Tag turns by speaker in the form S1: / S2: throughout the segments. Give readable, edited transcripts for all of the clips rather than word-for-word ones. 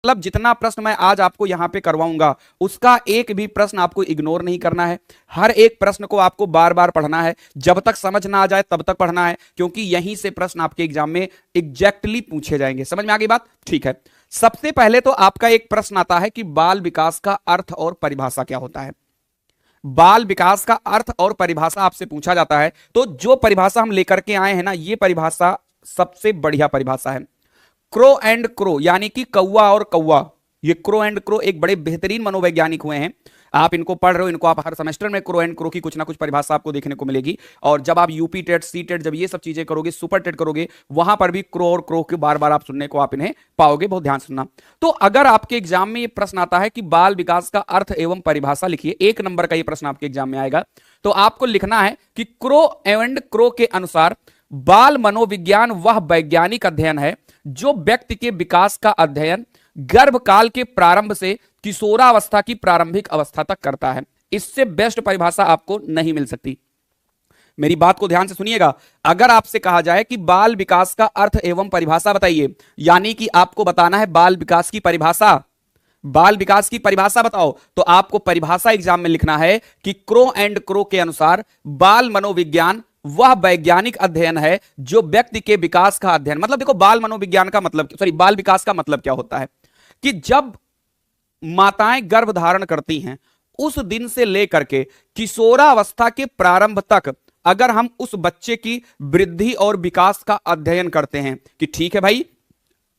S1: मतलब जितना प्रश्न मैं आज आपको यहां पे करवाऊंगा उसका एक भी प्रश्न आपको इग्नोर नहीं करना है। हर एक प्रश्न को आपको बार बार पढ़ना है, जब तक समझ ना आ जाए तब तक पढ़ना है, क्योंकि यहीं से प्रश्न आपके एग्जाम में एग्जैक्टली पूछे जाएंगे। समझ में आ गई बात? ठीक है। सबसे पहले तो आपका एक प्रश्न आता है कि बाल विकास का अर्थ और परिभाषा क्या होता है। बाल विकास का अर्थ और परिभाषा आपसे पूछा जाता है, तो जो परिभाषा हम लेकर के आए हैं ना, ये परिभाषा सबसे बढ़िया परिभाषा है। क्रो एंड क्रो यानी कि कौवा और कौवा, ये क्रो एंड क्रो एक बड़े बेहतरीन मनोवैज्ञानिक हुए हैं। आप इनको पढ़ रहे हो, इनको आप हर सेमेस्टर में क्रो एंड क्रो की कुछ ना कुछ परिभाषा आपको देखने को मिलेगी। और जब आप यूपी टेट, सी टेट, जब ये सब चीजें करोगे, सुपर टेट करोगे, वहां पर भी क्रो और क्रो के बार बार आप सुनने को आप इन्हें पाओगे। बहुत ध्यान सुनना। तो अगर आपके एग्जाम में ये प्रश्न आता है कि बाल विकास का अर्थ एवं परिभाषा लिखिए, 1 नंबर का ये प्रश्न आपके एग्जाम में आएगा, तो आपको लिखना है कि क्रो एंड क्रो के अनुसार बाल मनोविज्ञान वह वैज्ञानिक अध्ययन है जो व्यक्ति के विकास का अध्ययन गर्भकाल के प्रारंभ से किशोरावस्था की प्रारंभिक अवस्था तक करता है। इससे बेस्ट परिभाषा आपको नहीं मिल सकती। मेरी बात को ध्यान से सुनिएगा। अगर आपसे कहा जाए कि बाल विकास का अर्थ एवं परिभाषा बताइए, यानी कि आपको बताना है बाल विकास की परिभाषा, बाल विकास की परिभाषा बताओ, तो आपको परिभाषा एग्जाम में लिखना है कि क्रो एंड क्रो के अनुसार बाल मनोविज्ञान वह वैज्ञानिक अध्ययन है जो व्यक्ति के विकास का अध्ययन, मतलब देखो बाल मनोविज्ञान का मतलब, सॉरी, बाल विकास का मतलब क्या होता है कि जब माताएं गर्भ धारण करती हैं उस दिन से लेकर के किशोरावस्था के प्रारंभ तक अगर हम उस बच्चे की वृद्धि और विकास का अध्ययन करते हैं कि ठीक है भाई,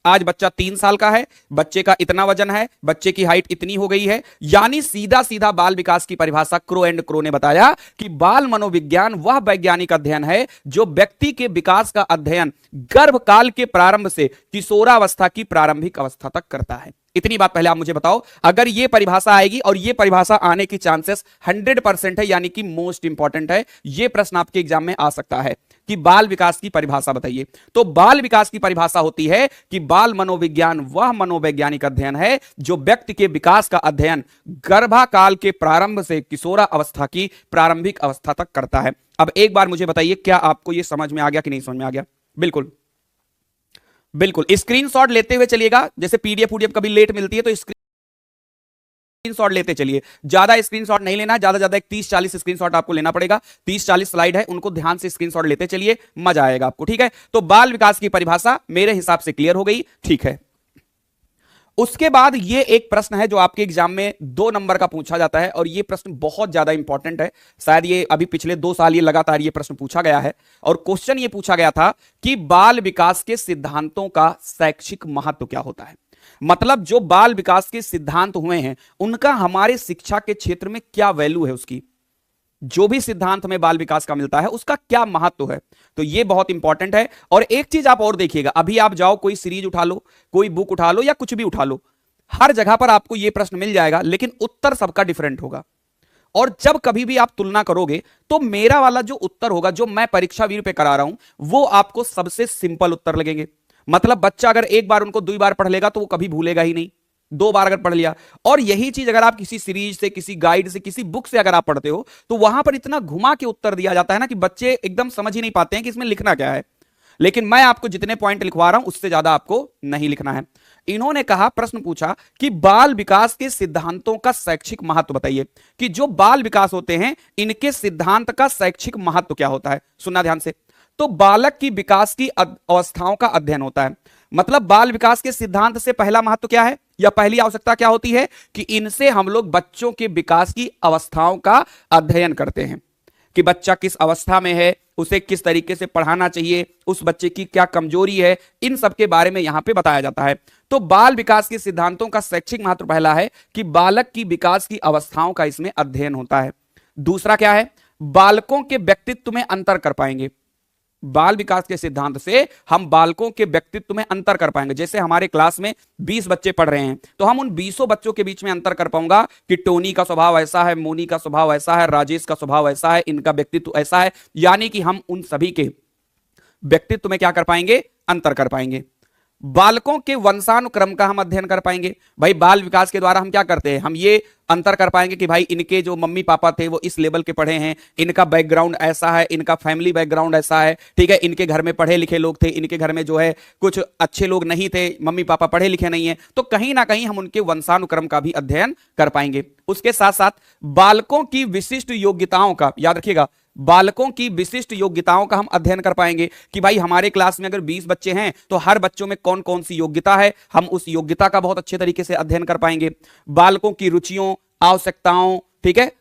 S1: आज बच्चा 3 साल का है, बच्चे का इतना वजन है, बच्चे की हाइट इतनी हो गई है, यानी सीधा सीधा बाल विकास की परिभाषा क्रो एंड क्रो ने बताया कि बाल मनोविज्ञान वह वैज्ञानिक अध्ययन है जो व्यक्ति के विकास का अध्ययन गर्भकाल के प्रारंभ से किशोरावस्था की प्रारंभिक अवस्था तक करता है। इतनी बात पहले आप मुझे बताओ, अगर ये परिभाषा आएगी, और ये परिभाषा आने की चांसेस 100% है, यानी कि मोस्ट इंपॉर्टेंट है, ये प्रश्न आपके एग्जाम में आ सकता है कि बाल विकास की परिभाषा बताइए। तो बाल विकास की परिभाषा होती है कि बाल मनोविज्ञान वह मनोवैज्ञानिक अध्ययन है जो व्यक्ति के विकास का अध्ययन गर्भाकाल के प्रारंभ से किशोरा अवस्था की प्रारंभिक अवस्था तक करता है। अब एक बार मुझे बताइए, क्या आपको यह समझ में आ गया कि नहीं समझ में आ गया? बिल्कुल बिल्कुल, स्क्रीनशॉट लेते हुए चलिएगा। जैसे पीडीएफ कभी लेट मिलती है तो स्क्रीनशॉट लेते चलिए, ज्यादा स्क्रीनशॉट नहीं लेना, ज्यादा एक 30-40 स्क्रीनशॉट आपको लेना पड़ेगा। 30-40 स्लाइड है, उनको ध्यान से स्क्रीनशॉट लेते चलिए, मजा आएगा आपको। ठीक है, तो बाल विकास की परिभाषा मेरे हिसाब से क्लियर हो गई। ठीक है, उसके बाद ये एक प्रश्न है जो आपके एग्जाम में 2 नंबर का पूछा जाता है, और ये प्रश्न बहुत ज्यादा इंपॉर्टेंट है। शायद ये अभी पिछले 2 साल ये लगातार ये प्रश्न पूछा गया है, और क्वेश्चन ये पूछा गया था कि बाल विकास के सिद्धांतों का शैक्षिक महत्व क्या होता है। मतलब जो बाल विकास के सिद्धांत हुए हैं उनका हमारे शिक्षा के क्षेत्र में क्या वैल्यू है, उसकी जो भी सिद्धांत में बाल विकास का मिलता है उसका क्या महत्व है। तो ये बहुत इंपॉर्टेंट है। और एक चीज आप और देखिएगा, अभी आप जाओ कोई सीरीज उठा लो, कोई बुक उठा लो, या कुछ भी उठा लो, हर जगह पर आपको यह प्रश्न मिल जाएगा, लेकिन उत्तर सबका डिफरेंट होगा। और जब कभी भी आप तुलना करोगे तो मेरा वाला जो उत्तर होगा, जो मैं परीक्षा वीर पे करा रहा हूं, वो आपको सबसे सिंपल उत्तर लगेंगे। मतलब बच्चा अगर एक बार उनको 2 बार पढ़ लेगा तो वो कभी भूलेगा ही नहीं, 2 बार अगर पढ़ लिया। और यही चीज अगर आप किसी सीरीज से, किसी गाइड से, किसी बुक से अगर आप पढ़ते हो तो वहां पर इतना घुमा के उत्तर दिया जाता है ना कि बच्चे एकदम समझ ही नहीं पाते हैं कि इसमें लिखना क्या है। लेकिन मैं आपको जितने पॉइंट लिखवा रहा हूं उससे ज्यादा आपको नहीं लिखना है। इन्होंने कहा, प्रश्न पूछा कि बाल विकास के सिद्धांतों का शैक्षिक महत्व बताइए, कि जो बाल विकास होते हैं इनके सिद्धांत का शैक्षिक महत्व क्या होता है। सुनना ध्यान से। तो बालक की विकास की अवस्थाओं का अध्ययन होता है। मतलब बाल विकास के सिद्धांत से पहला महत्व क्या है, या पहली आवश्यकता क्या होती है कि इनसे हम लोग बच्चों के विकास की अवस्थाओं का अध्ययन करते हैं, कि बच्चा किस अवस्था में है, उसे किस तरीके से पढ़ाना चाहिए, उस बच्चे की क्या कमजोरी है, इन सब के बारे में यहां पे बताया जाता है। तो बाल विकास के सिद्धांतों का शैक्षिक महत्व पहला है कि बालक की विकास की अवस्थाओं का इसमें अध्ययन होता है। दूसरा क्या है, बालकों के व्यक्तित्व में अंतर कर पाएंगे। बाल विकास के सिद्धांत से हम बालकों के व्यक्तित्व में अंतर कर पाएंगे। जैसे हमारे क्लास में 20 बच्चे पढ़ रहे हैं, तो हम उन 20 बच्चों के बीच में अंतर कर पाऊंगा कि टोनी का स्वभाव ऐसा है, मोनी का स्वभाव ऐसा है, राजेश का स्वभाव ऐसा है, इनका व्यक्तित्व ऐसा है। यानी कि हम उन सभी के व्यक्तित्व में क्या कर पाएंगे, अंतर कर पाएंगे। बालकों के वंशानुक्रम का हम अध्ययन कर पाएंगे। भाई बाल विकास के द्वारा हम क्या करते हैं, हम ये अंतर कर पाएंगे कि भाई इनके जो मम्मी पापा थे वो इस लेवल के पढ़े हैं, इनका बैकग्राउंड ऐसा है, इनका फैमिली बैकग्राउंड ऐसा है, ठीक है, इनके घर में पढ़े लिखे लोग थे, इनके घर में जो है कुछ अच्छे लोग नहीं थे, मम्मी पापा पढ़े लिखे नहीं है, तो कहीं ना कहीं हम उनके वंशानुक्रम का भी अध्ययन कर पाएंगे। उसके साथ साथ बालकों की विशिष्ट योग्यताओं का, याद रखिएगा, बालकों की विशिष्ट योग्यताओं का हम अध्ययन कर पाएंगे कि भाई हमारे क्लास में अगर 20 बच्चे हैं तो हर बच्चों में कौन कौन सी योग्यता है, हम उस योग्यता का बहुत अच्छे तरीके से अध्ययन कर पाएंगे। बालकों की रुचियों, आवश्यकताओं, ठीक है,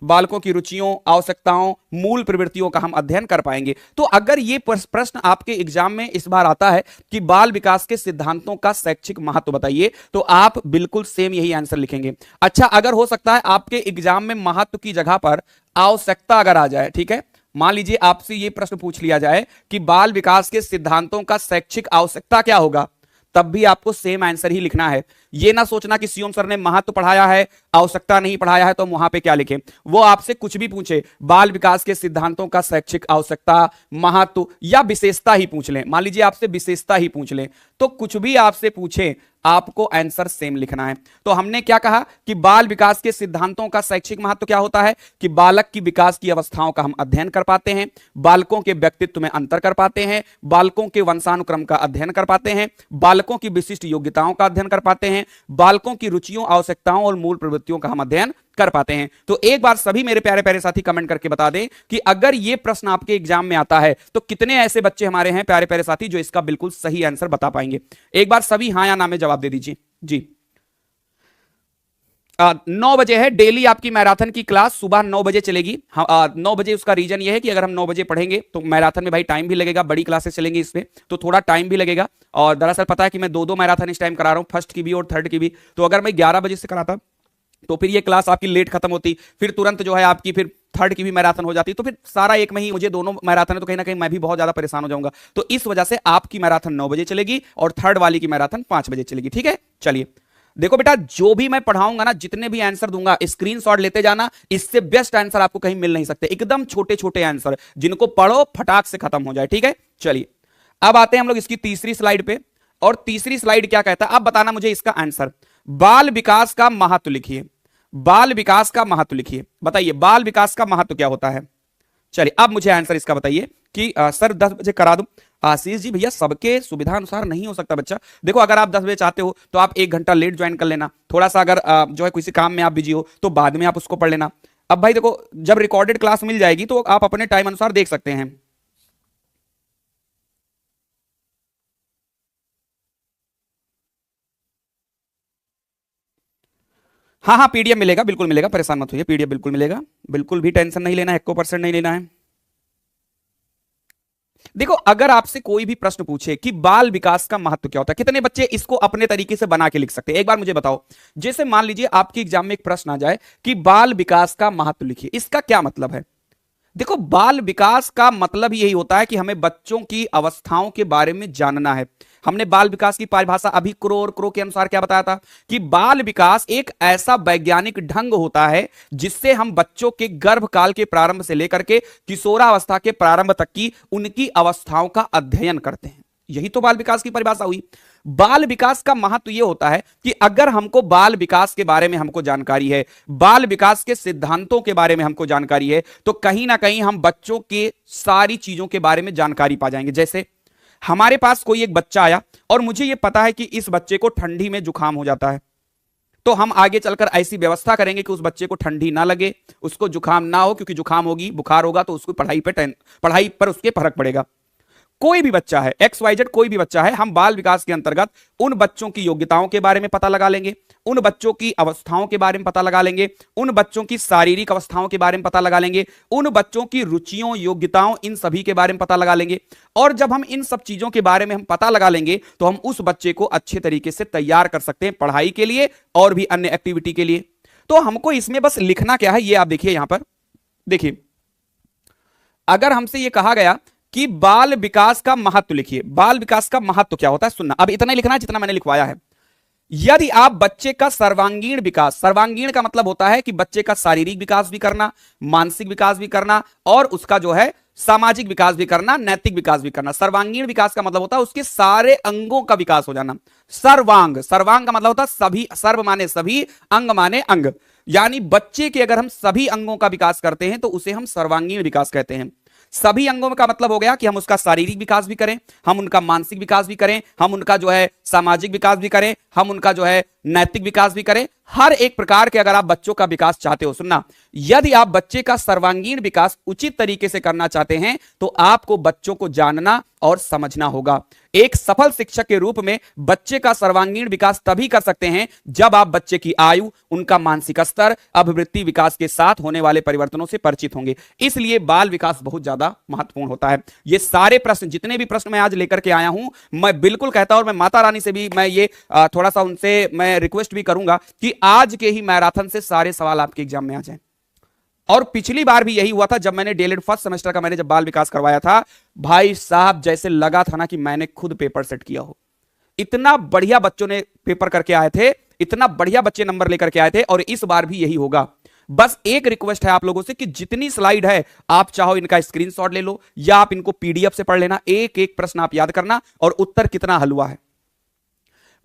S1: बालकों की रुचियों, आवश्यकताओं, मूल प्रवृत्तियों का हम अध्ययन कर पाएंगे। तो अगर ये प्रश्न आपके एग्जाम में इस बार आता है कि बाल विकास के सिद्धांतों का शैक्षिक महत्व बताइए, तो आप बिल्कुल सेम यही आंसर लिखेंगे। अच्छा, अगर हो सकता है आपके एग्जाम में महत्व की जगह पर आवश्यकता अगर आ जाए, ठीक है, मान लीजिए आपसे ये प्रश्न पूछ लिया जाए कि बाल विकास के सिद्धांतों का शैक्षिक आवश्यकता क्या होगा, तब भी आपको सेम आंसर ही लिखना है। ये ना सोचना कि सीओम सर ने महत्व पढ़ाया है, आवश्यकता नहीं पढ़ाया है, तो हम वहां पे क्या लिखें। वो आपसे कुछ भी पूछे, बाल विकास के सिद्धांतों का शैक्षिक आवश्यकता, महत्व या विशेषता ही पूछ लें, मान लीजिए आपसे विशेषता ही पूछ लें, तो कुछ भी आपसे पूछे आपको आंसर सेम लिखना है। तो हमने क्या कहा कि बाल विकास के सिद्धांतों का शैक्षिक महत्व क्या होता है कि बालक की विकास की अवस्थाओं का हम अध्ययन कर पाते हैं, बालकों के व्यक्तित्व में अंतर कर पाते हैं, बालकों के वंशानुक्रम का अध्ययन कर पाते हैं, बालकों की विशिष्ट योग्यताओं का अध्ययन कर पाते हैं, बालकों की रुचियों, आवश्यकताओं और मूल प्रवृत्तियों का हम अध्ययन कर पाते हैं। तो एक बार सभी मेरे प्यारे प्यारे साथी कमेंट करके बता दें कि अगर यह प्रश्न आपके एग्जाम में आता है तो कितने ऐसे बच्चे हमारे हैं प्यारे प्यारे साथी जो इसका बिल्कुल सही आंसर बता पाएंगे। एक बार सभी हां या ना में जवाब दे दीजिए जी। 9 बजे है डेली आपकी मैराथन की क्लास, सुबह 9 बजे चलेगी। 9 बजे उसका रीजन ये है कि अगर हम 9 बजे पढ़ेंगे तो मैराथन में भाई टाइम भी लगेगा, बड़ी क्लासेस चलेंगी इसमें तो थोड़ा टाइम भी लगेगा। और दरअसल पता है कि मैं दो मैराथन इस टाइम करा रहा हूं, फर्स्ट की भी और थर्ड की भी। तो अगर मैं 11 बजे से कराता तो फिर ये क्लास आपकी लेट खत्म होती, फिर तुरंत जो है आपकी फिर थर्ड की भी मैराथन हो जाती, तो फिर सारा एक में ही मुझे दोनों मैराथन है, तो कहीं ना कहीं मैं भी बहुत ज्यादा परेशान हो जाऊंगा। तो इस वजह से आपकी मैराथन 9 बजे चलेगी और थर्ड वाली की मैराथन 5 बजे चलेगी, ठीक है। चलिए देखो बेटा, जो भी मैं पढ़ाऊंगा ना, जितने भी आंसर दूंगा स्क्रीनशॉट लेते जाना, इससे बेस्ट आंसर आपको कहीं मिल नहीं सकते। एकदम छोटे छोटे आंसर जिनको पढ़ो फटाक से खत्म हो जाए, ठीक है। चलिए अब आते हैं हम लोग इसकी तीसरी स्लाइड पे, और तीसरी स्लाइड क्या कहता है, अब बताना मुझे इसका आंसर। बाल विकास का महत्व लिखिए, बाल विकास का महत्व लिखिए, बताइए बाल विकास का महत्व क्या होता है। चलिए अब मुझे आंसर इसका बताइए कि सर 10 बजे करा दूं। आशीष जी भैया सबके सुविधा अनुसार नहीं हो सकता बच्चा। देखो अगर आप 10 बजे चाहते हो तो आप 1 घंटा लेट ज्वाइन कर लेना, थोड़ा सा अगर जो है किसी काम में आप बिजी हो तो बाद में आप उसको पढ़ लेना। अब भाई देखो जब रिकॉर्डेड क्लास मिल जाएगी तो आप अपने टाइम अनुसार देख सकते हैं। हाँ हाँ पीडीएफ मिलेगा, बिल्कुल मिलेगा, परेशान मत होइए, पीडीएफ बिल्कुल मिलेगा, बिल्कुल भी टेंशन नहीं लेना है, 1% नहीं लेना है। देखो अगर आपसे कोई भी प्रश्न पूछे कि बाल विकास का महत्व क्या होता है, कितने बच्चे इसको अपने तरीके से बना के लिख सकते हैं, एक बार मुझे बताओ। जैसे मान लीजिए आपके एग्जाम में एक प्रश्न आ जाए कि बाल विकास का महत्व लिखिए, इसका क्या मतलब है। देखो बाल विकास का मतलब यही होता है कि हमें बच्चों की अवस्थाओं के बारे में जानना है। हमने बाल विकास की परिभाषा अभी क्रो और क्रो के अनुसार क्या बताया था कि बाल विकास एक ऐसा वैज्ञानिक ढंग होता है जिससे हम बच्चों के गर्भकाल के प्रारंभ से लेकर के किशोरावस्था के प्रारंभ तक की उनकी अवस्थाओं का अध्ययन करते हैं। यही तो बाल विकास की परिभाषा हुई। बाल विकास का महत्व यह होता है कि अगर हमको बाल विकास के बारे में हमको जानकारी है, बाल विकास के सिद्धांतों के बारे में हमको जानकारी है, तो कहीं ना कहीं हम बच्चों के सारी चीजों के बारे में जानकारी पा जाएंगे। जैसे हमारे पास कोई एक बच्चा आया और मुझे यह पता है कि इस बच्चे को ठंडी में जुकाम हो जाता है, तो हम आगे चलकर ऐसी व्यवस्था करेंगे कि उस बच्चे को ठंडी ना लगे, उसको जुकाम ना हो, क्योंकि जुकाम होगी, बुखार होगा तो उसको पढ़ाई पर उसके फर्क पड़ेगा। कोई भी बच्चा है, XYZ कोई भी बच्चा है, हम बाल विकास के अंतर्गत उन बच्चों की योग्यताओं के बारे में पता लगा लेंगे, उन बच्चों की अवस्थाओं के बारे में पता लगा लेंगे, उन बच्चों की शारीरिक अवस्थाओं के बारे में पता लगा लेंगे, उन बच्चों की रुचियों, योग्यताओं, इन सभी के बारे में पता लगा लेंगे। और जब हम इन सब चीजों के बारे में हम पता लगा लेंगे तो हम उस बच्चे को अच्छे तरीके से तैयार कर सकते हैं पढ़ाई के लिए और भी अन्य एक्टिविटी के लिए। तो हमको इसमें बस लिखना क्या है, ये आप देखिए यहां पर देखिए, अगर हमसे यह कहा गया कि बाल विकास का महत्व लिखिए, बाल विकास का महत्व क्या होता है सुनना, अब इतना ही लिखना है जितना मैंने लिखवाया है। यदि आप बच्चे का सर्वांगीण विकास, सर्वांगीण का मतलब होता है कि बच्चे का शारीरिक विकास भी करना, मानसिक विकास भी करना और उसका जो है सामाजिक विकास भी करना, नैतिक विकास भी करना। सर्वांगीण विकास का मतलब होता है उसके सारे अंगों का विकास हो जाना। सर्वांग, सर्वांग का मतलब होता है सभी, सर्व माने सभी, अंग माने अंग, यानी बच्चे के अगर हम सभी अंगों का विकास करते हैं तो उसे हम सर्वांगीण विकास कहते हैं। सभी अंगों का मतलब हो गया कि हम उसका शारीरिक विकास भी करें, हम उनका मानसिक विकास भी करें, हम उनका जो है सामाजिक विकास भी करें, हम उनका जो है नैतिक विकास भी करें। हर एक प्रकार के अगर आप बच्चों का विकास चाहते हो, सुनना, यदि आप बच्चे का सर्वांगीण विकास उचित तरीके से करना चाहते हैं तो आपको बच्चों को जानना और समझना होगा। एक सफल शिक्षक के रूप में बच्चे का सर्वांगीण विकास तभी कर सकते हैं जब आप बच्चे की आयु, उनका मानसिक स्तर, अभिवृत्ति विकास के साथ होने वाले परिवर्तनों से परिचित होंगे। इसलिए बाल विकास बहुत ज्यादा महत्वपूर्ण होता है। ये सारे प्रश्न, जितने भी प्रश्न मैं आज लेकर के आया हूं, मैं बिल्कुल कहता हूं, और मैं माता रानी से भी मैं ये थोड़ा सा उनसे मैं रिक्वेस्ट भी करूंगा कि आज के ही मैराथन से सारे सवाल आपके एग्जाम में आ जाएं। और पिछली बार भी यही हुआ था जब मैंने डीएलएड फर्स्ट सेमेस्टर का मैंने जब बाल विकास करवाया था, भाई साहब जैसे लगा था ना कि मैंने खुद पेपर सेट किया हो। इतना बढ़िया बच्चों ने पेपर करके आए थे, इतना बढ़िया बच्चे नंबर लेकर के आए थे, और इस बार भी यही होगा। बस एक रिक्वेस्ट है आप लोगों से कि जितनी स्लाइड है आप चाहो इनका स्क्रीनशॉट ले लो या आप इनको पीडीएफ से पढ़ लेना, एक एक प्रश्न आप याद करना और उत्तर कितना हल हुआ है।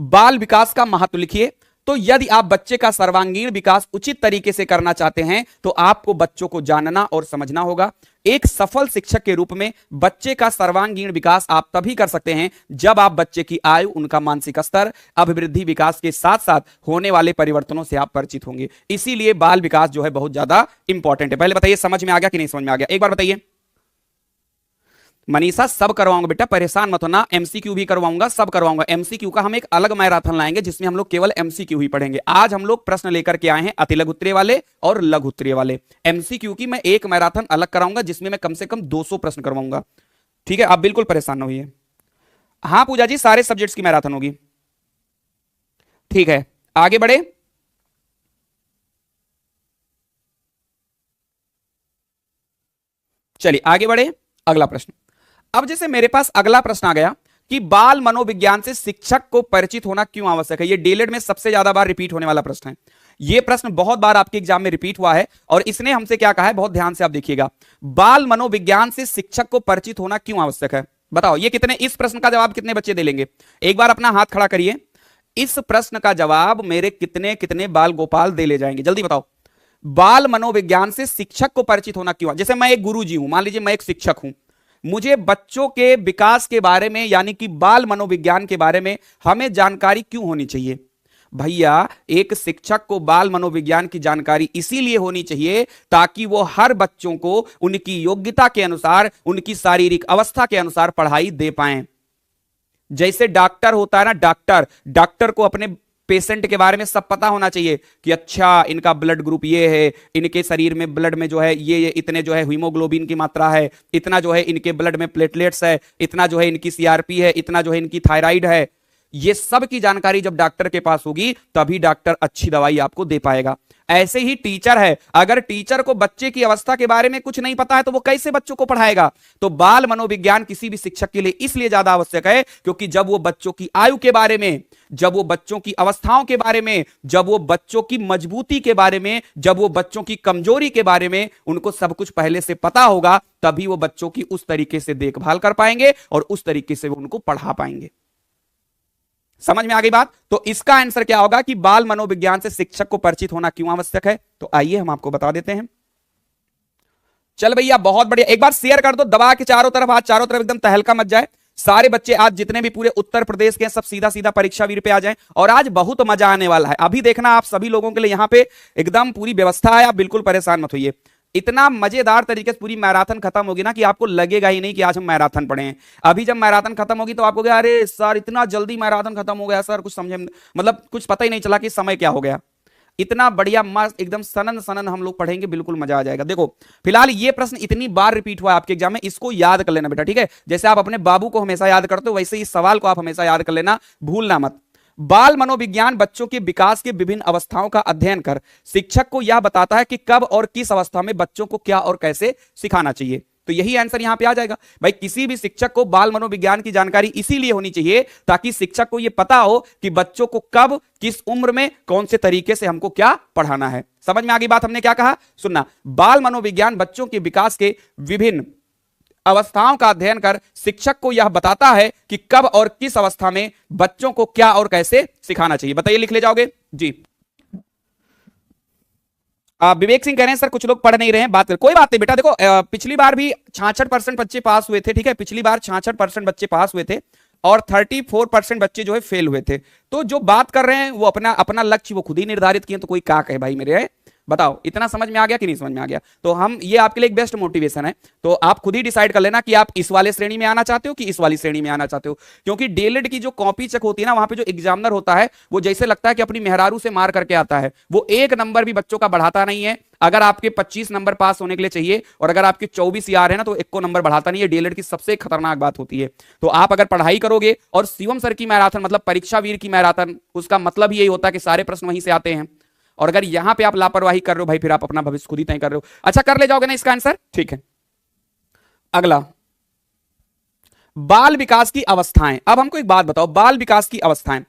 S1: बाल विकास का महत्व लिखिए। तो यदि आप बच्चे का सर्वांगीण विकास उचित तरीके से करना चाहते हैं तो आपको बच्चों को जानना और समझना होगा। एक सफल शिक्षक के रूप में बच्चे का सर्वांगीण विकास आप तभी कर सकते हैं जब आप बच्चे की आयु, उनका मानसिक स्तर, अभिवृद्धि विकास के साथ साथ होने वाले परिवर्तनों से आप परिचित होंगे। इसीलिए बाल विकास जो है बहुत ज्यादा इंपॉर्टेंट है। पहले बताइए समझ में आ गया कि नहीं समझ में आ गया, एक बार बताइए। मनीषा सब करवाऊंगा बेटा, परेशान मत होना, एमसीक्यू भी करवाऊंगा, सब करवाऊंगा। एमसीक्यू का हम एक अलग मैराथन लाएंगे जिसमें हम लोग केवल एमसीक्यू ही पढ़ेंगे। आज हम लोग प्रश्न लेकर के आए हैं अति लघु उत्तरीय वाले और लघु उत्तरीय वाले। एमसीक्यू की मैं एक मैराथन अलग कराऊंगा जिसमें मैं कम से कम 200 प्रश्न करवाऊंगा। ठीक है, आप बिल्कुल परेशान न होइए। हाँ पूजा जी, सारे सब्जेक्ट्स की मैराथन होगी। ठीक है, आगे बढ़े। चलिए आगे बढ़े, अगला प्रश्न। अब जैसे मेरे पास अगला प्रश्न आ गया कि बाल मनोविज्ञान से शिक्षक को परिचित होना क्यों आवश्यक है। ये डीएलएड में सबसे ज्यादा बार रिपीट होने वाला प्रश्न है। ये प्रश्न बहुत बार आपके एग्जाम में रिपीट हुआ है और इसने हमसे क्या कहा है, बहुत ध्यान से आप देखिएगा। बाल मनोविज्ञान से शिक्षक को परिचित होना क्यों आवश्यक है, बताओ। ये कितने, इस प्रश्न का जवाब कितने बच्चे दे लेंगे? एक बार अपना हाथ खड़ा करिए। इस प्रश्न का जवाब मेरे कितने कितने बाल गोपाल दे ले जाएंगे, जल्दी बताओ। बाल मनोविज्ञान से शिक्षक को परिचित होना क्यों? जैसे मैं एक गुरुजी हूं, मान लीजिए मैं एक शिक्षक हूं, मुझे बच्चों के विकास के बारे में यानी कि बाल मनोविज्ञान के बारे में हमें जानकारी क्यों होनी चाहिए? भैया एक शिक्षक को बाल मनोविज्ञान की जानकारी इसीलिए होनी चाहिए ताकि वो हर बच्चों को उनकी योग्यता के अनुसार, उनकी शारीरिक अवस्था के अनुसार पढ़ाई दे पाएं। जैसे डॉक्टर होता है ना, डॉक्टर को अपने पेशेंट के बारे में सब पता होना चाहिए कि अच्छा इनका ब्लड ग्रुप ये है, इनके शरीर में ब्लड में जो है ये इतने जो है हीमोग्लोबिन की मात्रा है, इतना जो है इनके ब्लड में प्लेटलेट्स है, इतना जो है इनकी सीआरपी है, इतना जो है इनकी थायराइड है। ये सब की जानकारी जब डॉक्टर के पास होगी तभी डॉक्टर अच्छी दवाई आपको दे पाएगा। ऐसे ही टीचर है, अगर टीचर को बच्चे की अवस्था के बारे में कुछ नहीं पता है तो वो कैसे बच्चों को पढ़ाएगा? तो बाल मनोविज्ञान किसी भी शिक्षक के लिए इसलिए ज्यादा आवश्यक है क्योंकि जब वो बच्चों की आयु के बारे में, जब वो बच्चों की अवस्थाओं के बारे में, जब वो बच्चों की मजबूती के बारे में, जब वो बच्चों की कमजोरी के बारे में उनको सब कुछ पहले से पता होगा, तभी वो बच्चों की उस तरीके से देखभाल कर पाएंगे और उस तरीके से वो उनको पढ़ा पाएंगे। समझ में आ गई बात? तो इसका आंसर क्या होगा कि बाल मनोविज्ञान से शिक्षक को परिचित होना क्यों आवश्यक है। तो आइए हम आपको बता देते हैं। चल भैया बहुत बढ़िया, एक बार शेयर कर दो दबा के चारों तरफ, आज चारों तरफ एकदम तहलका मच जाए। सारे बच्चे आज जितने भी पूरे उत्तर प्रदेश के सब सीधा सीधा परीक्षा वीर पे आ जाएं और आज बहुत मजा आने वाला है। अभी देखना आप सभी लोगों के लिए यहां पे एकदम पूरी व्यवस्था है, आप बिल्कुल परेशान मत होइए। इतना मजेदार तरीके से पूरी मैराथन खत्म होगी ना कि आपको लगेगा ही नहीं कि आज हम मैराथन पढ़े हैं। अभी जब मैराथन खत्म होगी तो आपको क्या, अरे सर इतना जल्दी मैराथन खत्म हो गया सर, कुछ समझे मतलब कुछ पता ही नहीं चला कि समय क्या हो गया। इतना बढ़िया मस्त एकदम सनन सनन हम लोग पढ़ेंगे, बिल्कुल मजा आ जाएगा। देखो फिलहाल ये प्रश्न इतनी बार रिपीट हुआ है आपके एग्जाम में, इसको याद कर लेना बेटा, ठीक है। जैसे आप अपने बाबू को हमेशा याद करते हो वैसे ही इस सवाल को आप हमेशा याद कर लेना, भूलना मत। बाल मनोविज्ञान बच्चों के विकास के विभिन्न अवस्थाओं का अध्ययन कर शिक्षक को यह बताता है कि कब और किस अवस्था में बच्चों को क्या और कैसे सिखाना चाहिए। तो यही आंसर यहां पे आ जाएगा। भाई किसी भी शिक्षक को बाल मनोविज्ञान की जानकारी इसीलिए होनी चाहिए ताकि शिक्षक को यह पता हो कि बच्चों को कब, किस उम्र में, कौन से तरीके से हमको क्या पढ़ाना है। समझ में आ गई बात? हमने क्या कहा, सुनना। बाल मनोविज्ञान बच्चों के विकास के विभिन्न अवस्थाओं का अध्ययन कर शिक्षक को यह बताता है कि कब और किस अवस्था में बच्चों को क्या और कैसे सिखाना चाहिए। बताइए, लिख ले जाओगे जी। विवेक सिंह कह रहे हैं सर कुछ लोग पढ़ नहीं रहे हैं, बात कर, कोई बात नहीं बेटा। देखो पिछली बार भी 66% बच्चे पास हुए थे, ठीक है, पिछली बार 66% बच्चे पास हुए थे और 34% बच्चे जो है फेल हुए थे। तो जो बात कर रहे हैं वो अपना अपना लक्ष्य वो खुद ही निर्धारित किए, तो कोई क्या कहे भाई मेरे, बताओ इतना समझ में आ गया कि नहीं समझ में आ गया? तो हम ये आपके लिए एक बेस्ट मोटिवेशन है, तो आप खुद ही डिसाइड कर लेना कि आप इस वाले श्रेणी में आना चाहते हो कि इस वाली श्रेणी में आना चाहते हो। क्योंकि डीएलएड की जो कॉपी चेक होती है ना, वहां पे जो एग्जामिनर होता है वो जैसे लगता है कि अपनी मेहरारू से मार करके आता है, वो एक नंबर भी बच्चों का बढ़ाता नहीं है। अगर आपके 25 नंबर पास होने के लिए चाहिए और अगर आपके 24 यार है ना, तो एक को नंबर बढ़ाता नहीं है। डीएलएड की सबसे खतरनाक बात होती है। तो आप अगर पढ़ाई करोगे, और शिवम सर की मैराथन मतलब परीक्षा वीर की मैराथन, उसका मतलब यही होता है कि सारे प्रश्न वहीं से आते हैं। और अगर यहां पे आप लापरवाही कर रहे हो भाई, फिर आप अपना भविष्य खुद ही तय कर रहे हो। अच्छा, कर ले जाओगे ना इसका आंसर, ठीक है। अगला, बाल विकास की अवस्थाएं। अब हमको एक बात बताओ, बाल विकास की अवस्थाएं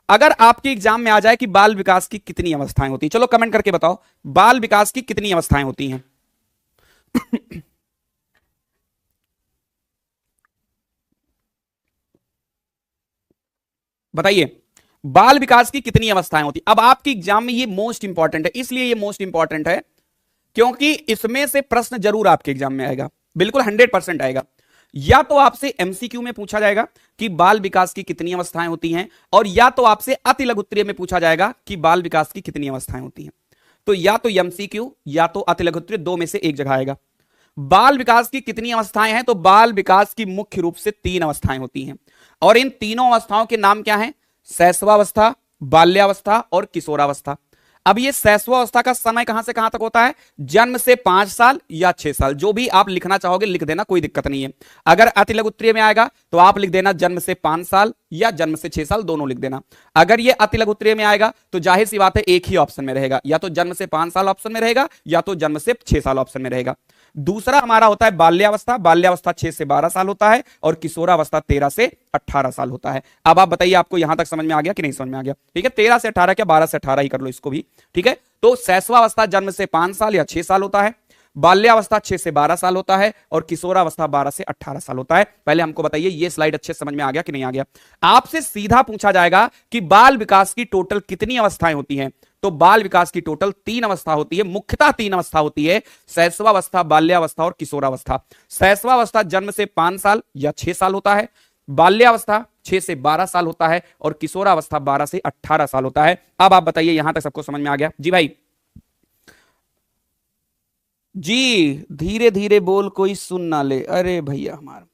S1: अगर आपके एग्जाम में आ जाए कि बाल विकास की कितनी अवस्थाएं होती हैं, चलो कमेंट करके बताओ बाल विकास की कितनी अवस्थाएं होती हैं। बताइए, बाल विकास की कितनी अवस्थाएं होती? अब आपके एग्जाम में ये मोस्ट इंपॉर्टेंट है, इसलिए ये मोस्ट इंपॉर्टेंट है क्योंकि इसमें से प्रश्न जरूर आपके एग्जाम में आएगा, बिल्कुल 100% आएगा। या तो आपसे एमसीक्यू में पूछा जाएगा कि बाल विकास की कितनी अवस्थाएं होती हैं, और या तो आपसे अति लघु उत्तरीय में पूछा जाएगा कि बाल विकास की कितनी अवस्थाएं होती हैं। तो या तो एमसीक्यू या तो अति लघु उत्तरीय, दो में से एक जगह आएगा। बाल विकास की कितनी अवस्थाएं हैं? तो बाल विकास की मुख्य रूप से 3 अवस्थाएं होती हैं, और इन तीनों अवस्थाओं के नाम क्या हैं? शैशवावस्था, बाल्यावस्था और किशोरावस्था। अब ये शैशवावस्था का समय कहां से कहां तक होता है? जन्म से 5 साल या 6 साल, जो भी आप लिखना चाहोगे लिख देना, कोई दिक्कत नहीं है। अगर अति लघु उत्तरीय में आएगा तो आप लिख देना जन्म से 5 साल या जन्म से 6 साल, दोनों लिख देना। अगर ये अति लघु उत्तरीय में आएगा तो जाहिर सी बात है एक ही ऑप्शन में रहेगा, या तो जन्म से 5 साल ऑप्शन में रहेगा या तो जन्म से 6 साल ऑप्शन में रहेगा। दूसरा हमारा होता है बाल्यावस्था, बाल्यावस्था 6 से 12 साल होता है, और किशोरावस्था 13 से 18 साल होता है। अब आप बताइए आपको यहां तक समझ में आ गया कि नहीं समझ में आ गया? ठीक है, 13 से 18 क्या 12 से 18 ही कर लो इसको भी, ठीक है। तो शैशवावस्था जन्म से 5 साल या 6 साल होता है, बाल्यावस्था 6 से 12 साल होता है, और किशोरावस्था 12 से 18 साल होता है। पहले हमको बताइए ये स्लाइड अच्छे समझ में आ गया कि नहीं आ गया? आपसे सीधा पूछा जाएगा कि बाल विकास की टोटल कितनी अवस्थाएं होती हैं, तो बाल विकास की टोटल 3 अवस्था होती है, मुख्यतः 3 अवस्था होती है, शैशवावस्था, बाल्यावस्था और किशोरावस्था। शैशवावस्था जन्म से 5 साल या 6 साल होता है, बाल्यावस्था 6 से 12 साल होता है, और किशोरावस्था 12 से 18 साल होता है। अब आप बताइए यहां तक सबको समझ में आ गया? जी भाई जी, धीरे धीरे बोल कोई सुन ना ले। अरे भैया हमारा,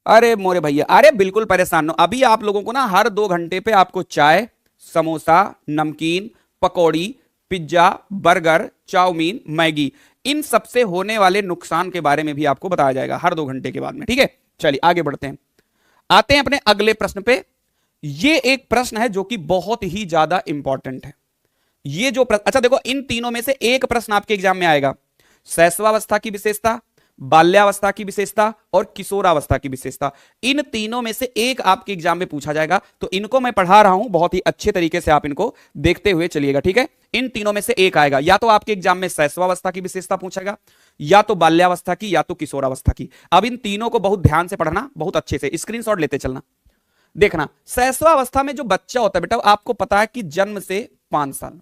S1: अरे मोरे भैया, अरे बिल्कुल परेशान हो। अभी आप लोगों को ना हर 2 घंटे पे आपको चाय, समोसा, नमकीन, पकौड़ी, पिज्जा, बर्गर, चाउमीन, मैगी, इन सबसे होने वाले नुकसान के बारे में भी आपको बताया जाएगा हर 2 घंटे के बाद में, ठीक है। चलिए आगे बढ़ते हैं, आते हैं अपने अगले प्रश्न पे। ये एक प्रश्न है जो कि बहुत ही ज्यादा इंपॉर्टेंट है। ये जो प्रश्न, अच्छा देखो, इन तीनों में से एक प्रश्न आपके एग्जाम में आएगा, शैशवावस्था की विशेषता, बाल्यावस्था की विशेषता और किशोरावस्था की विशेषता। इन तीनों में से एक आपके एग्जाम में पूछा जाएगा। तो इनको मैं पढ़ा रहा हूं बहुत ही अच्छे तरीके से, आप इनको देखते हुए चलिएगा, ठीक है। इन तीनों में से एक आएगा, या तो आपके एग्जाम में शैशवावस्था की विशेषता पूछेगा, या तो बाल्यावस्था की, या तो किशोरावस्था की। अब इन तीनों को बहुत ध्यान से पढ़ना, बहुत अच्छे से स्क्रीनशॉट लेते चलना। देखना, शैशवावस्था में जो बच्चा होता है बेटा, आपको पता है कि जन्म से 5 साल,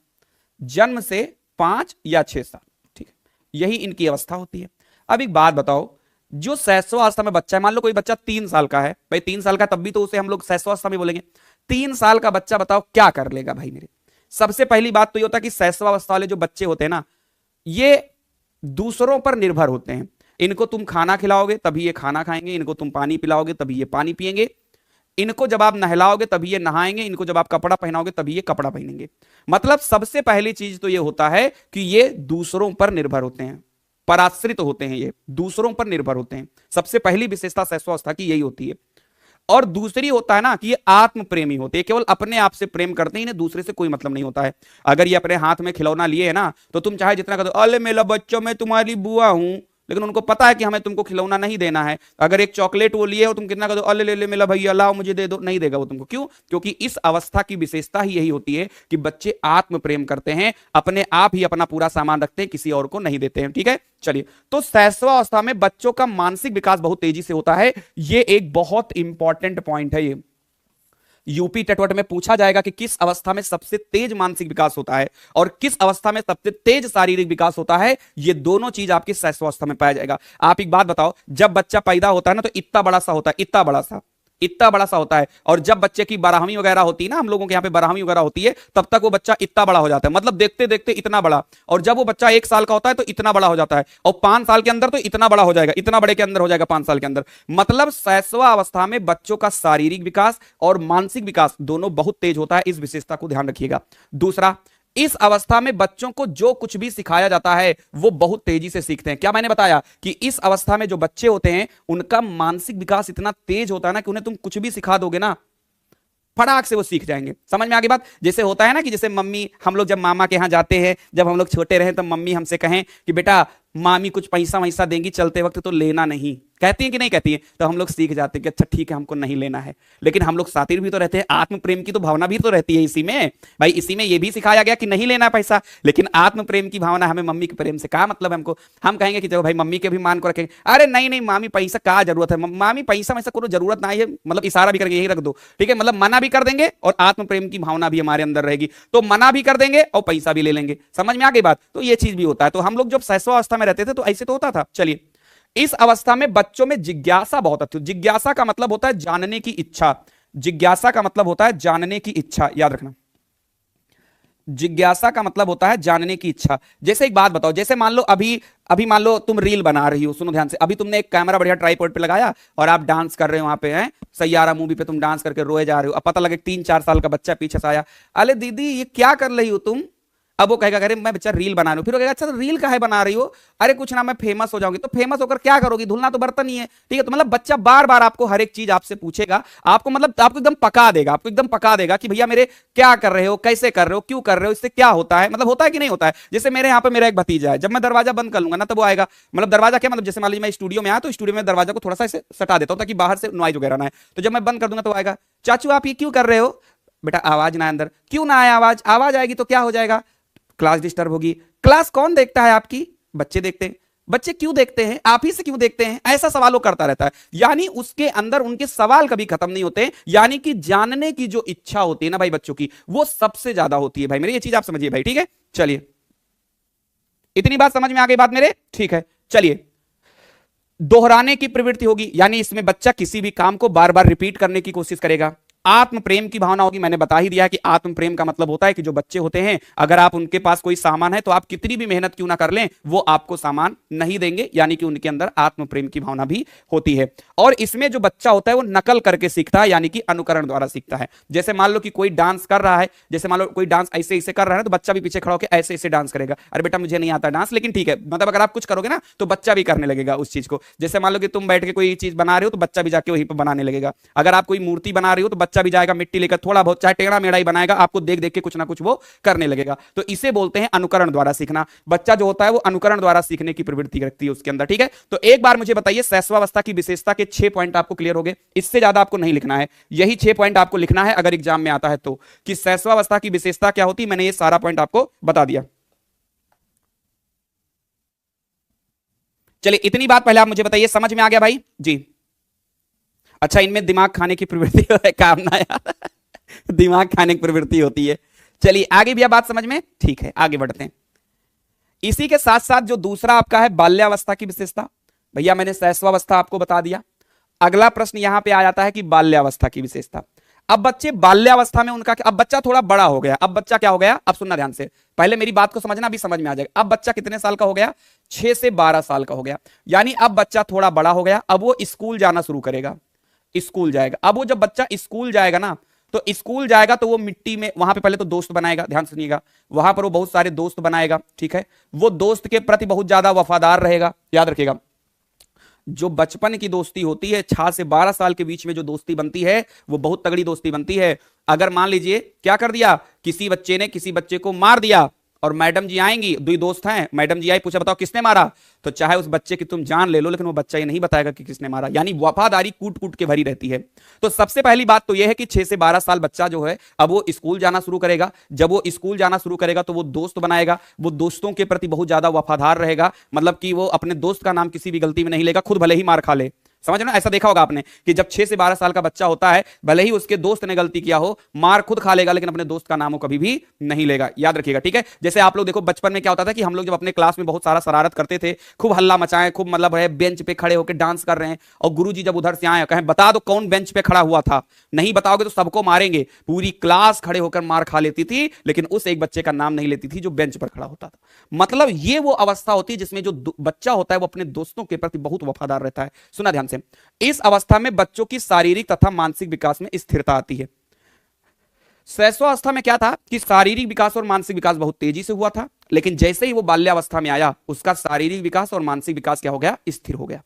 S1: जन्म से 5 या 6 साल, ठीक है, यही इनकी अवस्था होती है। अब एक बात बताओ, जो शैशवावस्था में बच्चा है, मान लो कोई बच्चा 3 साल का है, भाई 3 साल का तब भी तो उसे हम लोग शैशवावस्था में बोलेंगे। 3 साल का बच्चा बताओ क्या कर लेगा भाई मेरे? सबसे पहली बात तो ये होता है कि शैशवावस्था वाले जो बच्चे होते हैं ना, ये दूसरों पर निर्भर होते हैं। इनको तुम खाना खिलाओगे तभी ये खाना खाएंगे, इनको तुम पानी पिलाओगे तभी ये पानी पिएंगे, इनको जब आप नहलाओगे तभी ये नहाएंगे, इनको जब आप कपड़ा पहनाओगे तभी ये कपड़ा पहनेंगे। मतलब सबसे पहली चीज तो ये होता है कि ये दूसरों पर निर्भर होते हैं, पराश्रित होते हैं, ये दूसरों पर निर्भर होते हैं। सबसे पहली विशेषता शैशवावस्था की यही होती है। और दूसरी होता है ना कि ये आत्म प्रेमी होते हैं, केवल अपने आप से प्रेम करते हैं, इन्हें दूसरे से कोई मतलब नहीं होता है। अगर ये अपने हाथ में खिलौना लिए है ना, तो तुम चाहे जितना कर दो, अरे मेरा बच्चा मैं तुम्हारी बुआ हूं, लेकिन उनको पता है कि हमें तुमको खिलौना नहीं देना है। अगर एक चॉकलेट वो लिए हो, तुम कितना कर दो, अले ले ले मेरा भैया लाओ मुझे दे दो, नहीं देगा वो तुमको। क्यों? क्योंकि इस अवस्था की विशेषता ही यही होती है कि बच्चे आत्म प्रेम करते हैं, अपने आप ही अपना पूरा सामान रखते हैं, किसी और को नहीं देते हैं। ठीक है, चलिए। तो शैशव अवस्था में बच्चों का मानसिक विकास बहुत तेजी से होता है। ये एक बहुत इंपॉर्टेंट पॉइंट है। ये यूपी टेटवट में पूछा जाएगा कि किस अवस्था में सबसे तेज मानसिक विकास होता है और किस अवस्था में सबसे तेज शारीरिक विकास होता है। ये दोनों चीज आपकी शैशवावस्था में पाया जाएगा। आप एक बात बताओ, जब बच्चा पैदा होता है ना तो इतना बड़ा सा होता है, इतना बड़ा सा होता है, और जब बच्चे की बारहवीं वगैरह होती है ना, हम लोगों के यहाँ पे बारहवीं वगैरह होती है, तब तक वो बच्चा इतना बड़ा हो जाता है, मतलब देखते देखते इतना बड़ा। और जब वो बच्चा 1 साल का होता है तो इतना बड़ा हो जाता है, और 5 साल के अंदर तो इतना बड़ा हो जाएगा, इतना बड़े के अंदर हो जाएगा 5 साल के अंदर। मतलब शैशवा अवस्था में बच्चों का शारीरिक विकास और मानसिक विकास दोनों बहुत तेज होता है। इस विशेषता को ध्यान रखिएगा। दूसरा, इस अवस्था में बच्चों को जो कुछ भी सिखाया जाता है वो बहुत तेजी से सीखते हैं। क्या मैंने बताया कि इस अवस्था में जो बच्चे होते हैं उनका मानसिक विकास इतना तेज होता है ना कि उन्हें तुम कुछ भी सिखा दोगे ना, फटाक से वो सीख जाएंगे। समझ में आ गई बात? जैसे होता है ना कि जैसे मम्मी, हम लोग जब मामा के यहां जाते हैं, जब हम लोग छोटे रहे, तो मम्मी हमसे कहें कि बेटा मामी कुछ पैसा वैसा देंगी चलते वक्त तो लेना नहीं, कहती हैं कि नहीं कहती हैं, तो हम लोग सीख जाते हैं कि अच्छा ठीक है हमको नहीं लेना है। लेकिन हम लोग सातिर भी तो रहते हैं, आत्म प्रेम की तो भावना भी तो रहती है इसी में भाई। इसी में ये भी सिखाया गया कि नहीं लेना पैसा, लेकिन आत्म प्रेम की भावना, हमें मम्मी के प्रेम से क्या मतलब है हमको। हम कहेंगे कि चलो भाई मम्मी के भी मान को रखेंगे, अरे नहीं नहीं मामी पैसा क्या जरूरत है, मामी पैसा वैसा कोई जरूरत नहीं है, मतलब इशारा भी करके यही रख दो, ठीक है, मतलब मना भी कर देंगे और आत्म प्रेम की भावना भी हमारे अंदर रहेगी, तो मना भी कर देंगे और पैसा भी ले लेंगे। समझ में आ गई बात? तो ये चीज भी होता है। तो हम लोग जब शैशवावस्था में रहते थे तो ऐसे तो होता था। चलिए, इस अवस्था में बच्चों में जिज्ञासा बहुत अच्छी। जिज्ञासा का मतलब होता है जानने की इच्छा। जिज्ञासा का मतलब होता है जानने की इच्छा, याद रखना। जिज्ञासा का मतलब होता है जानने की इच्छा। जैसे एक बात बताओ, जैसे मान लो अभी अभी मान लो तुम रील बना रही हो, सुनो ध्यान से। अभी तुमने एक कैमरा बढ़िया ट्राइपॉड पे लगाया और आप डांस कर रहे हो, वहां पे हैं सैयारा मूवी पे तुम डांस करके रोए जा रहे हो। अब पता लगे 3-4 साल का बच्चा पीछे से आया, अरे दीदी ये क्या कर रही हो तुम? अब वो कहेगा अरे मैं बच्चा रील बना रही हूँ। फिर वो कहेगा अच्छा तो रील काहे बना रही हो? अरे कुछ ना मैं फेमस हो जाऊंगी। तो फेमस होकर क्या करोगी? धुलना तो बर्तन ही है। ठीक है, तो मतलब बच्चा बार बार आपको हर एक चीज आपसे पूछेगा, आपको मतलब आपको एकदम पका देगा, आपको एकदम पका देगा कि भैया मेरे क्या कर रहे हो, कैसे कर रहे हो, क्यों कर रहे हो, इससे क्या होता है, मतलब होता है कि नहीं होता है। जैसे मेरे यहाँ पे मेरा एक भतीजा है, जब मैं दरवाजा बंद कर लूंगा ना तब वो आएगा। मतलब दरवाजा क्या मतलब, जैसे मान लीजिए मैं स्टूडियो में आया तो स्टूडियो में दरवाजा को थोड़ा सा ऐसे सटा देता हूँ ताकि बाहर से नॉइज वगैरह ना आए। तो जब मैं बंद कर दूंगा तो आएगा, चाचू आप ये क्यों कर रहे हो? बेटा आवाज ना अंदर, क्यों ना आए आवाज? आवाज आएगी तो क्या हो जाएगा? क्लास डिस्टर्ब होगी। क्लास कौन देखता है आपकी? बच्चे देखते हैं। बच्चे क्यों देखते हैं? आप ही से क्यों देखते हैं? ऐसा सवाल वो करता रहता है। यानी उसके अंदर उनके सवाल कभी खत्म नहीं होते, यानी कि जानने की जो इच्छा होती है ना भाई बच्चों की, वो सबसे ज्यादा होती है भाई मेरे। ये चीज आप समझिए भाई, ठीक है। चलिए, इतनी बात समझ में आ गई बात मेरे? ठीक है, चलिए। दोहराने की प्रवृत्ति होगी, यानी इसमें बच्चा किसी भी काम को बार बार रिपीट करने की कोशिश करेगा। आत्म प्रेम की भावना होगी, मैंने बता ही दिया कि आत्म प्रेम का मतलब होता है कि जो बच्चे होते हैं, अगर आप उनके पास कोई सामान है तो आप कितनी भी मेहनत क्यों ना कर लें वो आपको सामान नहीं देंगे, यानी कि उनके अंदर आत्म प्रेम की भावना भी होती है। और इसमें जो बच्चा होता है वो नकल करके सीखता है, यानी कि अनुकरण द्वारा सीखता है। जैसे मान लो कि कोई डांस कर रहा है, जैसे मान लो कोई डांस ऐसे ऐसे कर रहा है तो बच्चा भी पीछे खड़ा होकर ऐसे ऐसे डांस करेगा। अरे बेटा मुझे नहीं आता डांस, लेकिन ठीक है, मतलब अगर आप कुछ करोगे ना तो बच्चा भी करने लगेगा उस चीज को। जैसे मान लो कि तुम बैठ के कोई चीज बना रहे हो तो बच्चा भी जाके वहीं पर बनाने लगेगा। अगर आप कोई मूर्ति बना रही हो तो बच्चा भी जाएगा मिट्टी लेकर थोड़ा बहुत, चाहे टेढ़ा मेढ़ा ही बनाएगा, आपको देख देख के कुछ ना कुछ वो करने लगेगा। तो इसे बोलते हैं अनुकरण द्वारा सीखना। बच्चा जो होता है वो अनुकरण द्वारा सीखने की प्रवृत्ति रखती है उसके अंदर, ठीक है। तो एक बार मुझे बताइए, शैशवावस्था की विशेषता के 6 पॉइंट आपको क्लियर हो गए। इससे ज्यादा आपको नहीं लिखना है, यही 6 पॉइंट आपको लिखना है अगर एग्जाम में आता है तो, कि शैशवावस्था की विशेषता क्या होती है। मैंने ये सारा पॉइंट आपको बता दिया। चलिए, इतनी बात पहले आप मुझे बताइए, समझ में आ गया भाई जी? अच्छा, इनमें दिमाग खाने की प्रवृत्ति है, काम ना यार दिमाग खाने की प्रवृत्ति होती है। चलिए आगे भी बात समझ में? ठीक है, आगे बढ़ते हैं। इसी के साथ साथ जो दूसरा आपका है बाल्यावस्था की विशेषता, भैया मैंने शैशवावस्था आपको बता दिया। अगला प्रश्न यहां पे आ जाता है कि बाल्यावस्था की विशेषता। अब बच्चे बाल्यावस्था में उनका, अब बच्चा थोड़ा बड़ा हो गया। अब बच्चा क्या हो गया? अब सुनना ध्यान से, पहले मेरी बात को समझना, अभी समझ में आ जाएगा। अब बच्चा कितने साल का हो गया? 6 से 12 साल का हो गया। यानी अब बच्चा थोड़ा बड़ा हो गया, अब वो स्कूल जाना शुरू करेगा, स्कूल जाएगा। अब वो जब बच्चा स्कूल जाएगा ना, तो स्कूल जाएगा तो वो मिट्टी में, वहां पे पहले तो दोस्त बनाएगा, ध्यान सुनिएगा, वहां पर वो बहुत सारे दोस्त बनाएगा, ठीक है। वो दोस्त के प्रति बहुत ज्यादा वफादार रहेगा, याद रखिएगा। जो बचपन की दोस्ती होती है, 6 से 12 साल के बीच में जो दोस्ती बनती है वो बहुत तगड़ी दोस्ती बनती है। अगर मान लीजिए क्या कर दिया, किसी बच्चे ने किसी बच्चे को मार दिया और मैडम जी आएंगी, दो दोस्त हैं, मैडम जी आई, पूछा बताओ किसने मारा, तो चाहे उस बच्चे की तुम जान ले लो लेकिन वो बच्चा ये नहीं बताएगा कि किसने मारा। यानी वफादारी कूट कूट के भरी रहती है। तो सबसे पहली बात तो यह है कि 6 से 12 साल बच्चा जो है अब वो स्कूल जाना शुरू करेगा। जब वो स्कूल जाना शुरू करेगा तो वो दोस्त बनाएगा, वो दोस्तों के प्रति बहुत ज्यादा वफादार रहेगा, मतलब कि वो अपने दोस्त का नाम किसी भी गलती में नहीं लेगा, खुद भले ही मार खा ले। समझ ना, ऐसा देखा होगा आपने कि जब 6 से 12 साल का बच्चा होता है, भले ही उसके दोस्त ने गलती किया हो, मार खुद खा लेगा लेकिन अपने दोस्त का नाम वो कभी भी नहीं लेगा। याद रखिएगा, ठीक है। जैसे आप लोग देखो बचपन में क्या होता था कि हम लोग जब अपने क्लास में बहुत सारा शरारत करते थे, खूब हल्ला मचाएं, खूब मतलब है बेंच पे खड़े होकर डांस कर रहे हैं, और गुरुजी जब उधर से आए कहें बता दो कौन बेंच पे खड़ा हुआ था, नहीं बताओगे तो सबको मारेंगे, पूरी क्लास खड़े होकर मार खा लेती थी लेकिन उस एक बच्चे का नाम नहीं लेती थी जो बेंच पर खड़ा होता था। मतलब ये वो अवस्था होती है जिसमें जो बच्चा होता है वो अपने दोस्तों के प्रति बहुत वफादार रहता है। सुना ध्यान से, इस अवस्था में बच्चों की शारीरिक तथा मानसिक विकास में स्थिरता आती है। शैशवावस्था में क्या था कि शारीरिक विकास और मानसिक विकास बहुत तेजी से हुआ था, लेकिन जैसे ही वो बाल्यावस्था में आया उसका शारीरिक विकास और मानसिक विकास क्या हो गया, स्थिर हो गया।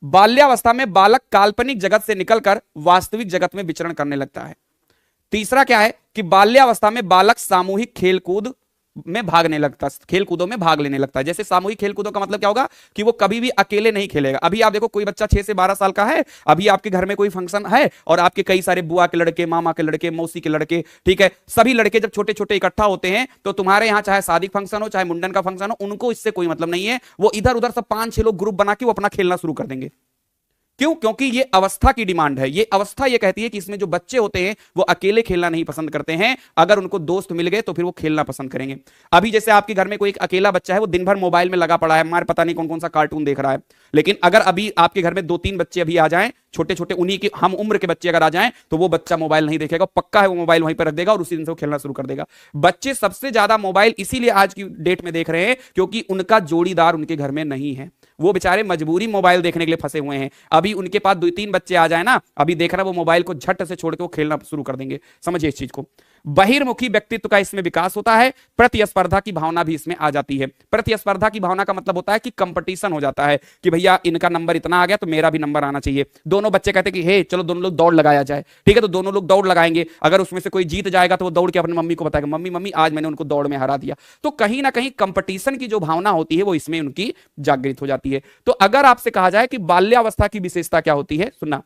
S1: बाल्यावस्था में बालक काल्पनिक जगत से निकलकर वास्तविक जगत में विचरण करने लगता है। तीसरा क्या है कि बाल्यावस्था में बालक सामूहिक खेलकूद में भागने लगता है, खेल कूदों में भाग लेने लगता है। जैसे सामूहिक खेल कूदों का मतलब क्या होगा कि वो कभी भी अकेले नहीं खेलेगा। अभी आप देखो कोई बच्चा 6 से 12 साल का है, अभी आपके घर में कोई फंक्शन है और आपके कई सारे बुआ के लड़के, मामा के लड़के, मौसी के लड़के, ठीक है, सभी लड़के जब छोटे छोटे इकट्ठा होते हैं तो तुम्हारे यहाँ चाहे शादी फंक्शन हो चाहे मुंडन का फंक्शन हो, उनको इससे कोई मतलब नहीं है, वो इधर उधर सब 5-6 लोग ग्रुप बना के वो अपना खेलना शुरू कर देंगे। क्यों? क्योंकि ये अवस्था की डिमांड है। ये अवस्था ये कहती है कि इसमें जो बच्चे होते हैं वो अकेले खेलना नहीं पसंद करते हैं, अगर उनको दोस्त मिल गए तो फिर वो खेलना पसंद करेंगे। अभी जैसे आपके घर में कोई एक अकेला बच्चा है, वो दिन भर मोबाइल में लगा पड़ा है, मार पता नहीं कौन कौन सा कार्टून देख रहा है, लेकिन अगर अभी आपके घर में 2-3 बच्चे अभी आ जाएं, छोटे छोटे उन्हीं के हम उम्र के बच्चे अगर आ जाएं, तो वो बच्चा मोबाइल नहीं देखेगा, पक्का है वो मोबाइल वहीं पर रख देगा और उसी दिन से वो खेलना शुरू कर देगा। बच्चे सबसे ज्यादा मोबाइल इसीलिए आज की डेट में देख रहे हैं क्योंकि उनका जोड़ीदार उनके घर में नहीं है, वो बेचारे मजबूरी मोबाइल देखने के लिए फंसे हुए हैं। अभी उनके पास 2-3 बच्चे आ जाए ना, अभी देख रहा है वो मोबाइल को झट से छोड़ के वो खेलना शुरू कर देंगे। समझिए इस चीज को। बहिर्मुखी व्यक्तित्व का इसमें विकास होता है, प्रतिस्पर्धा की भावना भी इसमें आ जाती है। प्रतिस्पर्धा की भावना का मतलब होता है कि कंपटीशन हो जाता है कि भैया इनका नंबर इतना आ गया तो मेरा भी नंबर आना चाहिए। दोनों बच्चे कहते हैं कि हे चलो दोनों लोग दौड़ लगाया जाए, ठीक है, तो दोनों लोग दौड़ लगाएंगे। अगर उसमें से कोई जीत जाएगा तो वो दौड़ के अपनी मम्मी को बताएगा, मम्मी मम्मी आज मैंने उनको दौड़ में हरा दिया। तो कहीं ना कहीं कंपटीशन की जो भावना होती है वो इसमें उनकी जागृत हो जाती है। तो अगर आपसे कहा जाए कि बाल्यावस्था की विशेषता क्या होती है, सुनना,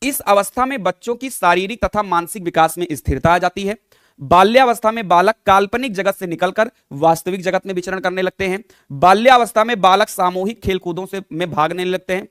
S1: इस अवस्था में बच्चों की शारीरिक तथा मानसिक विकास में स्थिरता आ जाती है। बाल्यावस्था में बालक काल्पनिक जगत से निकलकर वास्तविक जगत में विचरण करने लगते हैं। बाल्यावस्था में बालक सामूहिक खेलकूदों से में भागने लगते हैं,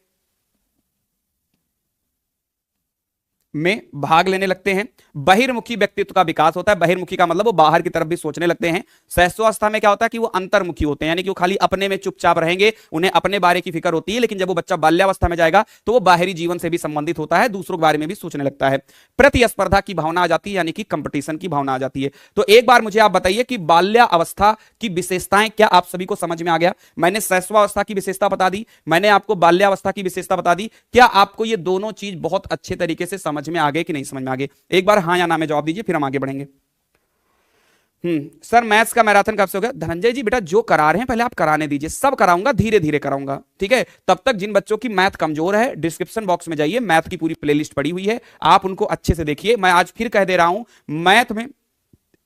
S1: में भाग लेने लगते हैं। बहिर्मुखी व्यक्तित्व का विकास होता है। बहिर्मुखी का मतलब वो बाहर की तरफ भी सोचने लगते हैं। शैशवावस्था में क्या होता है कि वो अंतर्मुखी होते हैं, यानी कि वो खाली अपने में चुपचाप रहेंगे, उन्हें अपने बारे की फिक्र होती है। लेकिन जब वो बच्चा बाल्यावस्था में जाएगा तो वो बाहरी जीवन से भी संबंधित होता है, दूसरों के बारे में भी सोचने लगता है। प्रतिस्पर्धा की भावना आ जाती है, यानी कि कंपटीशन की भावना आ जाती है। तो एक बार मुझे आप बताइए कि बाल्यावस्था की विशेषताएं क्या आप सभी को समझ में आ गया? मैंने शैशवावस्था की विशेषता बता दी, मैंने आपको बाल्यावस्था की विशेषता बता दी। क्या आपको ये दोनों चीज बहुत अच्छे तरीके से समझ में आ गए कि नहीं समझ में आ गए? एक बार हाँ या ना में जवाब दीजिए, फिर हम आगे बढ़ेंगे। सर मैथ्स का मैराथन कब से हो गया? धनंजय जी बेटा जो करा रहे हैं पहले आप कराने दीजिए, सब कराऊंगा, धीरे धीरे कराऊंगा, ठीक है। तब तक जिन बच्चों की मैथ कमजोर है डिस्क्रिप्शन बॉक्स में जाइए, मैथ की पूरी प्लेलिस्ट पड़ी हुई है, आप उनको अच्छे से देखिए। मैं आज फिर कह दे रहा हूं, मैथ में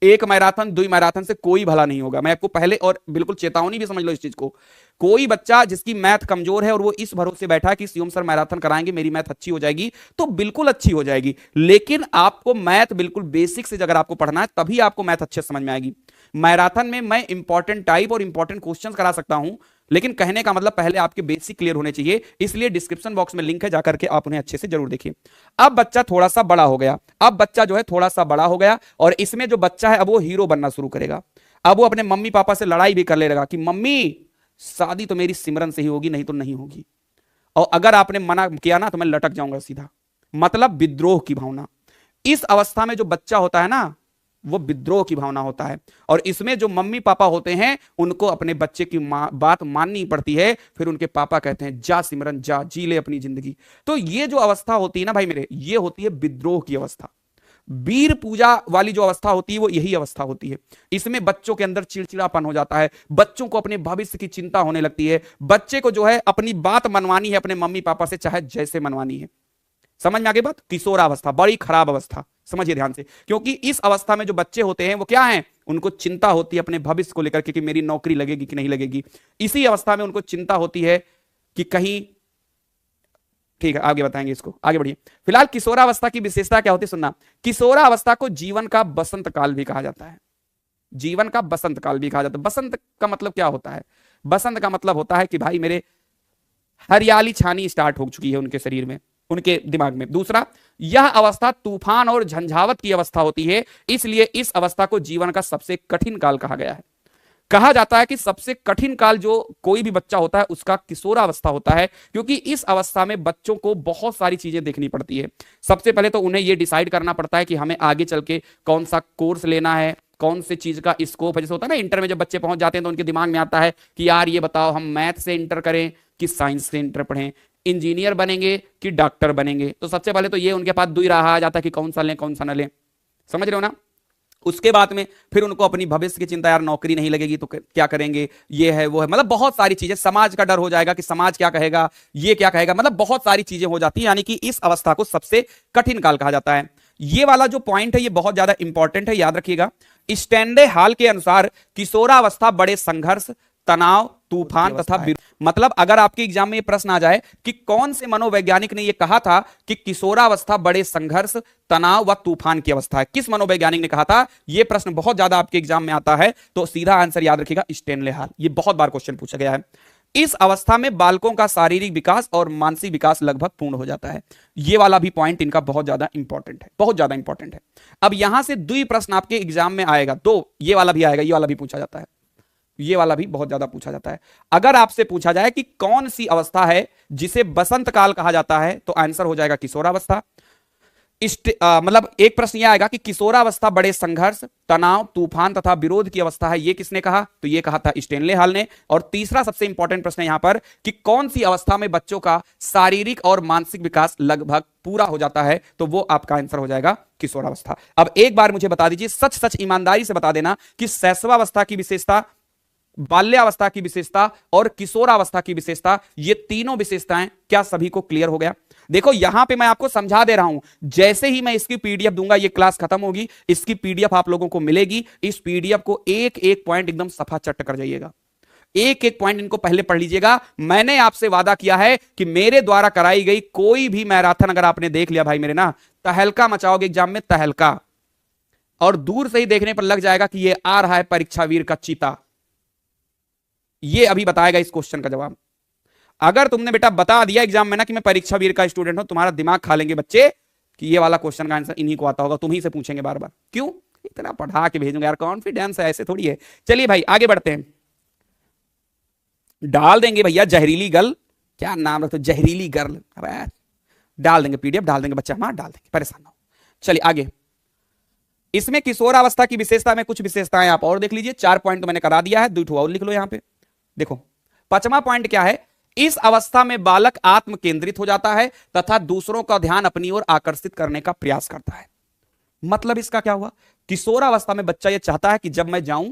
S1: एक मैराथन 2 मैराथन से कोई भला नहीं होगा। मैं आपको पहले और बिल्कुल चेतावनी भी समझ लो इस चीज को। कोई बच्चा जिसकी मैथ कमजोर है और वो इस भरोसे बैठा है कि शिवम सर मैराथन कराएंगे मेरी मैथ अच्छी हो जाएगी, तो बिल्कुल अच्छी हो जाएगी, लेकिन आपको मैथ बिल्कुल बेसिक से अगर आपको पढ़ना है तभी आपको मैथ अच्छे समझ में आएगी। मैराथन में मैं इंपॉर्टेंट टाइप और इंपॉर्टेंट क्वेश्चन करा सकता हूं, लेकिन कहने का मतलब पहले आपके बेसिक क्लियर होने चाहिए, इसलिए डिस्क्रिप्शन बॉक्स में लिंक है, जाकर के आप उन्हें अच्छे से जरूर देखिए। अब बच्चा थोड़ा सा बड़ा हो गया, अब बच्चा जो है थोड़ा सा बड़ा हो गया और इसमें जो बच्चा है अब वो हीरो बनना शुरू करेगा। अब वो अपने मम्मी पापा से लड़ाई भी कर लेगा कि मम्मी शादी तो मेरी सिमरन से ही होगी, नहीं तो नहीं होगी, और अगर आपने मना किया ना तो मैं लटक जाऊंगा सीधा। मतलब विद्रोह की भावना। इस अवस्था में जो बच्चा होता है ना वो विद्रोह की भावना होता है, और इसमें जो मम्मी पापा होते हैं उनको अपने बच्चे की बात माननी पड़ती है। फिर उनके पापा कहते हैं जा सिमरन जा, जी ले अपनी जिंदगी। तो ये जो अवस्था होती है ना भाई मेरे, ये होती है विद्रोह की अवस्था। वीर पूजा वाली जो अवस्था होती है वो यही अवस्था होती है। इसमें बच्चों के अंदर चिड़चिड़ापन हो जाता है, बच्चों को अपने भविष्य की चिंता होने लगती है, बच्चे को जो है अपनी बात मनवानी है अपने मम्मी पापा से, चाहे जैसे मनवानी है। समझ में आ गई बात? किशोरावस्था बड़ी खराब अवस्था, समझिए ध्यान से, क्योंकि इस अवस्था में जो बच्चे होते हैं वो क्या हैं, उनको चिंता होती है अपने भविष्य को लेकर के कि मेरी नौकरी लगेगी कि नहीं लगेगी। इसी अवस्था में उनको चिंता होती है कि कहीं, ठीक है आगे बताएंगे इसको, आगे बढ़िए। फिलहाल किशोरावस्था की विशेषता क्या होती है सुनना। किशोरावस्था को जीवन का बसंत काल भी कहा जाता है, जीवन का बसंत काल भी कहा जाता है। बसंत का मतलब क्या होता है? बसंत का मतलब होता है कि भाई मेरे हरियाली छानी स्टार्ट हो चुकी है उनके शरीर में, उनके दिमाग में। दूसरा, यह अवस्था तूफान और झंझावत की अवस्था होती है, इसलिए इस अवस्था को जीवन का सबसे कठिन काल कहा गया है। कहा जाता है कि सबसे कठिन काल जो कोई भी बच्चा होता है उसका किशोरावस्था होता है, क्योंकि इस अवस्था में बच्चों को बहुत सारी चीजें देखनी पड़ती है। सबसे पहले तो उन्हें यह डिसाइड करना पड़ता है कि हमें आगे चल के कौन सा कोर्स लेना है, कौन सी चीज का स्कोप है। जैसे होता है ना इंटर में जब बच्चे पहुंच जाते हैं तो उनके दिमाग में आता है कि यार ये बताओ हम मैथ से इंटर करें कि साइंस से इंटर पढ़ें, इंजीनियर बनेंगे कि डॉक्टर बनेंगे। तो सबसे पहले तो ये उनके पास दुई राह आ जाता है कि कौन सा लें कौन सा न लें, समझ रहे हो ना। उसके बाद में फिर उनको अपनी भविष्य की चिंता, यार नौकरी नहीं लगेगी तो क्या करेंगे, ये है वो है, मतलब बहुत सारी चीजें। समाज का डर हो जाएगा कि समाज क्या कहेगा, ये क्या कहेगा, मतलब बहुत सारी चीजें हो जाती है। यानी कि इस अवस्था को सबसे कठिन काल कहा जाता है। ये वाला जो पॉइंट है ये बहुत ज्यादा इंपॉर्टेंट है, याद रखिएगा। स्टैंडे हाल के अनुसार किशोरावस्था बड़े संघर्ष, तनाव, तूफान तथा मतलब अगर आपके एग्जाम में ये प्रश्न आ जाए कि कौन से मनोवैज्ञानिक ने ये कहा था कि किशोरावस्था बड़े संघर्ष, तनाव व तूफान की अवस्था है, किस मनोवैज्ञानिक ने कहा था, ये प्रश्न बहुत ज्यादा आपके एग्जाम में आता है, तो सीधा आंसर याद रखिएगा स्टैनले हाल। ये बहुत बार क्वेश्चन पूछा गया है। इस अवस्था में बालकों का शारीरिक विकास और मानसिक विकास लगभग पूर्ण हो जाता है। ये वाला भी पॉइंट इनका बहुत ज्यादा इंपॉर्टेंट है, बहुत ज्यादा इंपॉर्टेंट है। अब यहां से दुई प्रश्न आपके एग्जाम में आएगा, दो, ये वाला भी आएगा, ये वाला भी पूछा जाता है, ये वाला भी बहुत ज्यादा पूछा जाता है। अगर आपसे पूछा जाए कि कौन सी अवस्था है जिसे बसंत काल कहा जाता है, तो आंसर हो जाएगा किशोरावस्था। मतलब एक प्रश्न यह आएगा कि किशोरावस्था बड़े संघर्ष, तनाव, तूफान तथा विरोध की अवस्था है, ये किसने कहा, तो ये कहा था स्टैनले हाल ने। और तीसरा सबसे इंपॉर्टेंट प्रश्न यहां पर कि कौन सी अवस्था में बच्चों का शारीरिक और मानसिक विकास लगभग पूरा हो जाता है, तो वो आपका आंसर हो जाएगा किशोरावस्था। अब एक बार मुझे बता दीजिए, सच सच ईमानदारी से बता देना कि शैशवावस्था की विशेषता, बाल्यावस्था की विशेषता और किशोरावस्था की विशेषता, ये तीनों विशेषताएं क्या सभी को क्लियर हो गया? देखो यहां पे मैं आपको समझा दे रहा हूं, जैसे ही मैं इसकी पीडीएफ दूंगा, ये क्लास खत्म होगी, इसकी पीडीएफ आप लोगों को मिलेगी। इस पीडीएफ को एक एक पॉइंट एकदम सफा चट कर जाइएगा, एक एक पॉइंट इनको पहले पढ़ लीजिएगा। मैंने आपसे वादा किया है कि मेरे द्वारा कराई गई कोई भी मैराथन अगर आपने देख लिया भाई मेरे ना, तहलका मचाओगे एग्जाम में, तहलका। और दूर से ही देखने पर लग जाएगा कि ये आ रहा है परीक्षा वीर का चीता। ये अभी बताएगा इस क्वेश्चन का जवाब। अगर तुमने बेटा बता दिया एग्जाम में ना कि मैं परीक्षा वीर का स्टूडेंट हूं, तुम्हारा दिमाग खा लेंगे बच्चे कि ये वाला क्वेश्चन का आंसर इन्हीं को आता होगा, तुम ही से पूछेंगे बार बार। क्यों? इतना पढ़ा के भेजूंगा यार, कॉन्फिडेंस है, ऐसे थोड़ी है। चलिए भाई आगे बढ़ते हैं। डाल देंगे भैया जहरीली गर्ल, क्या नाम रखते, जहरीली गर्ल, डाल देंगे पीडीएफ, डाल देंगे बच्चा, हमारा डाल देंगे, परेशान ना हो। चलिए आगे। इसमें किशोरावस्था की विशेषता में कुछ विशेषताएं आप और देख लीजिए। 4 पॉइंट तो मैंने करा दिया है, 2 और लिख लो यहां पे। देखो 5वां पॉइंट क्या है, इस अवस्था में बालक आत्म केंद्रित हो जाता है तथा दूसरों का ध्यान अपनी ओर आकर्षित करने का प्रयास करता है। मतलब इसका क्या हुआ, किशोरावस्था में बच्चा यह चाहता है कि जब मैं जाऊं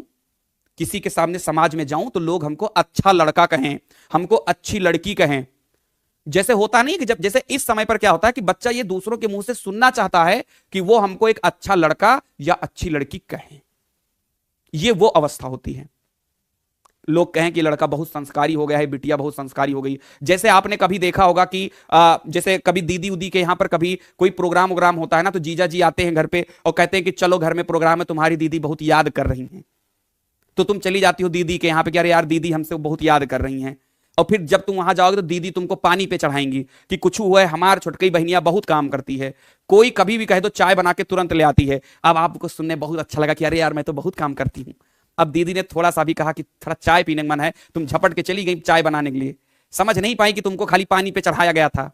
S1: किसी के सामने, समाज में जाऊं, तो लोग हमको अच्छा लड़का कहें, हमको अच्छी लड़की कहें। जैसे होता नहीं कि जब, जैसे इस समय पर क्या होता है कि बच्चा ये दूसरों के मुंह से सुनना चाहता है कि वो हमको एक अच्छा लड़का या अच्छी लड़की कहें। ये वो अवस्था होती है। लोग कहें कि लड़का बहुत संस्कारी हो गया है, बिटिया बहुत संस्कारी हो गई। जैसे आपने कभी देखा होगा कि जैसे कभी दीदी उदी के यहाँ पर कभी कोई प्रोग्राम वोग्राम होता है ना, तो जीजा जी आते हैं घर पे और कहते हैं कि चलो घर में प्रोग्राम है, तुम्हारी दीदी बहुत याद कर रही हैं। तो तुम चली जाती हो दीदी के यहाँ पे, अरे यार दीदी हमसे बहुत याद कर रही हैं। और फिर जब तुम वहां जाओगे तो दीदी तुमको पानी पे चढ़ाएंगी कि कुछ हुआ है, हमार छोटकी बहनिया बहुत काम करती है। कोई कभी भी कहे तो चाय बना के तुरंत ले आती है। अब आपको सुनने बहुत अच्छा लगा कि अरे यार मैं तो बहुत काम करती हूँ। अब दीदी ने थोड़ा सा भी कहा कि थोड़ा चाय पीने का मन है, तुम झपट के चली गई चाय बनाने के लिए। समझ नहीं पाई कि तुमको खाली पानी पे चढ़ाया गया था।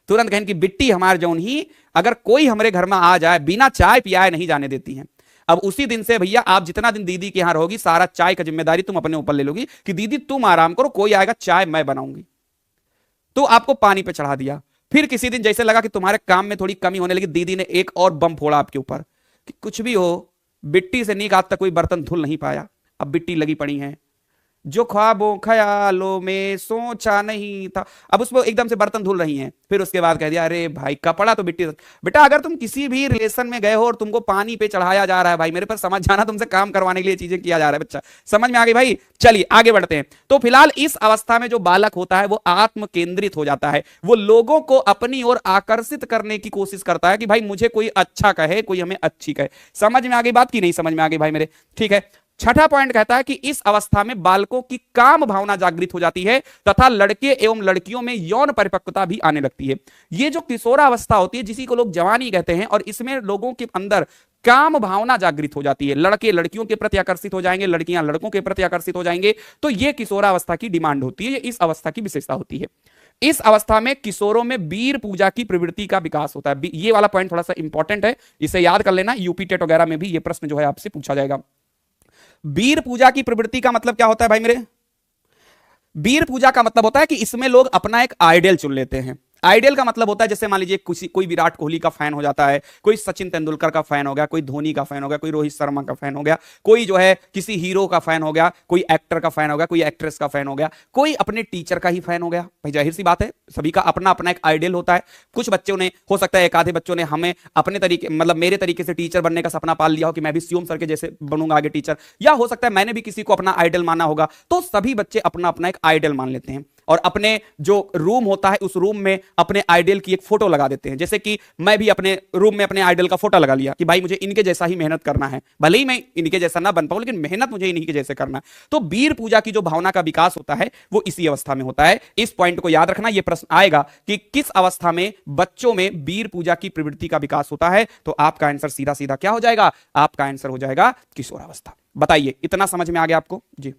S1: तुरंत कहें कि बिट्टी हमारे जौन ही, अगर कोई हमारे घर में आ जाए बिना चाय पियाए नहीं जाने देती हैं। अब उसी दिन से भैया आप जितना दिन दीदी के यहां रहोगी, सारा चाय का जिम्मेदारी तुम अपने ऊपर ले लोगी कि दीदी तुम आराम करो, कोई आएगा चाय मैं बनाऊंगी। तो आपको पानी पे चढ़ा दिया। फिर किसी दिन जैसे लगा कि तुम्हारे काम में थोड़ी कमी होने लगी, दीदी ने एक और बम फोड़ा आपके ऊपर कि कुछ भी हो, बिट्टी से नीक आज तक कोई बर्तन धुल नहीं पाया, अब बिट्टी लगी पड़ी है। जो ख्वाबों ख्यालों में सोचा नहीं था। अब उसमें एकदम से बर्तन धुल रही हैं, फिर उसके बाद कह दिया अरे भाई कपड़ा तो मिट्टी। बेटा अगर तुम किसी भी रिलेशन में गए हो और तुमको पानी पे चढ़ाया जा रहा है भाई, मेरे पर समझ जाना, तुमसे काम करवाने के लिए चीजें किया जा रहा है बच्चा, समझ में आ गई भाई। चलिए आगे बढ़ते हैं। तो फिलहाल इस अवस्था में जो बालक होता है वो आत्म केंद्रित हो जाता है, वो लोगों को अपनी ओर आकर्षित करने की कोशिश करता है कि भाई मुझे कोई अच्छा कहे, कोई हमें अच्छी कहे। समझ में आ गई बात की नहीं समझ में आ गई भाई मेरे? ठीक है। छठा पॉइंट कहता है कि इस अवस्था में बालकों की काम भावना जागृत हो जाती है तथा लड़के एवं लड़कियों में यौन परिपक्वता भी आने लगती है। ये जो किशोरावस्था होती है जिसी को लोग जवानी कहते हैं, और इसमें लोगों के अंदर काम भावना जागृत हो जाती है, लड़के लड़कियों के प्रति आकर्षित हो जाएंगे, लड़कियां लड़कों के प्रति आकर्षित हो जाएंगे। तो यह किशोरावस्था की डिमांड होती है, ये इस अवस्था की विशेषता होती है। इस अवस्था में किशोरों में वीर पूजा की प्रवृत्ति का विकास होता है। ये वाला पॉइंट थोड़ा सा इंपॉर्टेंट है, इसे याद कर लेना, यूपी टेट वगैरह में भी ये प्रश्न जो है आपसे पूछा जाएगा। वीर पूजा की प्रवृत्ति का मतलब क्या होता है भाई मेरे? वीर पूजा का मतलब होता है कि इसमें लोग अपना एक आइडियल चुन लेते हैं। आइडियल का मतलब होता है जैसे मान लीजिए कोई विराट कोहली का फैन हो जाता है, कोई सचिन तेंदुलकर का फैन हो गया, कोई धोनी का फैन हो गया, कोई रोहित शर्मा का फैन हो गया, कोई जो है किसी हीरो का फैन हो गया, कोई एक्टर का फैन हो गया, कोई एक्ट्रेस का फैन हो गया, कोई अपने टीचर का ही फैन हो गया। भाई जाहिर सी बात है सभी का अपना अपना एक आइडियल होता है। कुछ बच्चों ने, हो सकता है एक आधे बच्चों ने हमें अपने तरीके, मतलब मेरे तरीके से टीचर बनने का सपना पाल लिया हो कि मैं भी सीएम सर के जैसे बनूंगा आगे टीचर, या हो सकता है मैंने भी किसी को अपना आइडियल माना होगा। तो सभी बच्चे अपना अपना एक आइडियल मान लेते हैं और अपने जो रूम होता है उस रूम में अपने आइडियल की एक फोटो लगा देते हैं। जैसे कि मैं भी अपने रूम में अपने आइडियल का फोटो लगा लिया कि भाई मुझे इनके जैसा ही मेहनत करना है, भले ही मैं इनके जैसा ना बन पाऊं लेकिन मेहनत मुझे इन्हीं के जैसे करना है। तो वीर पूजा की जो भावना का विकास होता है वो इसी अवस्था में होता है। इस पॉइंट को याद रखना, यह प्रश्न आएगा कि किस अवस्था में बच्चों में वीर पूजा की प्रवृत्ति का विकास होता है। तो आपका आंसर सीधा सीधा क्या हो जाएगा? आपका आंसर हो जाएगा किशोरावस्था। बताइए इतना समझ में आ गया आपको? जी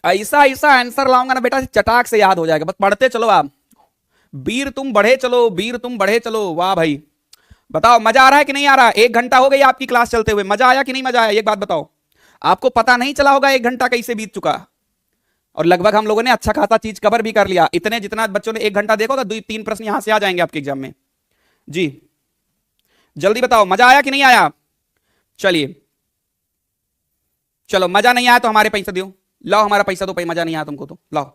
S1: ऐसा ऐसा आंसर लाऊंगा ना बेटा चटाक से याद हो जाएगा, बस पढ़ते चलो आप। वीर तुम बढ़े चलो, वीर तुम बढ़े चलो। वाह भाई, बताओ मजा आ रहा है कि नहीं आ रहा? 1 घंटा हो गई आपकी क्लास चलते हुए, मजा आया कि नहीं मजा आया? एक बात बताओ, आपको पता नहीं चला होगा 1 घंटा कैसे बीत चुका, और लगभग हम लोगों ने अच्छा खासा चीज कवर भी कर लिया। इतने जितना बच्चों ने 1 घंटा देखा होगा, 2-3 प्रश्न यहां से आ जाएंगे आपके एग्जाम में। जी जल्दी बताओ मजा आया कि नहीं आया? चलिए चलो, मजा नहीं आया तो हमारे पैसे दो, लाओ हमारा पैसा दो, मजा नहीं आया तुमको तो लाओ।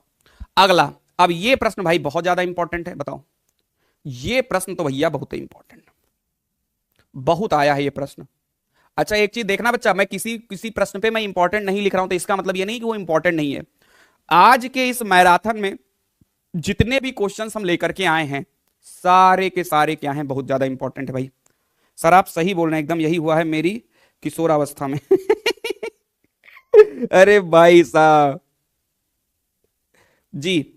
S1: अगला, अब ये प्रश्न भाई बहुत ज्यादा इंपॉर्टेंट है। बताओ, ये प्रश्न तो भैया बहुत ही इंपॉर्टेंट, बहुत आया है ये प्रश्न। अच्छा एक चीज देखना बच्चा, मैं किसी किसी प्रश्न पे मैं इंपॉर्टेंट नहीं लिख रहा हूं तो इसका मतलब ये नहीं कि वो इंपॉर्टेंट नहीं है। आज के इस मैराथन में जितने भी क्वेश्चंस हम लेकर के आए हैं सारे के सारे क्या हैं? बहुत ज्यादा इंपॉर्टेंट है भाई। सर आप सही बोल रहे हैं, एकदम यही हुआ है मेरी किशोरावस्था में। अरे भाई साहब जी,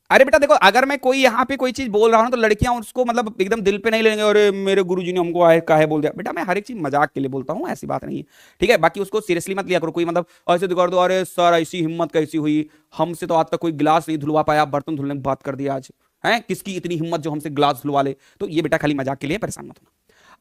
S1: अरे बेटा देखो, अगर मैं कोई यहाँ पे कोई चीज बोल रहा हूं तो लड़कियां उसको मतलब एकदम दिल पे नहीं लेंगे, और मेरे गुरुजी ने हमको आए काहे बोल दिया। बेटा मैं हर एक चीज मजाक के लिए बोलता हूँ, ऐसी बात नहीं है, ठीक है? बाकी उसको सीरियसली मत लिया करो। कोई मतलब ऐसे कर दो, अरे सर ऐसी हिम्मत कैसी हुई, हमसे तो आज तक कोई गिलास नहीं धुलवा पाया, बर्तन धुलने की बात कर दिया आज है, किसकी इतनी हिम्मत जो हमसे गिलास धुलवा ले। तो ये बेटा खाली मजाक के लिए, परेशान मत होना।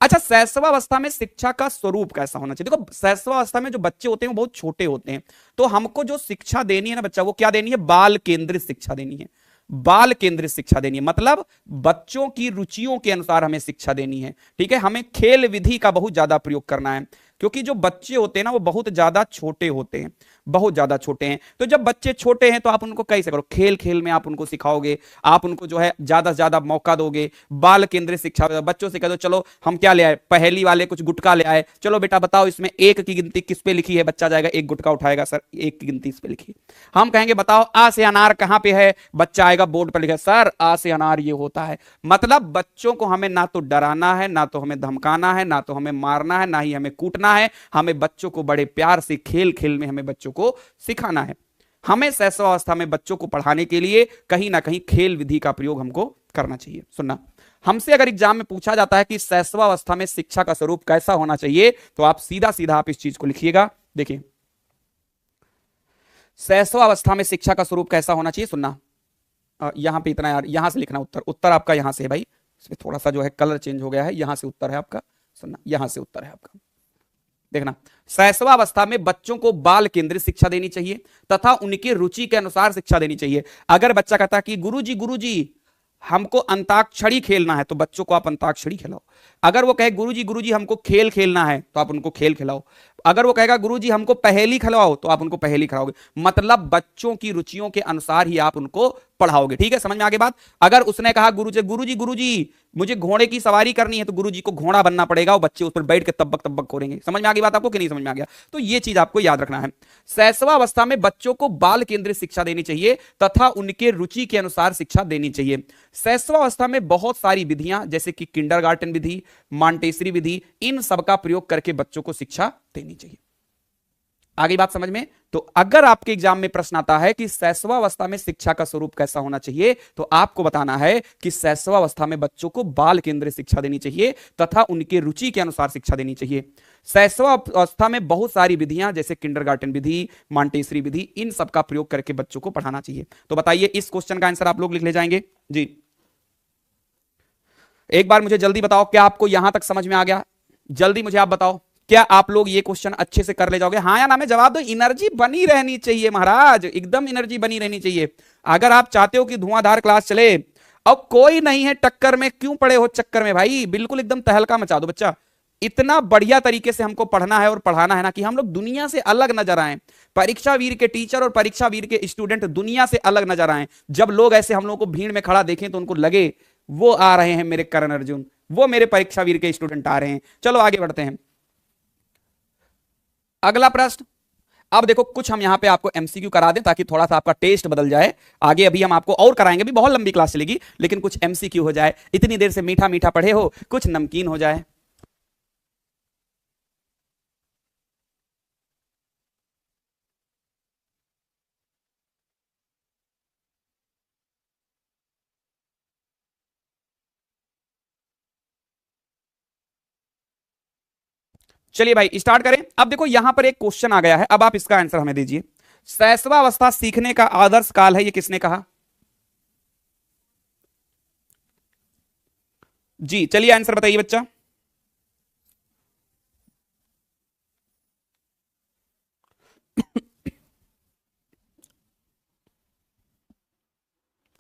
S1: अच्छा, शैशवावस्था में शिक्षा का स्वरूप कैसा होना चाहिए? देखो शैशवावस्था में जो बच्चे होते हैं वो बहुत छोटे होते हैं, तो हमको जो शिक्षा देनी है ना बच्चा, वो क्या देनी है? बाल केंद्रित शिक्षा देनी है। बाल केंद्रित शिक्षा देनी है मतलब बच्चों की रुचियों के अनुसार हमें शिक्षा देनी है, ठीक है? हमें खेल विधि का बहुत ज्यादा प्रयोग करना है, क्योंकि जो बच्चे होते हैं ना वो बहुत ज्यादा छोटे होते हैं, बहुत ज्यादा छोटे हैं। तो जब बच्चे छोटे हैं तो आप उनको कैसे करो? खेल खेल में आप उनको सिखाओगे, आप उनको जो है ज्यादा से ज्यादा मौका दोगे। बाल केंद्रित शिक्षा, बच्चों से कह दो चलो हम क्या ले आए, पहली वाले कुछ गुटखा ले आए, चलो बेटा बताओ इसमें एक की गिनती किस पे लिखी है? बच्चा जाएगा एक गुटखा उठाएगा, सर एक की गिनती इस पे लिखी। हम कहेंगे बताओ आ से अनार कहां पे है? बच्चा आएगा बोर्ड पर लिखा, सर आ से अनार ये होता है। मतलब बच्चों को हमें ना तो डराना है, ना तो हमें धमकाना है, ना तो हमें मारना है, ना ही हमें कूटना है। हमें बच्चों को बड़े प्यार से खेल खेल में हमें बच्चों को सिखाना है। हमें शैशवावस्था में बच्चों को पढ़ाने के लिए कहीं ना कहीं खेल विधि का प्रयोग हमको करना चाहिए। सुनना, हमसे अगर एग्जाम में पूछा जाता है कि शैशवावस्था में शिक्षा का स्वरूप कैसा होना चाहिए, तो आप सीधा सीधा आप इस चीज को लिखिएगा। देखिए शैशवावस्था में शिक्षा का स्वरूप कैसा होना चाहिए, सुनना। यहां पे इतना यार, यहां से लिखना उत्तर, उत्तर आपका यहां से है भाई, इसमें थोड़ा सा जो है कलर चेंज हो गया है, यहां से उत्तर है आपका। सुनना, यहां से उत्तर है आपका, देखना। शैशवावस्था में बच्चों को बाल केंद्रित शिक्षा देनी चाहिए तथा उनकी रुचि के अनुसार शिक्षा देनी चाहिए। अगर बच्चा कहता कि गुरुजी गुरुजी हमको अंताक्षरी खेलना है तो बच्चों को आप अंताक्षरी खिलाओ। अगर वो कहे गुरुजी हमको खेल खेलना है तो आप उनको खेल खिलाओ। अगर वो कहेगा गुरुजी हमको पहेली खिलाओ तो आप उनको पहेली खिलाओगे। मतलब बच्चों की रुचियों के अनुसार ही आप उनको पढ़ाओगे। ठीक है, समझ में आगे बात। अगर उसने कहा गुरुजी मुझे घोड़े की सवारी करनी है तो गुरुजी को घोड़ा बनना पड़ेगा, वो बच्चे उस पर बैठ के तब्बक तब्बक करेंगे। समझ में आगे बात आपको कि नहीं समझ में आ गया? तो ये चीज आपको याद रखना है। शैशवावस्था में बच्चों को बाल केंद्रित शिक्षा देनी चाहिए तथा उनके रुचि के अनुसार शिक्षा देनी चाहिए। शैशवावस्था में बहुत सारी विधियां जैसे कि किंडरगार्टन विधि, मॉन्टेसरी विधि, इन सब का प्रयोग करके बच्चों को शिक्षा देनी चाहिए। आगे बात समझ में? तो अगर आपके एग्जाम में प्रश्न आता है कि शैशवावस्था में शिक्षा का स्वरूप कैसा होना चाहिए, तो आपको बताना है कि शैशवावस्था में बच्चों को बाल केंद्रित शिक्षा देनी चाहिए तथा उनके रुचि के अनुसार शिक्षा देनी चाहिए। शैशवावस्था में बहुत सारी विधियां जैसे किंडरगार्टन विधि, मॉन्टेसरी विधि, इन सब का प्रयोग करके बच्चों को पढ़ाना चाहिए। तो बताइए इस क्वेश्चन का आंसर आप लोग लिख ले जाएंगे जी। एक बार मुझे जल्दी बताओ, क्या आपको यहां तक समझ में आ गया? जल्दी मुझे आप बताओ, क्या आप लोग ये क्वेश्चन अच्छे से कर ले जाओगे? हाँ या ना में जवाब दो। एनर्जी बनी रहनी चाहिए महाराज, एकदम एनर्जी बनी रहनी चाहिए। अगर आप चाहते हो कि धुआंधार क्लास चले, अब कोई नहीं है टक्कर में, क्यों पड़े हो चक्कर में भाई? बिल्कुल एकदम तहलका मचा दो बच्चा। इतना बढ़िया तरीके से हमको पढ़ना है और पढ़ाना है ना कि हम लोग दुनिया से अलग नजर आए। परीक्षा वीर के टीचर और परीक्षा वीर के स्टूडेंट दुनिया से अलग नजर आए। जब लोग ऐसे हम लोग को भीड़ में खड़ा देखें तो उनको लगे वो आ रहे हैं मेरे करण अर्जुन, वो मेरे परीक्षा वीर के स्टूडेंट आ रहे हैं। चलो आगे बढ़ते हैं। अगला प्रश्न। अब देखो कुछ हम यहां पे आपको एमसीक्यू करा दें ताकि थोड़ा सा आपका टेस्ट बदल जाए। आगे अभी हम आपको और कराएंगे, भी बहुत लंबी क्लास चलेगी, लेकिन कुछ एमसीक्यू हो जाए। इतनी देर से मीठा मीठा पढ़े हो, कुछ नमकीन हो जाए। चलिए भाई स्टार्ट करें। अब देखो यहां पर एक क्वेश्चन आ गया है, अब आप इसका आंसर हमें दीजिए। शैशवावस्था सीखने का आदर्श काल है, ये किसने कहा? जी चलिए आंसर बताइए बच्चा।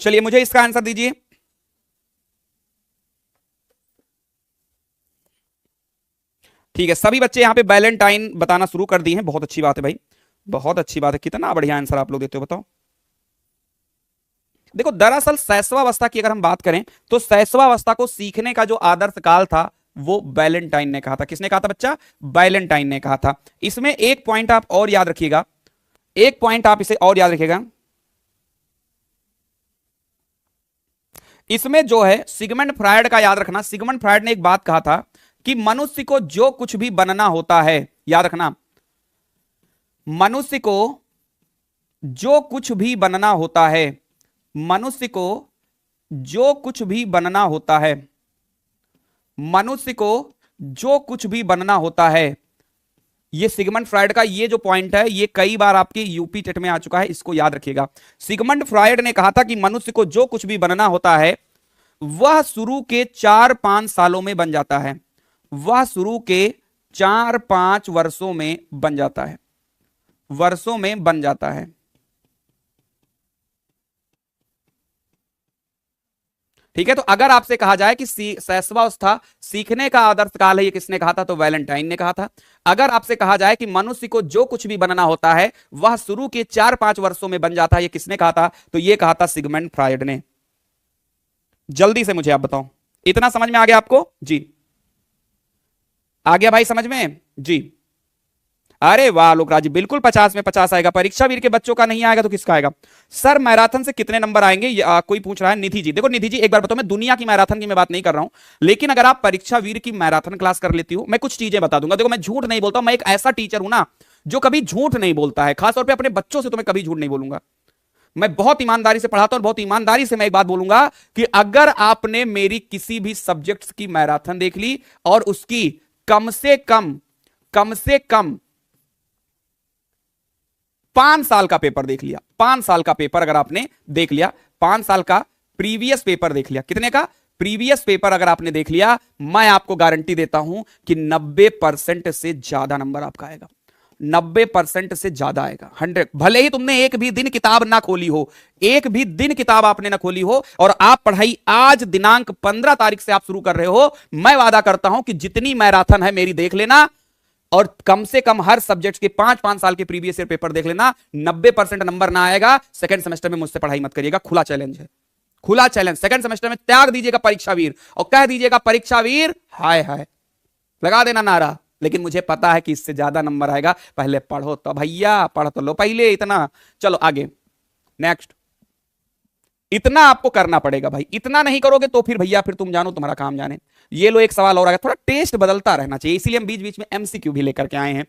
S1: चलिए मुझे इसका आंसर दीजिए। ठीक है, सभी बच्चे यहां पे वैलेंटाइन बताना शुरू कर दिए हैं। बहुत अच्छी बात है भाई, बहुत अच्छी बात है। कितना बढ़िया आंसर आप लोग देते हो, बताओ। देखो दरअसल शैशवावस्था की अगर हम बात करें तो शैशवावस्था को सीखने का जो आदर्श काल था वो वैलेंटाइन ने कहा था। किसने कहा था बच्चा? वैलेंटाइन ने कहा था। इसमें एक पॉइंट आप और याद रखिएगा, एक पॉइंट आप इसे और याद रखिएगा। इसमें जो है सिगमंड फ्रायड का याद रखना। सिगमंड फ्रायड ने एक बात कहा था कि मनुष्य को जो कुछ भी बनना होता है, याद रखना, मनुष्य को जो कुछ भी बनना होता है, मनुष्य को जो कुछ भी बनना होता है, मनुष्य को जो कुछ भी बनना होता है, ये सिगमंड फ्रायड का ये जो पॉइंट है ये कई बार आपके यूपी टेट में आ चुका है, इसको याद रखिएगा। सिगमंड फ्रायड ने कहा था कि मनुष्य को जो कुछ भी बनना होता है वह शुरू के 4-5 सालों में बन जाता है, वह शुरू के 4-5 वर्षों में बन जाता है, वर्षों में बन जाता है। ठीक है, तो अगर आपसे कहा जाए कि शैशवावस्था सीखने का आदर्श काल है, ये किसने कहा था? तो वैलेंटाइन ने कहा था। अगर आपसे कहा जाए कि मनुष्य को जो कुछ भी बनना होता है वह शुरू के 4-5 वर्षों में बन जाता है, ये किसने कहा था? तो ये कहा था सिगमंड फ्रायड ने। जल्दी से मुझे आप बताओ, इतना समझ में आ गया आपको? जी आ गया भाई समझ में? जी अरे वाह लोकराज जी, बिल्कुल 50 में 50 आएगा। परीक्षा वीर के बच्चों का नहीं आएगा तो किसका आएगा? सर मैराथन से कितने नंबर आएंगे? कोई पूछ रहा है। निधि जी, देखो निधि जी एक बार बताओ, मैं दुनिया की मैराथन की मैं बात नहीं कर रहा हूं, लेकिन अगर आप परीक्षा वीर की मैराथन क्लास कर लेती हो, मैं कुछ चीजें बता दूंगा। देखो मैं झूठ नहीं बोलता हूं, मैं एक ऐसा टीचर हूं ना जो कभी झूठ नहीं बोलता है। खासतौर पर अपने बच्चों से तो मैं कभी झूठ नहीं बोलूंगा। मैं बहुत ईमानदारी से पढ़ाता हूं और बहुत ईमानदारी से मैं एक बात बोलूंगा कि अगर आपने मेरी किसी भी सब्जेक्ट्स की मैराथन देख ली और उसकी कम से कम 5 साल का पेपर देख लिया, 5 साल का पेपर अगर आपने देख लिया, 5 साल का प्रीवियस पेपर देख लिया, कितने का? प्रीवियस पेपर अगर आपने देख लिया, मैं आपको गारंटी देता हूं कि 90% से ज्यादा नंबर आपका आएगा। 90% से ज्यादा आएगा। 100, भले ही तुमने एक भी दिन किताब ना खोली हो, एक भी दिन किताब आपने ना खोली हो, और आप पढ़ाई आज दिनांक 15 तारीख से आप शुरू कर रहे हो, मैं वादा करता हूं कि जितनी मैराथन है मेरी देख लेना, और कम से कम हर सब्जेक्ट के 5-5 साल के प्रीवियस ईयर पेपर देख लेना, 90% नंबर ना आएगा, सेकंड सेमेस्टर में मुझसे पढ़ाई मत करिएगा। खुला चैलेंज है, खुला चैलेंज। सेकंड सेमेस्टर में त्याग दीजिएगा परीक्षा वीर और कह दीजिएगा परीक्षा वीर हाय हाय, लगा देना नारा। लेकिन मुझे पता है कि इससे ज्यादा नंबर आएगा, पहले पढ़ो तो भैया, पढ़ तो लो पहले इतना। चलो आगे, नेक्स्ट। इतना आपको करना पड़ेगा भाई, इतना नहीं करोगे तो फिर भैया फिर तुम जानो तुम्हारा काम जाने। ये लो एक सवाल और आ गया, थोड़ा टेस्ट बदलता रहना चाहिए, इसीलिए हम बीच बीच में एमसीक्यू भी लेकर के आए हैं।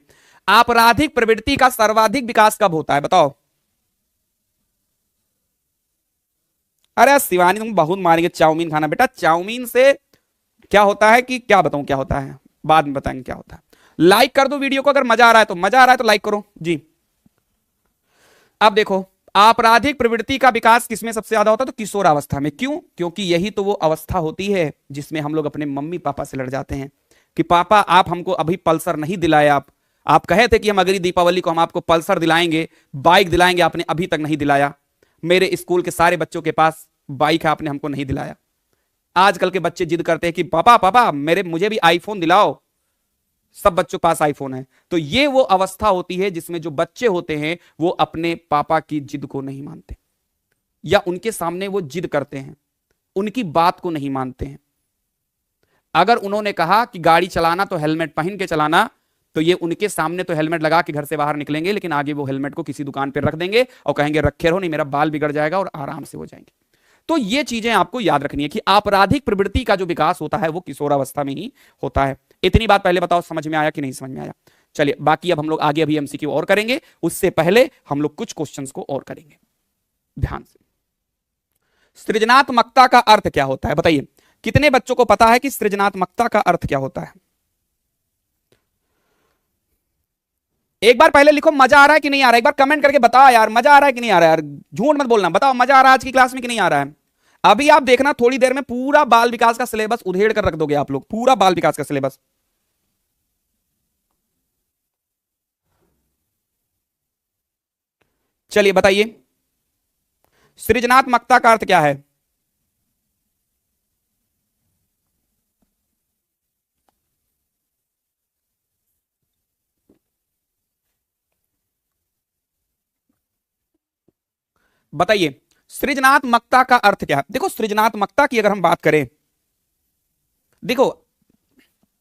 S1: आपराधिक प्रवृत्ति का सर्वाधिक विकास कब होता है बताओ? अरे शिवानी तुम बहुत मारेंगे चाउमीन खाना। बेटा चाउमीन से क्या होता है कि क्या बताऊं क्या होता है, बाद में बताएंगे क्या होता है। लाइक कर दो वीडियो को, अगर मजा आ रहा है तो, मजा आ रहा है तो लाइक करो जी। अब देखो, आपराधिक प्रवृत्ति का विकास किसमें सबसे ज्यादा होता है? तो किशोरावस्था में। क्यों? क्योंकि यही तो वो अवस्था होती है जिसमें हम लोग अपने मम्मी पापा से लड़ जाते हैं कि पापा आप हमको अभी पल्सर नहीं दिलाए, आप कहे थे कि हम अगली दीपावली को हम आपको पल्सर दिलाएंगे, बाइक दिलाएंगे, आपने अभी तक नहीं दिलाया। मेरे स्कूल के सारे बच्चों के पास बाइक है, आपने हमको नहीं दिलाया। आजकल के बच्चे जिद करते हैं कि पापा पापा मुझे भी आईफोन दिलाओ, सब बच्चों के पास आईफोन है। तो ये वो अवस्था होती है जिसमें जो बच्चे होते हैं वो अपने पापा की जिद को नहीं मानते, या उनके सामने वो जिद करते हैं, उनकी बात को नहीं मानते हैं। अगर उन्होंने कहा कि गाड़ी चलाना तो हेलमेट पहन के चलाना, तो ये उनके सामने तो हेलमेट लगा के घर से बाहर निकलेंगे, लेकिन आगे वो हेलमेट को किसी दुकान पर रख देंगे और कहेंगे रखे रहो, नहीं मेरा बाल बिगड़ जाएगा, और आराम से हो जाएंगे। तो ये चीजें आपको याद रखनी है कि आपराधिक प्रवृत्ति का जो विकास होता है वो किशोरावस्था में ही होता है। इतनी बात पहले बताओ, समझ में आया कि नहीं समझ में आया? चलिए बाकी अब हम लोग आगे अभी एमसीक्यू और करेंगे, उससे पहले हम लोग कुछ क्वेश्चंस को और करेंगे ध्यान से। सृजनात्मकता का अर्थ क्या होता है बताइए? कितने बच्चों को पता है कि सृजनात्मकता का अर्थ क्या होता है? एक बार पहले लिखो मजा आ रहा है कि नहीं आ रहा है, एक बार कमेंट करके बताओ यार, मजा आ रहा है कि नहीं आ रहा है यार, झूठ मत बोलना, बताओ मजा आ रहा है आज की क्लास में कि नहीं आ रहा है? अभी आप देखना थोड़ी देर में पूरा बाल विकास का सिलेबस उधेड़ कर रख दोगे आप लोग, पूरा बाल विकास का सिलेबस। चलिए बताइए, सृजनात्मकता का अर्थ क्या है? बताइए सृजनात्मकता का अर्थ क्या है? देखो सृजनात्मकता की अगर हम बात करें, देखो